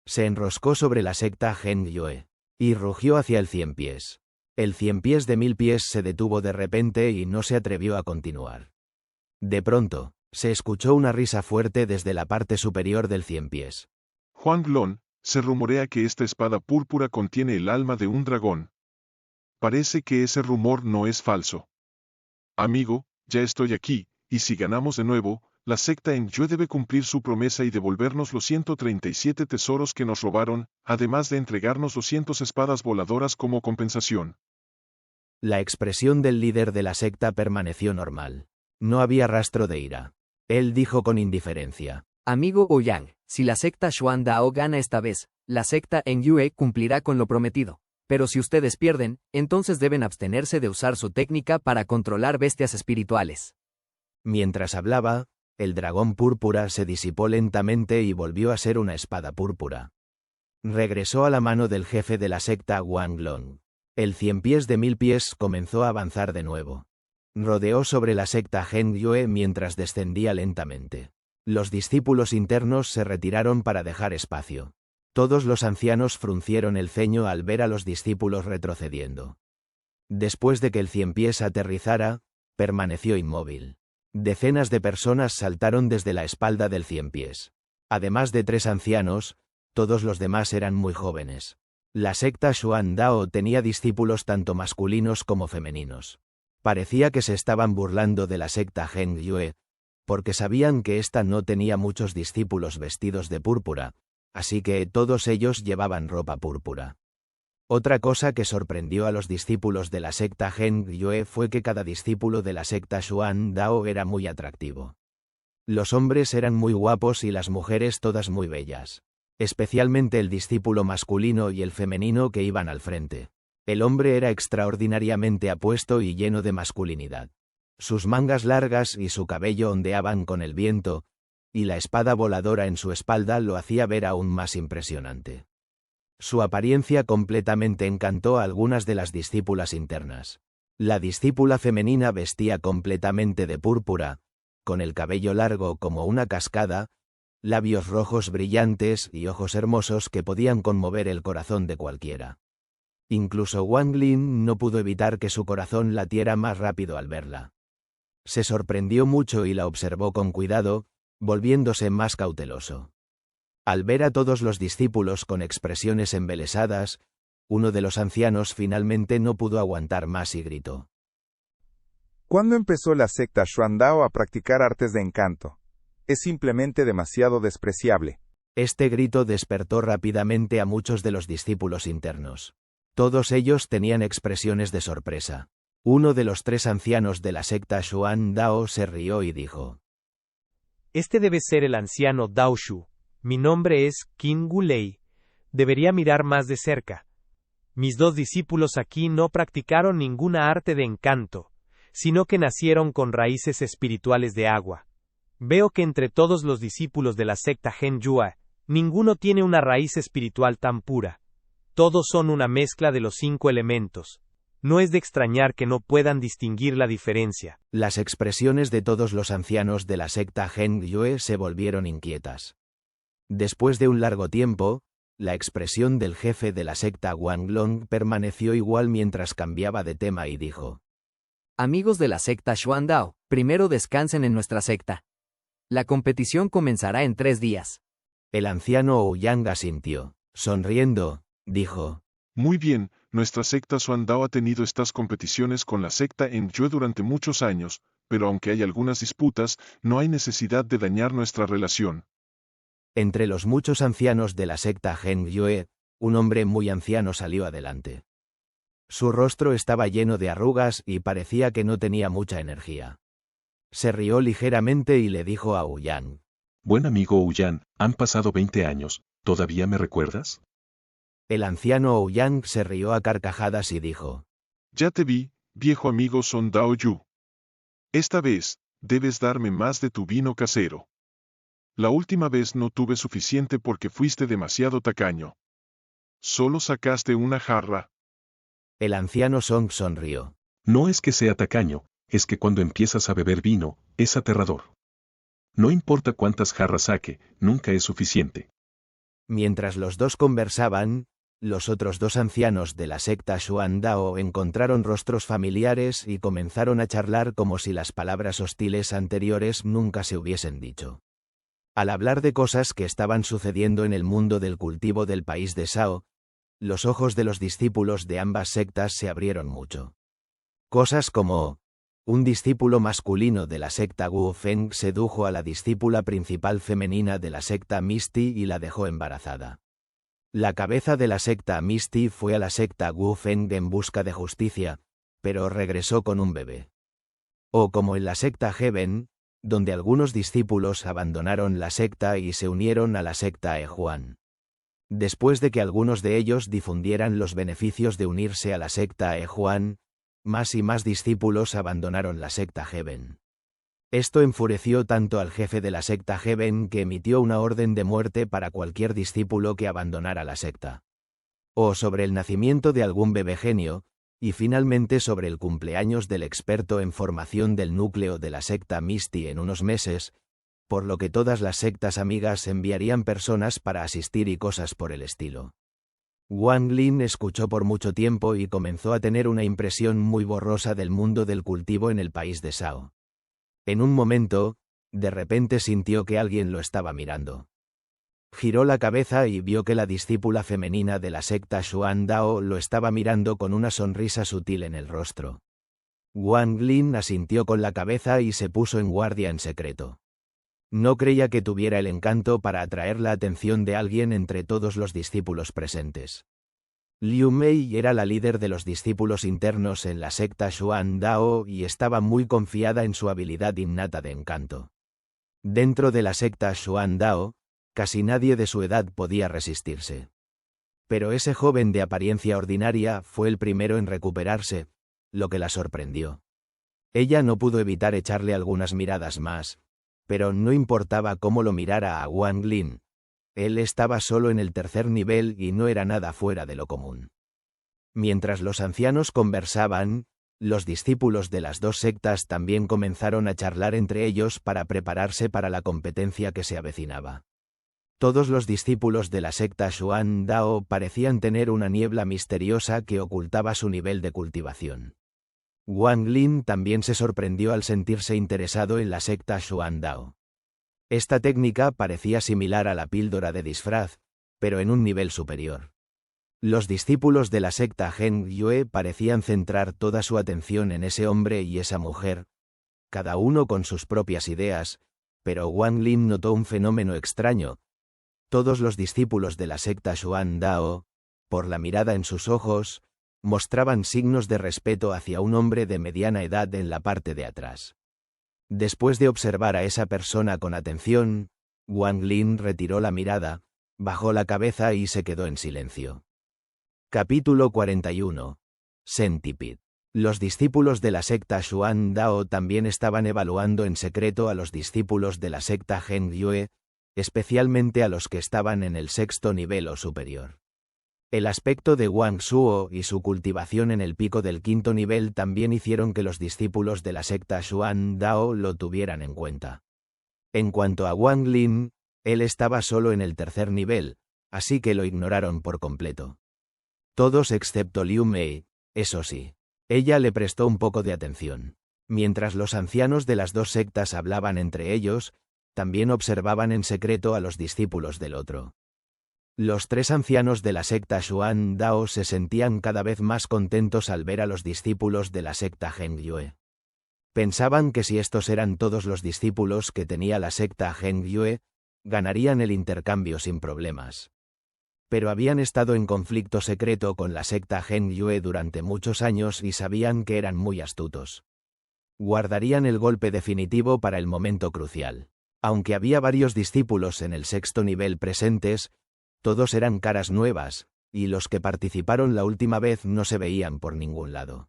[SPEAKER 2] Se enroscó sobre la secta Heng Yue, y rugió hacia el 100 pies. El 100 pies de 1000 pies se detuvo de repente y no se atrevió a continuar. De pronto, se escuchó una risa fuerte desde la parte superior del 100 pies.
[SPEAKER 6] Huanglong, se rumorea que esta espada púrpura contiene el alma de un dragón. Parece que ese rumor no es falso. Amigo, ya estoy aquí, y si ganamos de nuevo, la secta Heng Yue debe cumplir su promesa y devolvernos los 137 tesoros que nos robaron, además de entregarnos 200 espadas voladoras como compensación.
[SPEAKER 2] La expresión del líder de la secta permaneció normal. No había rastro de ira. Él dijo con indiferencia.
[SPEAKER 3] Amigo Ouyang, si la secta Xuandao gana esta vez, la secta Heng Yue cumplirá con lo prometido. Pero si ustedes pierden, entonces deben abstenerse de usar su técnica para controlar bestias espirituales.
[SPEAKER 2] Mientras hablaba, el dragón púrpura se disipó lentamente y volvió a ser una espada púrpura. Regresó a la mano del jefe de la secta Huanglong. El 100 pies de 1000 pies comenzó a avanzar de nuevo. Rodeó sobre la secta Heng Yue mientras descendía lentamente. Los discípulos internos se retiraron para dejar espacio. Todos los ancianos fruncieron el ceño al ver a los discípulos retrocediendo. Después de que el 100 pies aterrizara, permaneció inmóvil. Decenas de personas saltaron desde la espalda del 100 pies. Además de 3 ancianos, todos los demás eran muy jóvenes. La secta Xuandao tenía discípulos tanto masculinos como femeninos. Parecía que se estaban burlando de la secta Heng Yue, porque sabían que ésta no tenía muchos discípulos vestidos de púrpura, así que todos ellos llevaban ropa púrpura. Otra cosa que sorprendió a los discípulos de la secta Heng Yue fue que cada discípulo de la secta Xuandao era muy atractivo. Los hombres eran muy guapos y las mujeres todas muy bellas. Especialmente el discípulo masculino y el femenino que iban al frente. El hombre era extraordinariamente apuesto y lleno de masculinidad. Sus mangas largas y su cabello ondeaban con el viento, y la espada voladora en su espalda lo hacía ver aún más impresionante. Su apariencia completamente encantó a algunas de las discípulas internas. La discípula femenina vestía completamente de púrpura, con el cabello largo como una cascada, labios rojos brillantes y ojos hermosos que podían conmover el corazón de cualquiera. Incluso Huanglong no pudo evitar que su corazón latiera más rápido al verla. Se sorprendió mucho y la observó con cuidado, volviéndose más cauteloso. Al ver a todos los discípulos con expresiones embelesadas, uno de los ancianos finalmente no pudo aguantar más y gritó.
[SPEAKER 11] ¿Cuándo empezó la secta Xuandao a practicar artes de encanto? Es simplemente demasiado despreciable.
[SPEAKER 2] Este grito despertó rápidamente a muchos de los discípulos internos. Todos ellos tenían expresiones de sorpresa. Uno de los 3 ancianos de la secta Xuandao se rió y dijo.
[SPEAKER 15] Este debe ser el anciano Dao Shu. Mi nombre es Qin Gulei. Debería mirar más de cerca. Mis 2 discípulos aquí no practicaron ninguna arte de encanto, sino que nacieron con raíces espirituales de agua. Veo que entre todos los discípulos de la secta Gen Yue, ninguno tiene una raíz espiritual tan pura. Todos son una mezcla de los 5 elementos. No es de extrañar que no puedan distinguir la diferencia.
[SPEAKER 2] Las expresiones de todos los ancianos de la secta Gen Yue se volvieron inquietas. Después de un largo tiempo, la expresión del jefe de la secta Wanglong permaneció igual mientras cambiaba de tema y dijo:
[SPEAKER 3] Amigos de la secta Xuandao, primero descansen en nuestra secta. La competición comenzará en 3 días.
[SPEAKER 2] El anciano Ouyang asintió. Sonriendo, dijo:
[SPEAKER 6] Muy bien, nuestra secta Xuandao ha tenido estas competiciones con la secta Enjue durante muchos años, pero aunque hay algunas disputas, no hay necesidad de dañar nuestra relación.
[SPEAKER 2] Entre los muchos ancianos de la secta Gen Yue, un hombre muy anciano salió adelante. Su rostro estaba lleno de arrugas y parecía que no tenía mucha energía. Se rió ligeramente y le dijo a Ouyang:
[SPEAKER 6] Buen amigo Ouyang, han pasado 20 años, ¿todavía me recuerdas?
[SPEAKER 2] El anciano Ouyang se rió a carcajadas y dijo:
[SPEAKER 6] Ya te vi, viejo amigo Son Dao Yu. Esta vez, debes darme más de tu vino casero. La última vez no tuve suficiente porque fuiste demasiado tacaño. Solo sacaste una jarra.
[SPEAKER 2] El anciano Song sonrió.
[SPEAKER 6] No es que sea tacaño, es que cuando empiezas a beber vino, es aterrador. No importa cuántas jarras saque, nunca es suficiente.
[SPEAKER 2] Mientras los dos conversaban, los otros 2 ancianos de la secta Xuandao encontraron rostros familiares y comenzaron a charlar como si las palabras hostiles anteriores nunca se hubiesen dicho. Al hablar de cosas que estaban sucediendo en el mundo del cultivo del país de Shao, los ojos de los discípulos de ambas sectas se abrieron mucho. Cosas como: un discípulo masculino de la secta Wu Feng sedujo a la discípula principal femenina de la secta Misty y la dejó embarazada. La cabeza de la secta Misty fue a la secta Wu Feng en busca de justicia, pero regresó con un bebé. O como en la secta Heaven, donde algunos discípulos abandonaron la secta y se unieron a la secta Ejuan. Después de que algunos de ellos difundieran los beneficios de unirse a la secta Ejuan, más y más discípulos abandonaron la secta Heaven. Esto enfureció tanto al jefe de la secta Heaven que emitió una orden de muerte para cualquier discípulo que abandonara la secta. O sobre el nacimiento de algún bebé genio, y finalmente sobre el cumpleaños del experto en formación del núcleo de la secta Misty en unos meses, por lo que todas las sectas amigas enviarían personas para asistir y cosas por el estilo. Wang Lin escuchó por mucho tiempo y comenzó a tener una impresión muy borrosa del mundo del cultivo en el país de Shao. En un momento, de repente sintió que alguien lo estaba mirando. Giró la cabeza y vio que la discípula femenina de la secta Xuandao lo estaba mirando con una sonrisa sutil en el rostro. Wang Lin asintió con la cabeza y se puso en guardia en secreto. No creía que tuviera el encanto para atraer la atención de alguien entre todos los discípulos presentes. Liu Mei era la líder de los discípulos internos en la secta Xuandao y estaba muy confiada en su habilidad innata de encanto. Dentro de la secta Xuandao, casi nadie de su edad podía resistirse. Pero ese joven de apariencia ordinaria fue el primero en recuperarse, lo que la sorprendió. Ella no pudo evitar echarle algunas miradas más, pero no importaba cómo lo mirara a Wang Lin. Él estaba solo en el 3er nivel y no era nada fuera de lo común. Mientras los ancianos conversaban, los discípulos de las 2 sectas también comenzaron a charlar entre ellos para prepararse para la competencia que se avecinaba. Todos los discípulos de la secta Xuandao parecían tener una niebla misteriosa que ocultaba su nivel de cultivación. Wang Lin también se sorprendió al sentirse interesado en la secta Xuandao. Esta técnica parecía similar a la píldora de disfraz, pero en un nivel superior. Los discípulos de la secta Gen Yue parecían centrar toda su atención en ese hombre y esa mujer, cada uno con sus propias ideas, pero Wang Lin notó un fenómeno extraño. Todos los discípulos de la secta Xuandao, por la mirada en sus ojos, mostraban signos de respeto hacia un hombre de mediana edad en la parte de atrás. Después de observar a esa persona con atención, Wang Lin retiró la mirada, bajó la cabeza y se quedó en silencio. Capítulo 41. Centipede. Los discípulos de la secta Xuan Dao también estaban evaluando en secreto a los discípulos de la secta Heng Yue, especialmente a los que estaban en el sexto nivel o superior. El aspecto de Wang Suo y su cultivación en el pico del quinto nivel también hicieron que los discípulos de la secta Xuan Dao lo tuvieran en cuenta. En cuanto a Wang Lin, él estaba solo en el tercer nivel, así que lo ignoraron por completo. Todos excepto Liu Mei, eso sí. Ella le prestó un poco de atención. Mientras los ancianos de las dos sectas hablaban entre ellos, también observaban en secreto a los discípulos del otro. Los tres ancianos de la secta Xuan Dao se sentían cada vez más contentos al ver a los discípulos de la secta Heng Yue. Pensaban que si estos eran todos los discípulos que tenía la secta Heng Yue, ganarían el intercambio sin problemas. Pero habían estado en conflicto secreto con la secta Heng Yue durante muchos años y sabían que eran muy astutos. Guardarían el golpe definitivo para el momento crucial. Aunque había varios discípulos en el sexto nivel presentes, todos eran caras nuevas, y los que participaron la última vez no se veían por ningún lado.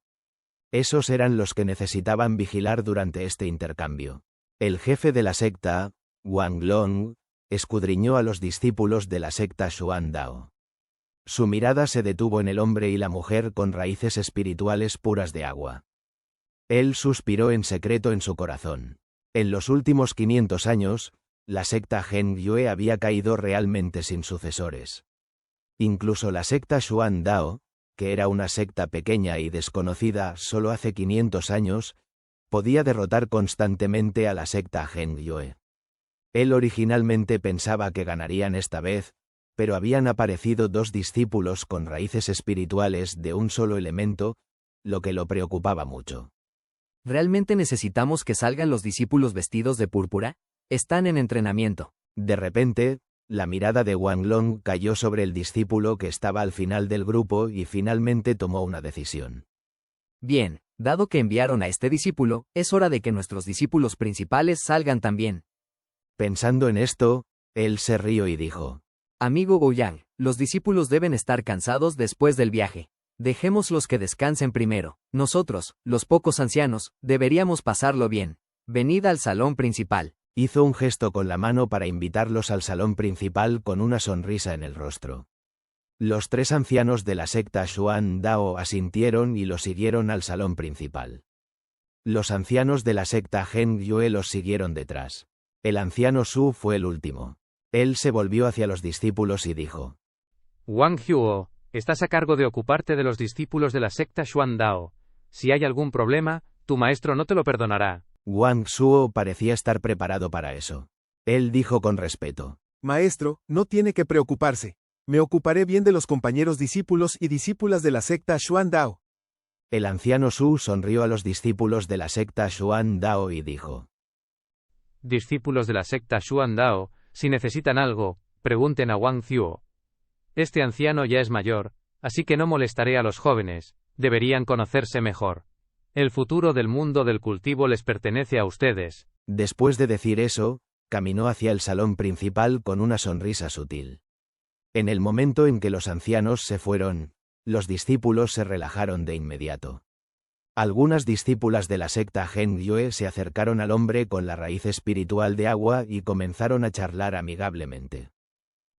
[SPEAKER 2] Esos eran los que necesitaban vigilar durante este intercambio. El jefe de la secta, Wang Long, escudriñó a los discípulos de la secta Xuan Dao. Su mirada se detuvo en el hombre y la mujer con raíces espirituales puras de agua. Él suspiró en secreto en su corazón. En los últimos 500 años, la secta Heng Yue había caído realmente sin sucesores. Incluso la secta Xuan Dao, que era una secta pequeña y desconocida solo hace 500 años, podía derrotar constantemente a la secta Heng Yue. Él originalmente pensaba que ganarían esta vez, pero habían aparecido dos discípulos con raíces espirituales de un solo elemento, lo que lo preocupaba mucho.
[SPEAKER 3] ¿Realmente necesitamos que salgan los discípulos vestidos de púrpura? Están en entrenamiento.
[SPEAKER 2] De repente, la mirada de Wang Long cayó sobre el discípulo que estaba al final del grupo y finalmente tomó una decisión.
[SPEAKER 3] Bien, dado que enviaron a este discípulo, es hora de que nuestros discípulos principales salgan también.
[SPEAKER 2] Pensando en esto, él se rió y dijo:
[SPEAKER 3] Amigo Ouyang, los discípulos deben estar cansados después del viaje. Dejémoslos que descansen primero. Nosotros, los pocos ancianos, deberíamos pasarlo bien. Venid al salón principal.
[SPEAKER 2] Hizo un gesto con la mano para invitarlos al salón principal con una sonrisa en el rostro. Los tres ancianos de la secta Xuan Dao asintieron y lo siguieron al salón principal. Los ancianos de la secta Heng Yue los siguieron detrás. El anciano Su fue el último. Él se volvió hacia los discípulos y dijo:
[SPEAKER 4] Wang Huo, estás a cargo de ocuparte de los discípulos de la secta Xuan Dao. Si hay algún problema, tu maestro no te lo perdonará.
[SPEAKER 2] Wang Suo parecía estar preparado para eso. Él dijo con respeto:
[SPEAKER 7] Maestro, no tiene que preocuparse. Me ocuparé bien de los compañeros discípulos y discípulas de la secta Xuan Dao.
[SPEAKER 2] El anciano Su sonrió a los discípulos de la secta Xuan Dao y dijo:
[SPEAKER 4] Discípulos de la secta Xuan Dao, si necesitan algo, pregunten a Wang Huo. Este anciano ya es mayor, así que no molestaré a los jóvenes, deberían conocerse mejor. El futuro del mundo del cultivo les pertenece a ustedes.
[SPEAKER 2] Después de decir eso, caminó hacia el salón principal con una sonrisa sutil. En el momento en que los ancianos se fueron, los discípulos se relajaron de inmediato. Algunas discípulas de la secta Heng Yue se acercaron al hombre con la raíz espiritual de agua y comenzaron a charlar amigablemente.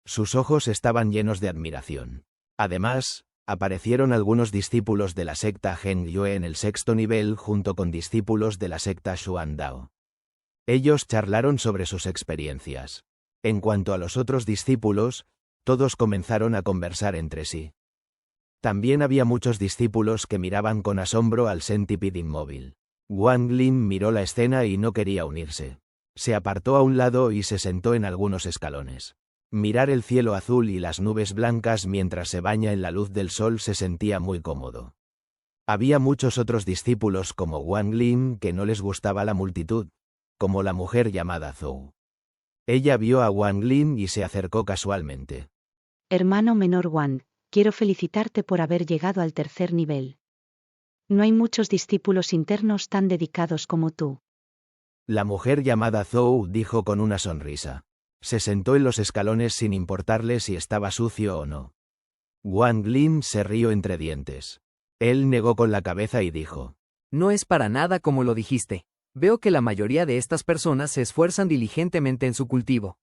[SPEAKER 2] Sus ojos estaban llenos de admiración. Además, aparecieron algunos discípulos de la secta Heng Yue en el sexto nivel junto con discípulos de la secta Xuan Dao. Ellos charlaron sobre sus experiencias. En cuanto a los otros discípulos, todos comenzaron a conversar entre sí. También había muchos discípulos que miraban con asombro al centipede inmóvil. Wang Lin miró la escena y no quería unirse. Se apartó a un lado y se sentó en algunos escalones. Mirar el cielo azul y las nubes blancas mientras se baña en la luz del sol se sentía muy cómodo. Había muchos otros discípulos como Wang Lin que no les gustaba la multitud, como la mujer llamada Zhou. Ella vio a Wang Lin y se acercó casualmente.
[SPEAKER 12] Hermano menor Wang, quiero felicitarte por haber llegado al tercer nivel. No hay muchos discípulos internos tan dedicados como tú.
[SPEAKER 2] La mujer llamada Zhou dijo con una sonrisa. Se sentó en los escalones sin importarle si estaba sucio o no. Wang Lin se rió entre dientes. Él negó con la cabeza y dijo:
[SPEAKER 3] No es para nada como lo dijiste. Veo que la mayoría de estas personas se esfuerzan diligentemente en su cultivo.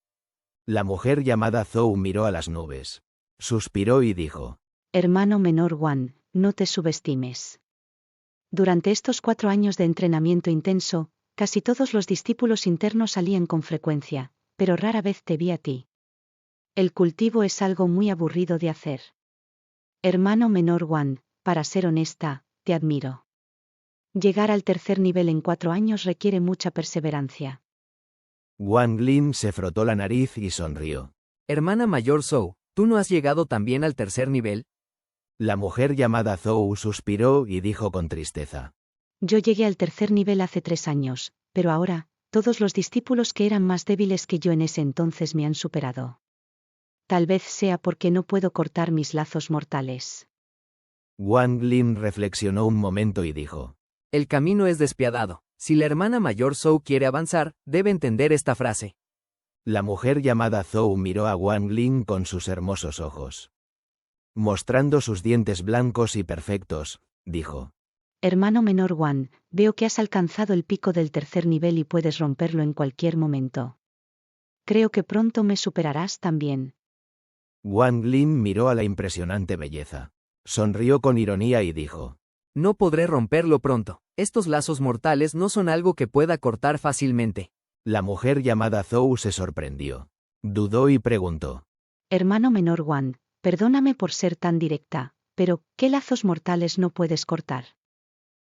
[SPEAKER 2] La mujer llamada Zhou miró a las nubes. Suspiró y dijo:
[SPEAKER 12] Hermano menor Wan, no te subestimes. Durante estos 4 años de entrenamiento intenso, casi todos los discípulos internos salían con frecuencia, pero rara vez te vi a ti. El cultivo es algo muy aburrido de hacer. Hermano menor Wan, para ser honesta, te admiro. Llegar al tercer nivel en 4 años requiere mucha perseverancia.
[SPEAKER 2] Wang Lin se frotó la nariz y sonrió.
[SPEAKER 3] Hermana mayor Zhou, ¿tú no has llegado también al tercer nivel?
[SPEAKER 2] La mujer llamada Zhou suspiró y dijo con tristeza:
[SPEAKER 12] Yo llegué al tercer nivel hace 3 años, pero ahora, todos los discípulos que eran más débiles que yo en ese entonces me han superado. Tal vez sea porque no puedo cortar mis lazos mortales.
[SPEAKER 2] Wang Lin reflexionó un momento y dijo:
[SPEAKER 3] El camino es despiadado. Si la hermana mayor Zhou quiere avanzar, debe entender esta frase.
[SPEAKER 2] La mujer llamada Zhou miró a Wang Lin con sus hermosos ojos. Mostrando sus dientes blancos y perfectos, dijo:
[SPEAKER 12] Hermano menor Wan, veo que has alcanzado el pico del tercer nivel y puedes romperlo en cualquier momento. Creo que pronto me superarás también.
[SPEAKER 2] Wang Lin miró a la impresionante belleza. Sonrió con ironía y dijo:
[SPEAKER 3] No podré romperlo pronto. Estos lazos mortales no son algo que pueda cortar fácilmente.
[SPEAKER 2] La mujer llamada Zhou se sorprendió. Dudó y preguntó:
[SPEAKER 12] Hermano menor Wan, perdóname por ser tan directa, pero ¿qué lazos mortales no puedes cortar?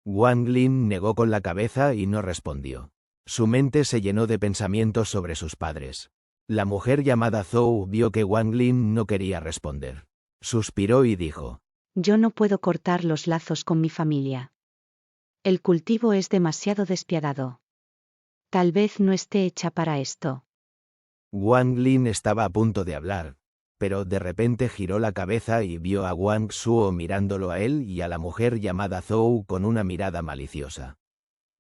[SPEAKER 2] Wang Lin negó con la cabeza y no respondió. Su mente se llenó de pensamientos sobre sus padres. La mujer llamada Zhou vio que Wang Lin no quería responder. Suspiró y dijo:
[SPEAKER 12] Yo no puedo cortar los lazos con mi familia. El cultivo es demasiado despiadado. Tal vez no esté hecha para esto.
[SPEAKER 2] Wang Lin estaba a punto de hablar, pero de repente giró la cabeza y vio a Wang Suo mirándolo a él y a la mujer llamada Zhou con una mirada maliciosa.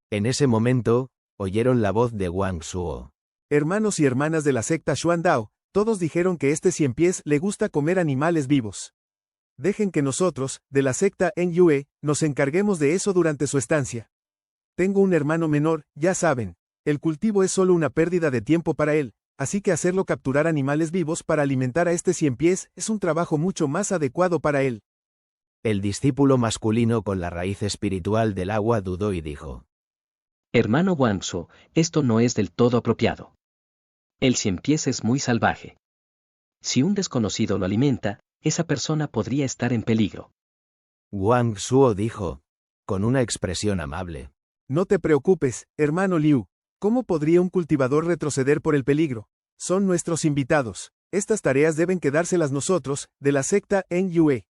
[SPEAKER 2] En ese momento, oyeron la voz de Wang Suo.
[SPEAKER 7] Hermanos y hermanas de la secta Xuandao, todos dijeron que este ciempiés le gusta comer animales vivos. Dejen que nosotros, de la secta Nyue, nos encarguemos de eso durante su estancia. Tengo un hermano menor, ya saben. El cultivo es solo una pérdida de tiempo para él, así que hacerlo capturar animales vivos para alimentar a este ciempiés es un trabajo mucho más adecuado para él.
[SPEAKER 2] El discípulo masculino con la raíz espiritual del agua dudó y dijo:
[SPEAKER 1] Hermano Wanso, esto no es del todo apropiado. El ciempiés es muy salvaje. Si un desconocido lo alimenta, esa persona podría estar en peligro.
[SPEAKER 2] Wang Suo dijo, con una expresión amable:
[SPEAKER 7] No te preocupes, hermano Liu. ¿Cómo podría un cultivador retroceder por el peligro? Son nuestros invitados. Estas tareas deben quedárselas nosotros, de la secta Nyue.